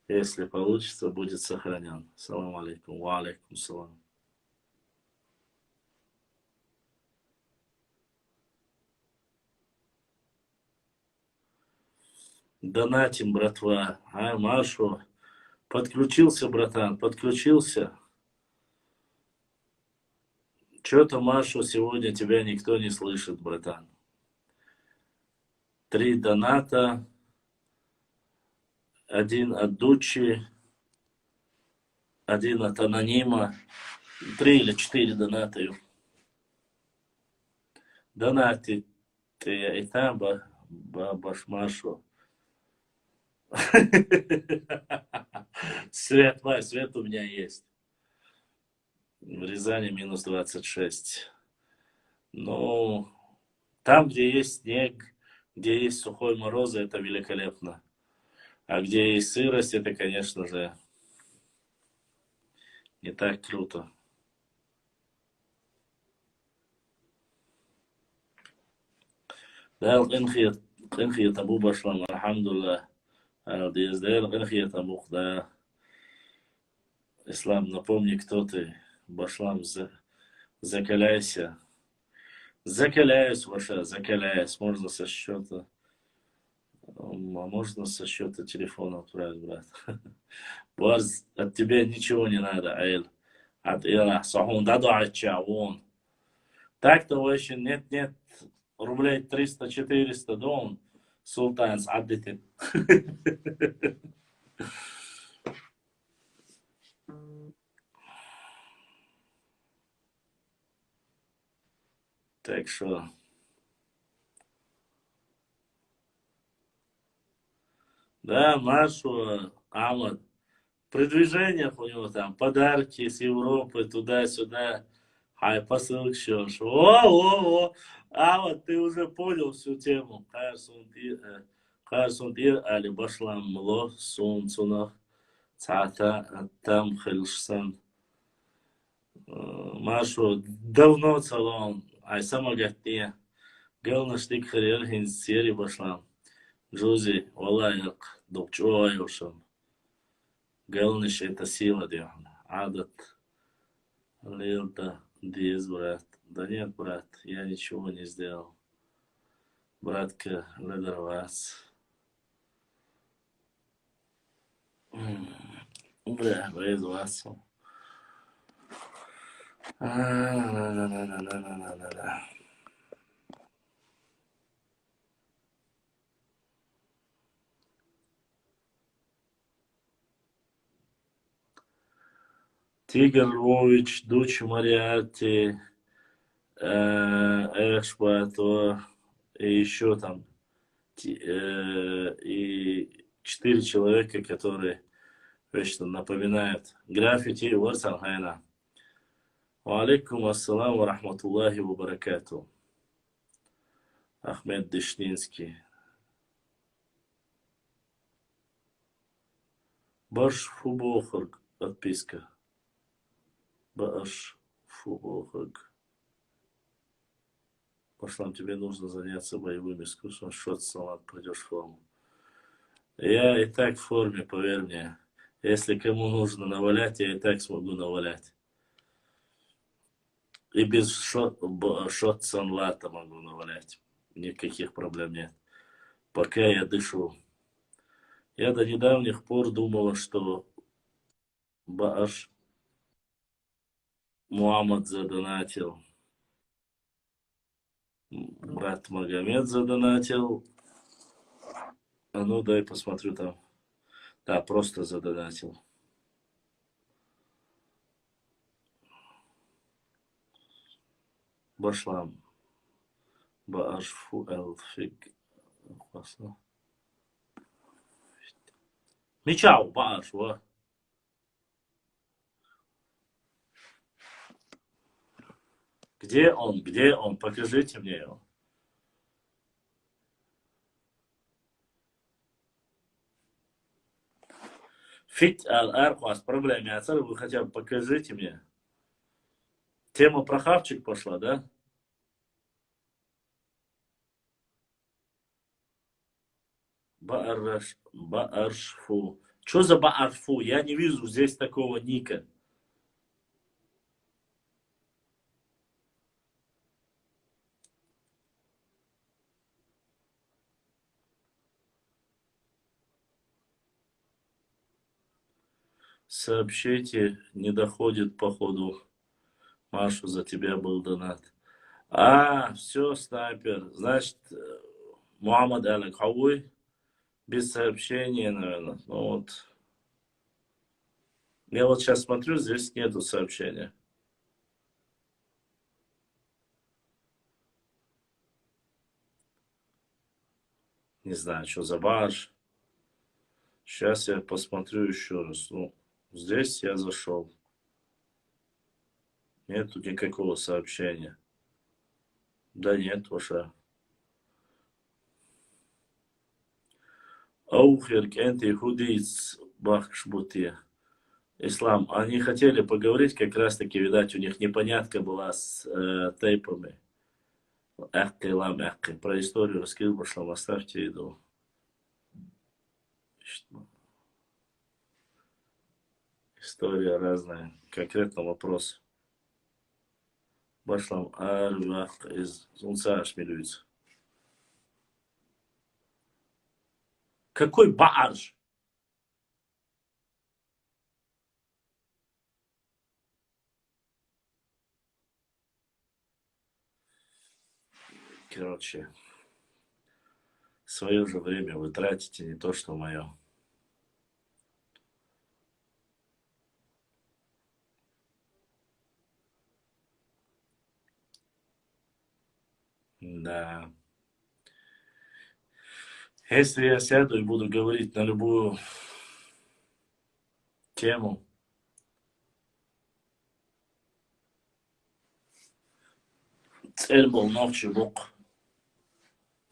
Если получится, будет сохранен. Салам алейкум. Ва алейкум салам. Донатим, братва. Машу. Подключился, братан, подключился. Что-то, Машу, сегодня тебя никто не слышит, братан. 3 доната. 1 от Дучи. 1 от Анонима. 3 или 4 доната. Донаты. Ты и там, Башмашу. Свет у меня есть. В Рязани -26. Ну, там, где есть снег, где есть сухой мороз, это великолепно. А где есть сырость, это, конечно же, не так круто. Да, Энхия Табу Башлам, Алхамдулилlah. Энхия Табух, да. Ислам, напомни, кто ты. Башлам, закаляйся. Закаляюсь, Ваша, закаляюсь. Можно со счета. Можно со счета телефона отправить, брат. Барз, от тебя ничего не надо, Айл. От Ира, Сахун, даду Ачавон. Так-то вообще нет. Рублей 300-400 дом. Султан саддитит. Так что... Да, Машу, Амад. При движениях у него там подарки с Европы туда-сюда. Хай посылок шёш. О. А вот ты уже понял всю тему. Харсун ир али башлам мло сун цунах. Цата там хилшсан. Машу, давно салон. Ай сама гатне. Гэл штик харьер хин сери башлам. Джузи, валайк, докчуай ушам. Галниш это сила, дьявола. Адат, лилта, диз, брат. Да нет, брат, я ничего не сделал. Братка, ледер вас. Бля, без вас. Тигр Львович, Дуч Мариарти, Эшбатова, и еще там, и 4 человека, которые вечно напоминают граффити и Варсанхайна. Ва алейкум ассалам ва рахматуллахи ва баракату. Ахмед Дышнинский. Баш фубохарг. Подписка. Баш фубохарг. Пошла, тебе нужно заняться боевым искусством. Шот салат, пройдешь форму. Я и так в форме, поверь мне. Если кому нужно навалять, я и так смогу навалять. И без шот санлата могу навалять. Никаких проблем нет. Пока я дышу. Я до недавних пор думала, что Бааш Мухаммад задонатил. Брат Магомед задонатил. А ну дай посмотрю там. Да, просто задонатил. Башлам. Бааш фуэл фиг. Мичау, Бааш, во. Где он? Где он? Покажите мне его. Фит аль-Архуас, проблема. Вы хотя бы покажите мне. Тема про хавчик пошла, да? Бааршфу. Что за Бааршфу? Я не вижу здесь такого ника. Сообщите, не доходит походу. Машу, за тебя был донат. А, все, снайпер. Значит, Мухаммад Алек Хауи. Без сообщения, наверное. Ну вот. Я вот сейчас смотрю, здесь нету сообщения. Не знаю, что за барж. Сейчас я посмотрю еще раз. Ну, здесь я зашел. Нету никакого сообщения. Да нет, ваша. Аухерк, энти худиц бахшбутия. Ислам. Они хотели поговорить, как раз таки, видать, у них непонятка была с тейпами. Эхкай лам эхкай. Про историю раскрыл, пошлам, оставьте еду. История разная. Конкретно вопрос. Башлам арвах из Зунца шмелюется. Какой баарж? Короче, свое же время вы тратите, не то, что мое. Да. Если я сяду и буду говорить на любую тему, цель был ночи бук.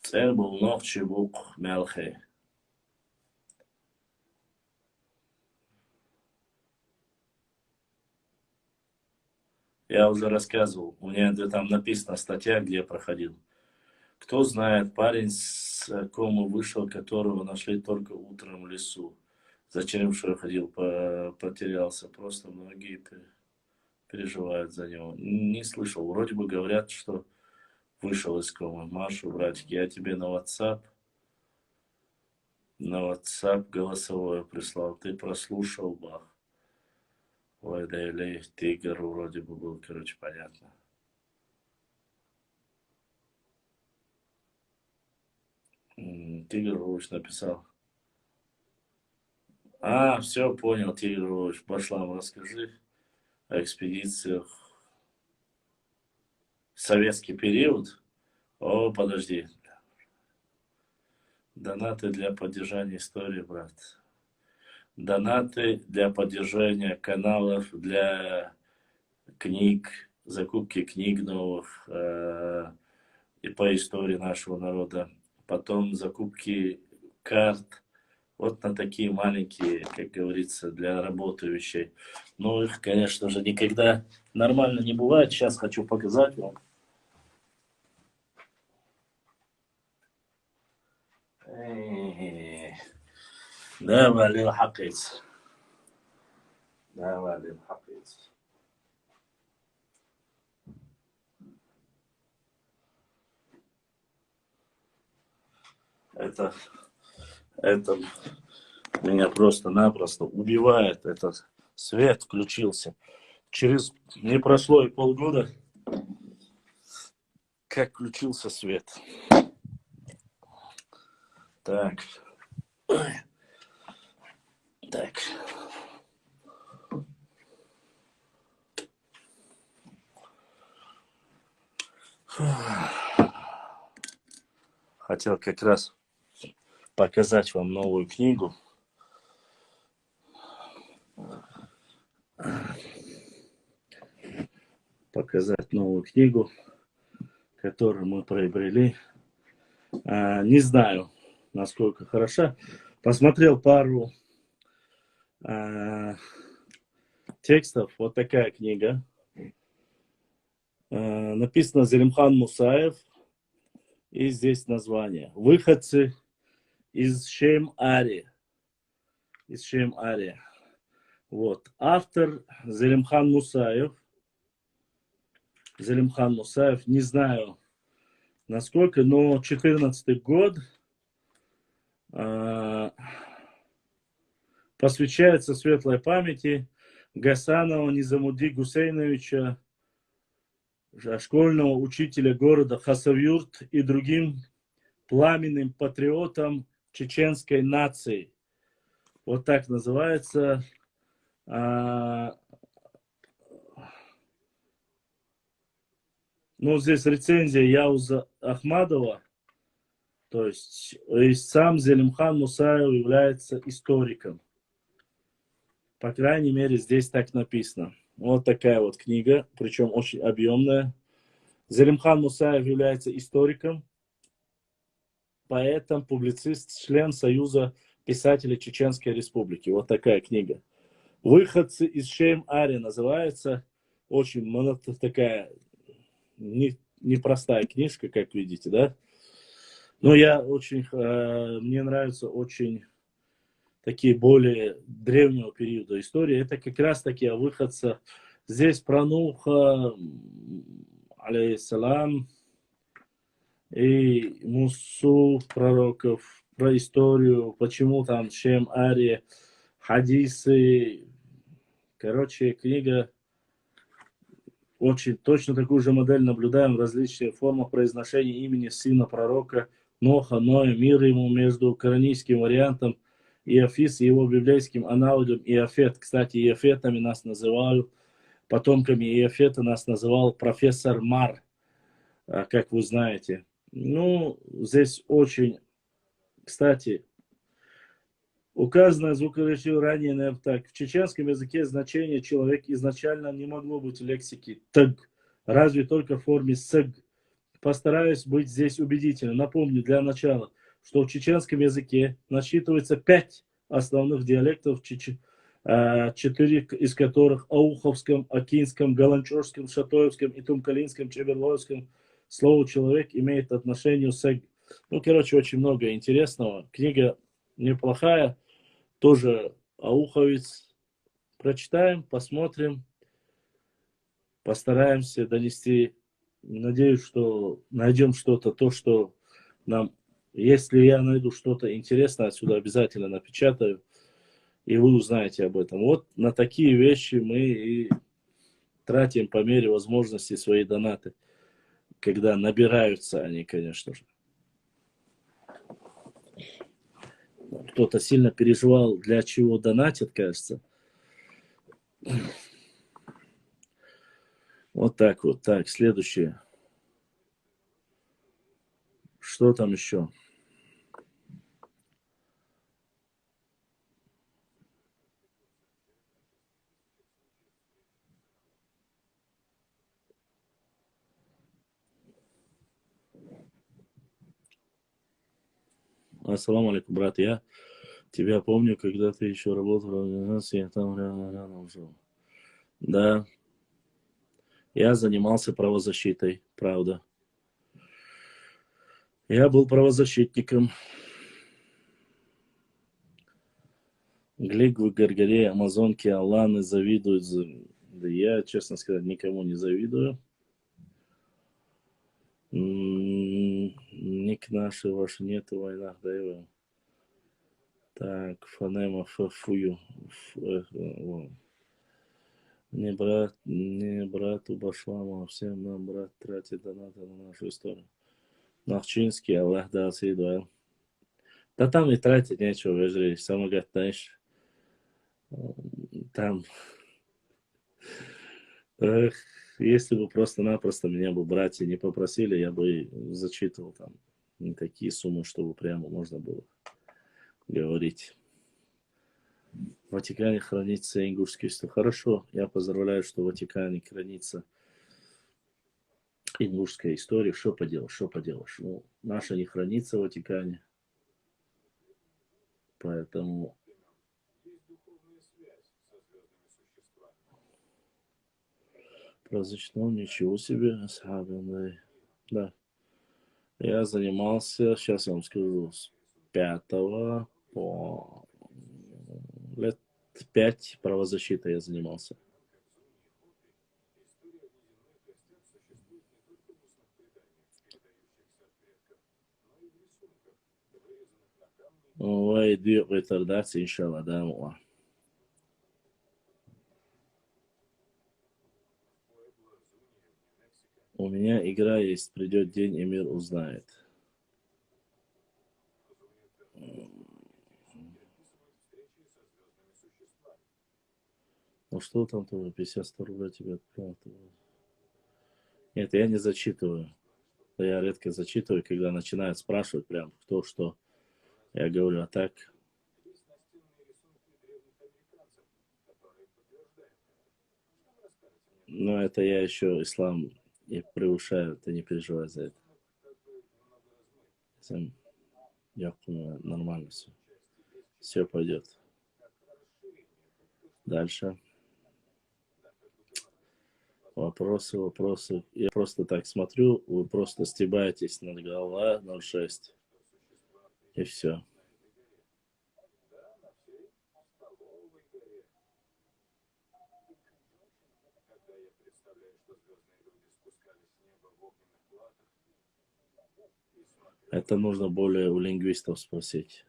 Цель был ночи бук мелхей. Я уже рассказывал, у меня там написана статья, где я проходил. Кто знает, парень с комы вышел, которого нашли только утром в лесу. Зачем что я ходил, потерялся. Просто многие переживают за него. Не слышал. Вроде бы говорят, что вышел из комы. Машу, братик, я тебе на WhatsApp голосовое прислал. Ты прослушал, бах. Ой, да или тигр вроде бы был, короче, понятно. Тигр Руч написал. А, все, понял, Тигр Руч. Пошла, расскажи о экспедициях. Советский период. О, подожди. Донаты для поддержания истории, брат. Донаты для поддержания каналов, для книг, закупки книг новых и по истории нашего народа. Потом закупки карт Вот на такие маленькие, как говорится, для работы вещей. Но их, конечно же, никогда нормально не бывает. Сейчас хочу показать вам. Да, Валим Хакиц. Да, Валим Хакиц. Это меня просто-напросто убивает. Этот свет включился. Не прошло и полгода, как включился свет. Так. Так. Хотел как раз показать вам новую книгу. Которую мы приобрели. Не знаю, насколько хороша. Посмотрел пару текстов. Вот такая книга. Написано Зелимхан Мусаев. И здесь название. Выходцы из Шейм-Ари. Вот. Автор Зелимхан Мусаев. Не знаю насколько, но 14-й год посвящается светлой памяти Гасанова Низамуди Гусейновича, школьного учителя города Хасавюрт и другим пламенным патриотам чеченской нации. Вот так называется. Ну, здесь рецензия Яуза Ахмадова. То есть и сам Зелимхан Мусаев является историком. По крайней мере, здесь так написано. Вот такая вот книга, причем очень объемная. Зелимхан Мусаев является историком, поэтом, публицист, член Союза писателей Чеченской Республики. Вот такая книга. «Выходцы из Шейм-Ари» называется. Очень такая непростая книжка, как видите, да? Но мне нравятся очень такие более древнего периода истории. Это как раз таки о выходцах. Здесь про Нуха, алейхиссалам, и Мусу, пророков, про историю, почему там Шейм-Ари, хадисы. Короче, книга очень точно такую же модель наблюдаем в различных формах произношения имени сына пророка Ноха, Ноя, мир ему, между коранийским вариантом Иофис и его библейским аналогом Иофет. Кстати, Иофетами нас называют, потомками Иофета нас называл профессор Мар, как вы знаете. Ну, здесь очень, кстати, указанное звукоречивое ранее так. В чеченском языке значение человек изначально не могло быть в лексике «тг», разве только в форме «сг». Постараюсь быть здесь убедительным. Напомню для начала, что в чеченском языке насчитывается 5 основных диалектов, 4 из которых ауховском, акинском, галанчорском, шатоевском и тумкалинском, чеберлоевском. Слово «человек» имеет отношение с «г». Ну, короче, очень много интересного. Книга неплохая. Тоже ауховец. Прочитаем, посмотрим, постараемся донести. Надеюсь, что найдем что-то, то, что нам... Если я найду что-то интересное, отсюда обязательно напечатаю, и вы узнаете об этом. Вот на такие вещи мы и тратим по мере возможности свои донаты, когда набираются они, конечно же. Кто-то сильно переживал, для чего донатят, кажется. Вот так вот. Так, следующее. Что там еще? Ассаламу алейкум, брат. Я Тебя помню, когда ты еще работал в организации, я там рядом жил. Да, я занимался правозащитой, правда. Я был правозащитником. Глик в Гаргаре, Амазонки, Аланы завидуют. Да я, честно сказать, никому не завидую. Ник наши ваши нету в войнах, да его. Так, фонема фую. Не брату Башламу, а всем нам брат тратит донаты на нашу историю. Нахчинский, Аллах да съедуэл. Да там и тратить нечего, вежри. Самое знаешь, там, эх, если бы просто-напросто меня бы братья не попросили, я бы зачитывал там не такие суммы, чтобы прямо можно было говорить. В Ватикане хранится ингушский стол. Хорошо, я поздравляю, что в Ватикане хранится ингушская история. Что поделаешь. Ну, наша не хранится в Ватикане. Поэтому... Праздничного ничего себе. Да. Я занимался, сейчас я вам скажу, с 5 по лет 5 правозащитой я занимался. Ой, две ретардации, иншалла, да, муа. У меня игра есть, придет день, и мир узнает. Ну что там тоже, 50 рублей тебе отправил? Нет, я не зачитываю. Я редко зачитываю, когда начинают спрашивать прям кто что. Я говорю, а так... Но это я еще ислам и превышаю, ты не переживай за это. Я понимаю, нормально все. Все пойдет. Дальше. Вопросы. Я просто так смотрю, вы просто стебаетесь над головой 0,6. И все. Это нужно более у лингвистов спросить.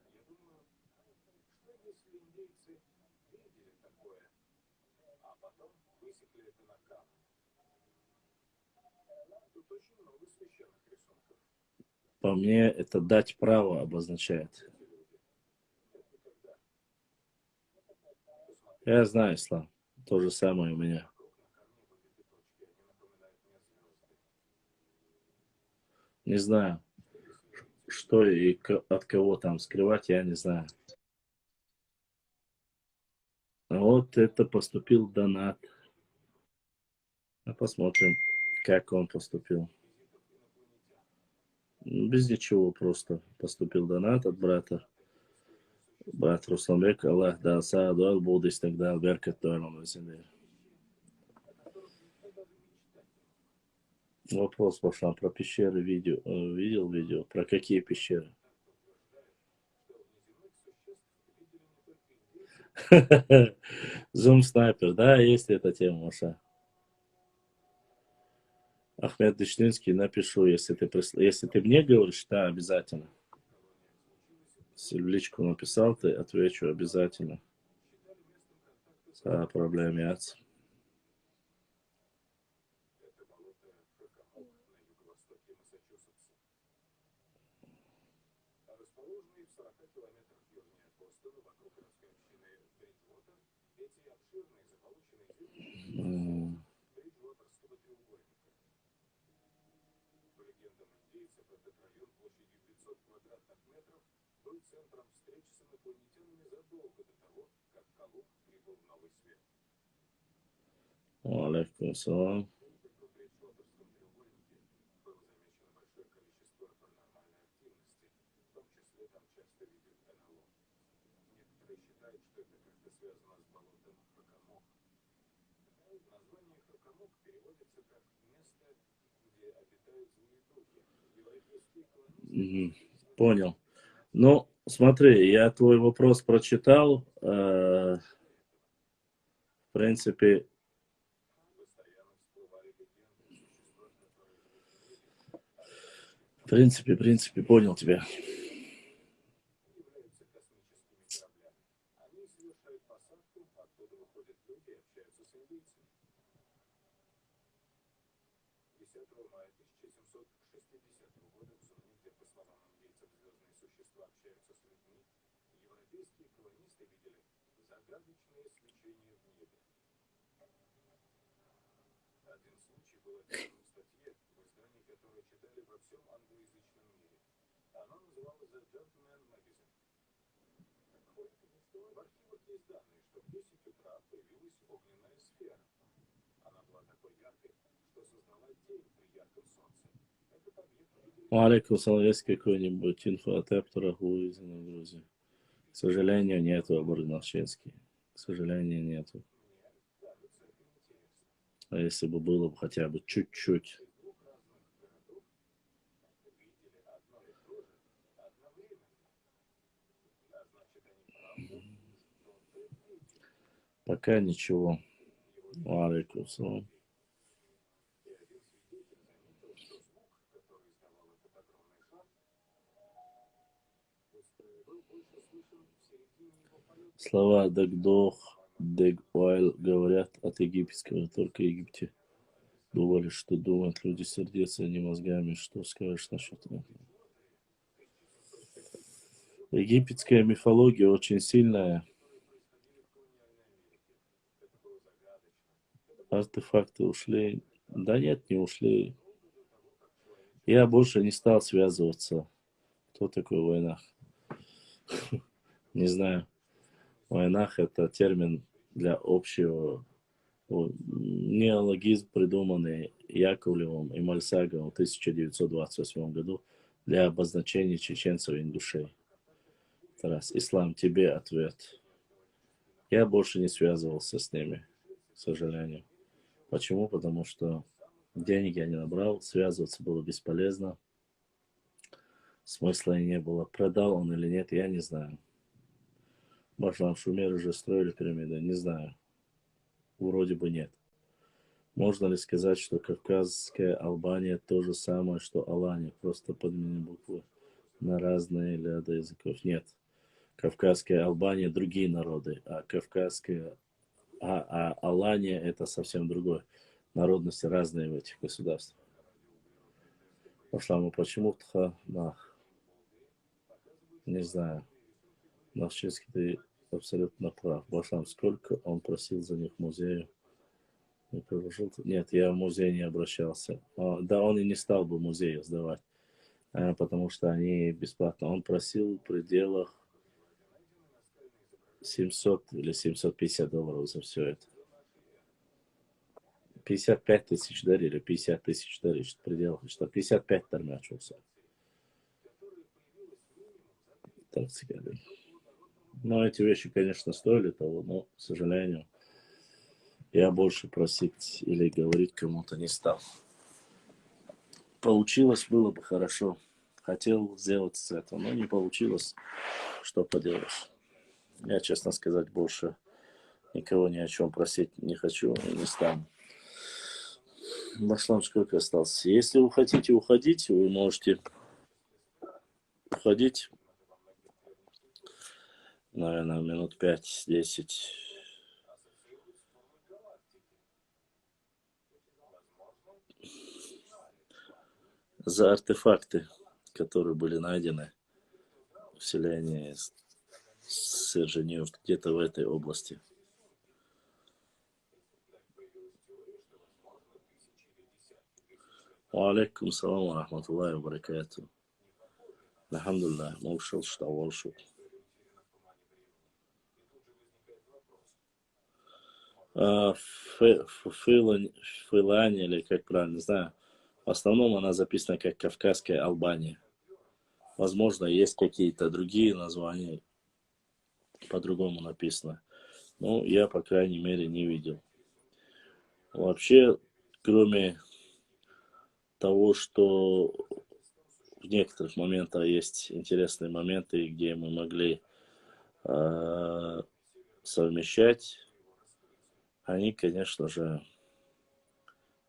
По мне, это дать право обозначает. Я знаю, ислам. То же самое у меня. Не знаю, что и от кого там скрывать, я не знаю. Вот это поступил донат. Посмотрим, как он поступил. Без ничего, просто поступил донат от брата. Брат Русланбек, Аллах да саадуал, будешь тогда беркат дуэлом. Вопрос пошел про пещеры, видео. Видел видео? Про какие пещеры? Зум снайпер, да, есть эта тема, Маша. Ахмед Дыштинский напишу, если ты мне говоришь, да, обязательно. Если в личку написал, ты отвечу обязательно. Проблем. Алейкум ассалам. Понял. Ну, смотри, я твой вопрос прочитал. В принципе, понял тебя. Алейкум салам, есть какой-нибудь инфо от Эптора из Грузии? К сожалению, нету аборигенский. К сожалению, нету. А если бы было бы хотя бы чуть-чуть. Пока ничего. Алейкум салам. Слова «дагдох», «дэгуайл» говорят от египетского, только в Египте думали, что думают люди сердцем, а не мозгами. Что скажешь насчет этого? Египетская мифология очень сильная. Артефакты ушли. Да нет, не ушли. Я больше не стал связываться. Кто такой Войнах? Не знаю. Войнах — это термин для общего. Неологизм, придуманный Яковлевым и Мальсаговым в 1928 году для обозначения чеченцев и ингушей. Раз. Ислам, тебе ответ. Я больше не связывался с ними, к сожалению. Почему? Потому что денег я не набрал, связываться было бесполезно. Смысла и не было. Продал он или нет, я не знаю. Башлам Шумер уже строили пирамиды, не знаю. Вроде бы нет. Можно ли сказать, что Кавказская Албания то же самое, что Алания, просто подменили буквы на разные ряды языков? Нет. Кавказская Албания другие народы, а Алания это совсем другое. Народности разные в этих государствах. Башлам, почему-то не знаю. Нахчинский, ты абсолютно прав. Башлам, сколько он просил за них музею? Нет, я в музей не обращался. Да, он и не стал бы музею сдавать, потому что они бесплатно. Он просил в пределах 700 или 750 долларов за все это. 55 тысяч дарили, 50 тысяч дарили, что в пределах, что 55 тормячился. Так сказать. Но эти вещи, конечно, стоили того, но, к сожалению, я больше просить или говорить кому-то не стал. Получилось, было бы хорошо. Хотел сделать с этого, но не получилось. Что поделаешь. Я, честно сказать, больше никого ни о чем просить не хочу и не стану. Башлам, сколько осталось? Если вы хотите уходить, вы можете уходить. Наверное, минут 5-10. За артефакты, которые были найдены в селении Серженев, где-то в этой области. Алейкум салам ва рахматуллахи ва баракату. Алхамдулиллах, молшил, что волшил. Фейлань, или как правильно, не знаю. В основном она записана как Кавказская Албания. Возможно, есть какие-то другие названия, по-другому написано. Ну, я, по крайней мере, не видел. Вообще, кроме того, что в некоторых моментах есть интересные моменты, где мы могли совмещать, они, конечно же,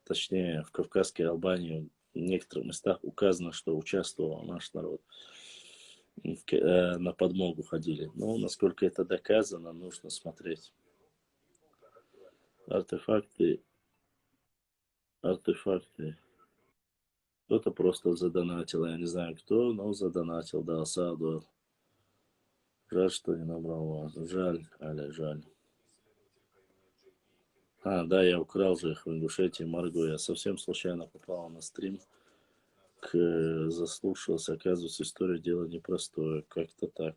точнее, в Кавказской Албании в некоторых местах указано, что участвовал наш народ. На подмогу ходили. Но насколько это доказано, нужно смотреть. Артефакты. Кто-то просто задонатил, я не знаю кто, но задонатил, да, Саду. Жаль, что не набрал вас. Жаль, Аля, жаль. Да, я украл же их в Ингушетии, Марго. Я совсем случайно попал на стрим. Заслушался. Оказывается, история дела непростое. Как-то так.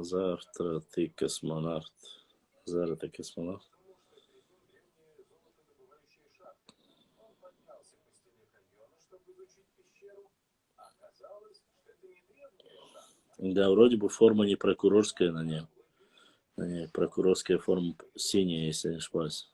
Завтра ты космонавт. Зара, ты космонавт. Да, вроде бы форма не прокурорская на ней. На ней прокурорская форма синяя, если не ошибаюсь.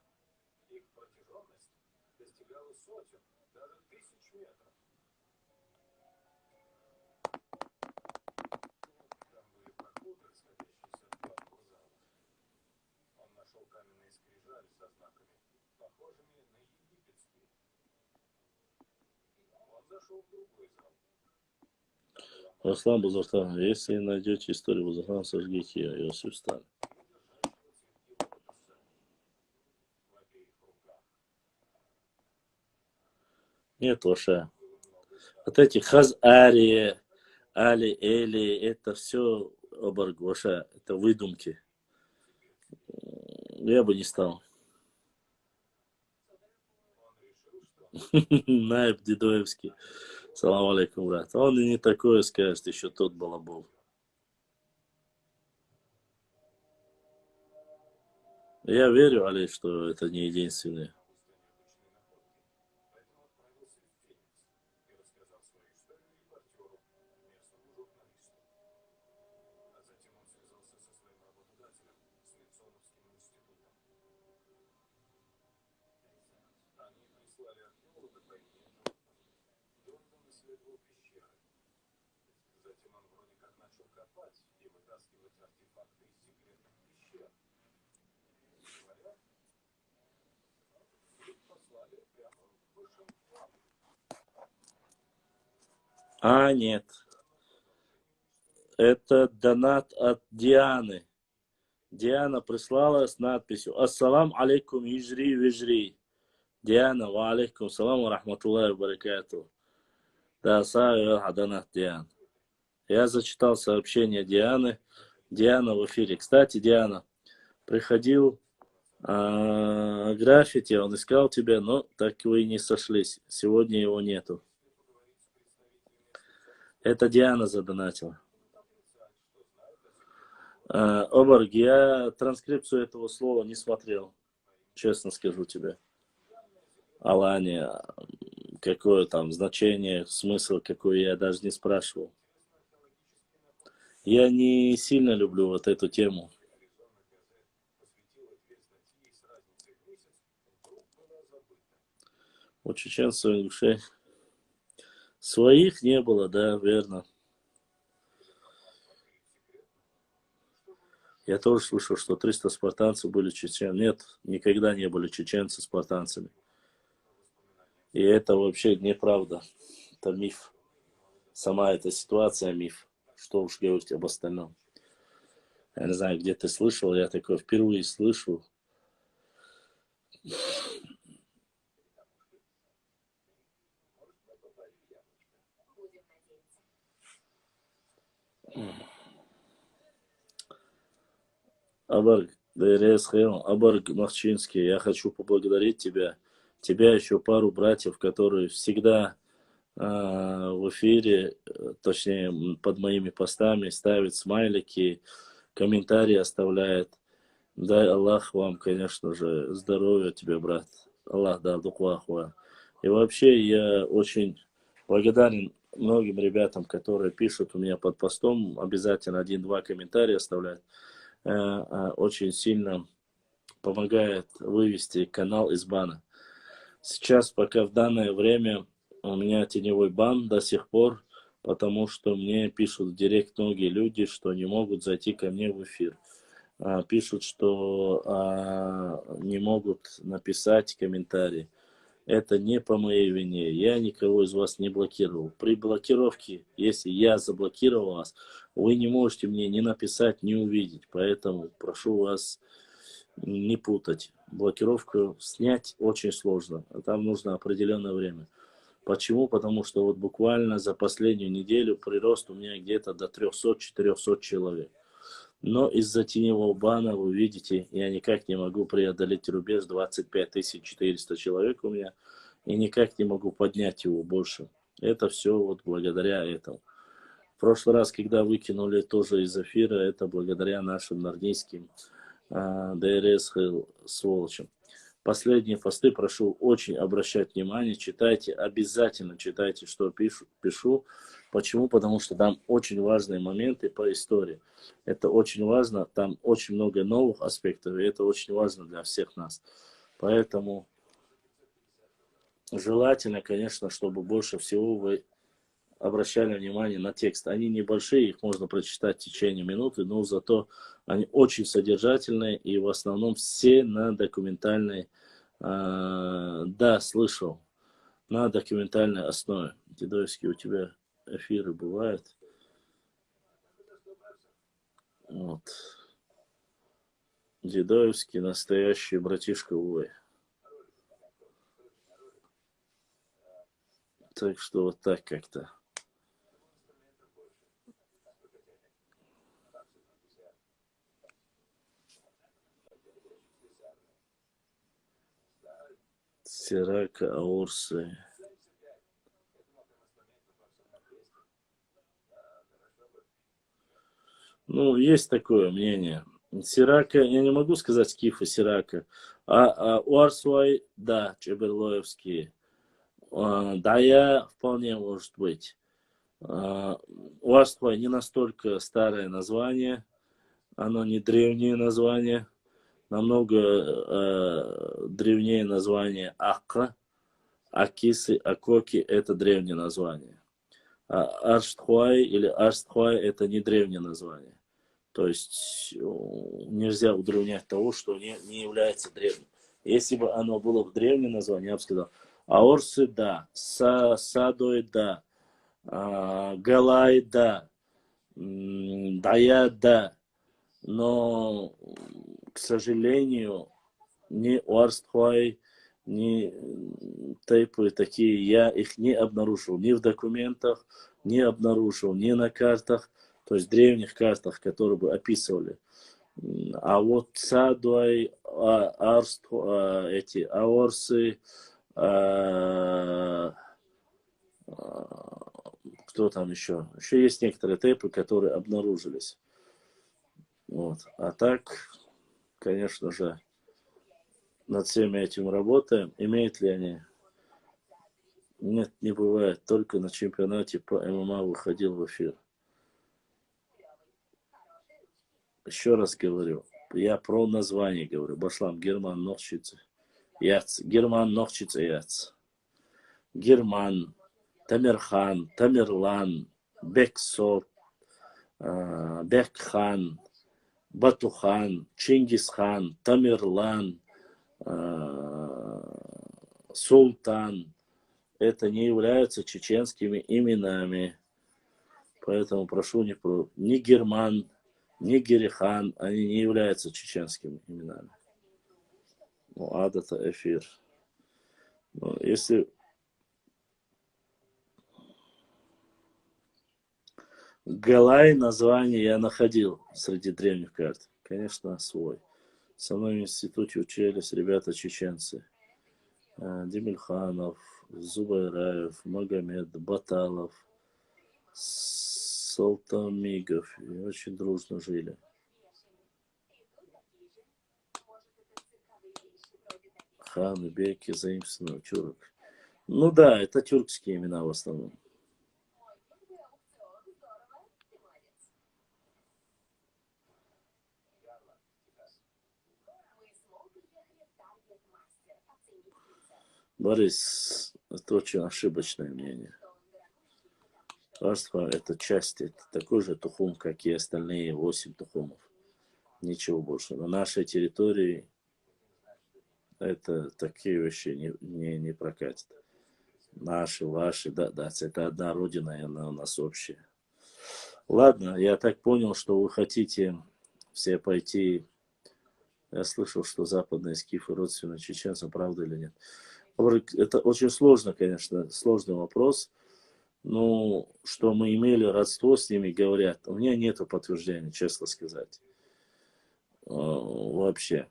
Руслан Бузуртан, если найдете историю Бузуртана, сожгите ее, Иосиф Сталин. Нет, Лоша. Вот эти Хаз-Арии, Али, Эли, это все Обаргоша, это выдумки. Я бы не стал. Наиб Дедоевский. Салам алейкум, брат. Он и не такое скажет, еще тот балабол. Я верю, Али, что это не единственное. Нет. Это донат от Дианы. Диана прислала с надписью «Ассалам алейкум ижри вижри». Диана, ва алейкум салам ва рахматуллахи ва баракату. Да, донат Диан. Я зачитал сообщение Дианы. Диана в эфире. Кстати, Диана, приходил граффити, он искал тебя, но так вы и не сошлись. Сегодня его нету. Это Диана задонатила. Оборг, я транскрипцию этого слова не смотрел. Честно скажу тебе. Алания, какое там значение, смысл какой, я даже не спрашивал. Я не сильно люблю вот эту тему. У чеченцев и ингушей своих не было, да, верно. Я тоже слышал, что 300 спартанцев были чеченцами. Нет, никогда не были чеченцы спартанцами. И это вообще неправда. Это миф. Сама эта ситуация миф. Что уж говорить об остальном. Я не знаю, где ты слышал, я такое впервые слышу. Абарг Махчинский, я хочу поблагодарить тебя. Тебя еще пару братьев, которые всегда в эфире, точнее под моими постами ставят смайлики, комментарии оставляет. Дай Аллах вам, конечно же, здоровья тебе, брат. Аллах да духвахва. И вообще я очень благодарен многим ребятам, которые пишут у меня под постом, обязательно 1-2 комментария оставляют. Очень сильно помогает вывести канал из бана. Сейчас, пока в данное время, у меня теневой бан до сих пор, потому что мне пишут в директ многие люди, что не могут зайти ко мне в эфир. Пишут, что не могут написать комментарий. Это не по моей вине. Я никого из вас не блокировал. При блокировке, если я заблокировал вас, вы не можете мне ни написать, ни увидеть. Поэтому прошу вас не путать. Блокировку снять очень сложно. Там нужно определенное время. Почему? Потому что вот буквально за последнюю неделю прирост у меня где-то до 300-400 человек. Но из-за теневого бана, вы видите, я никак не могу преодолеть рубеж 25 400 человек у меня. И никак не могу поднять его больше. Это все вот благодаря этому. В прошлый раз, когда выкинули тоже из эфира, это благодаря нашим нордийским ДРС сволочам. Последние посты прошу очень обращать внимание, читайте, обязательно читайте, что пишу. Почему? Потому что там очень важные моменты по истории. Это очень важно, там очень много новых аспектов, и это очень важно для всех нас. Поэтому желательно, конечно, чтобы больше всего вы обращали внимание на текст. Они небольшие, их можно прочитать в течение минуты, но зато они очень содержательные и в основном все на документальной, да, слышал, на документальной основе. Дедовский, у тебя эфиры бывают. Вот. Дедовский настоящий братишка Увы. Так что вот так как-то. Сирака, Аурсы. Ну, есть такое мнение. Сирака, я не могу сказать Скифа Сирака. Уарсуай, да, Чеберлоевские. Дая вполне может быть. Уарсуай не настолько старое название. Оно не древнее название. Намного древнее название Акка. Акисы, Акоки это древнее название. Арштхуай или Арстхуай это не древнее название. То есть нельзя удревнять того, что не является древним. Если бы оно было в древнем названии, я бы сказал, Аорсы да, Садой да, Галай да, Дая да. Но, к сожалению, ни Уарстхуай, ни тейпы такие, я их не обнаружил ни в документах, не обнаружил ни на картах, то есть древних картах, которые бы описывали. А вот Садуай, эти Аорсы, кто там еще? Еще есть некоторые тейпы, которые обнаружились. Вот. А так, конечно же, над всеми этим работаем. Имеют ли они? Нет, не бывает. Только на чемпионате по ММА выходил в эфир. Еще раз говорю, я про название говорю. Башлам, Герман, Нохчица, Яц. Герман, Нохчица, Яц. Герман, Тамирхан, Тамирлан, Бексот, Бекхан, Батухан, Чингисхан, Тамирлан, Султан. Это не являются чеченскими именами. Поэтому прошу ни Герман, ни Герихан, они не являются чеченскими именами. Ну, это эфир. Но если Галай название я находил среди древних карт. Конечно, свой. Со мной в институте учились ребята чеченцы. Демельханов, Зубайраев, Магомед, Баталов, Салтамигов. И очень дружно жили. Ханы, Беки, заимствованные, тюрок. Ну да, это тюркские имена в основном. Борис, это очень ошибочное мнение. Паства – это часть, это такой же тухум, как и остальные 8 тухумов. Ничего больше. На нашей территории это такие вещи не прокатят. Наши, ваши, да, это одна родина, и она у нас общая. Ладно, я так понял, что вы хотите все пойти. Я слышал, что западные скифы родственны чеченцам, правда или нет? Это очень сложно, конечно, сложный вопрос. Но что мы имели родство с ними, говорят. У меня нет подтверждения, честно сказать. Вообще.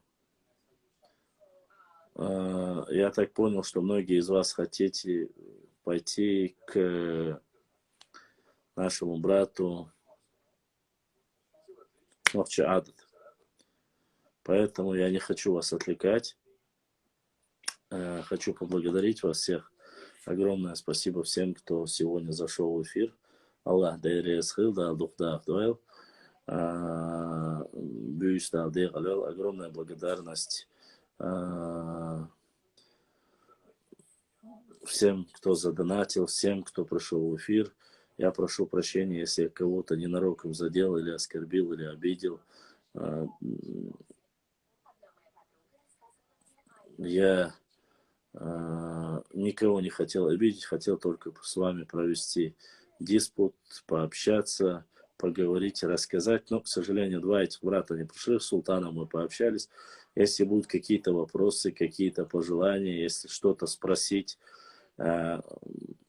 Я так понял, что многие из вас хотите пойти к нашему брату Мовчаадат. Поэтому я не хочу вас отвлекать. Хочу поблагодарить вас всех. Огромное спасибо всем, кто сегодня зашел в эфир. Аллах дайре схил, да духда авдуэл. Огромная благодарность всем, кто задонатил, всем, кто пришел в эфир. Я прошу прощения, если я кого-то ненароком задел или оскорбил, или обидел. Я никого не хотел обидеть, хотел только с вами провести диспут, пообщаться, поговорить, рассказать. Но, к сожалению, два этих брата не пришли, с султаном мы пообщались. Если будут какие-то вопросы, какие-то пожелания, если что-то спросить,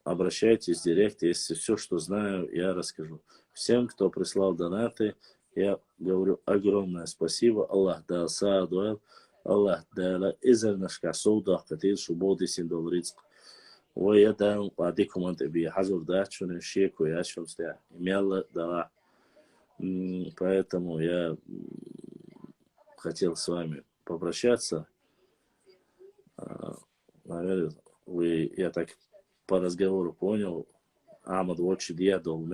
обращайтесь в директ. Если все, что знаю, я расскажу. Всем, кто прислал донаты, я говорю огромное спасибо. Аллах да саадуэл. Allah Teala izernashka souda katil shubodi sindol rizq. ويدان وعديكم أنت بحجر ده شون الشيك وياشون стя. Имела дала. Поэтому я хотел с вами попрощаться. Наверное, я так по разговору понял. Амад очень диадол,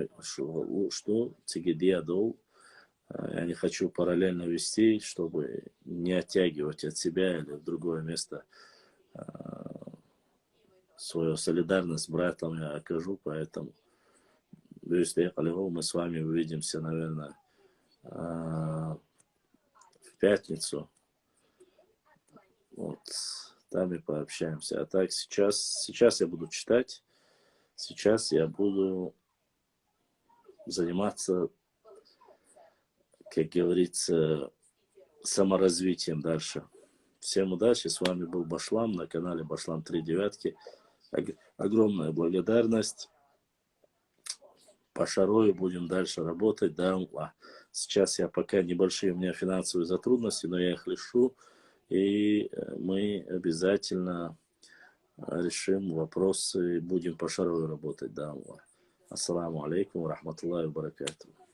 что тебе диадол. Я не хочу параллельно вести, чтобы не оттягивать от себя или в другое место свою солидарность с братом я окажу, поэтому мы с вами увидимся, наверное, в пятницу. Вот, там и пообщаемся. А так сейчас я буду читать, сейчас я буду заниматься, как говорится, саморазвитием дальше. Всем удачи, с вами был Башлам на канале Башлам 3 девятки. Огромная благодарность. По Шарою будем дальше работать. Да. Сейчас я пока небольшие у меня финансовые затруднения, но я их решу. И мы обязательно решим вопросы. Будем по Шарою работать. Да. Ассаламу алейкум, рахматуллахи ва баракатуху.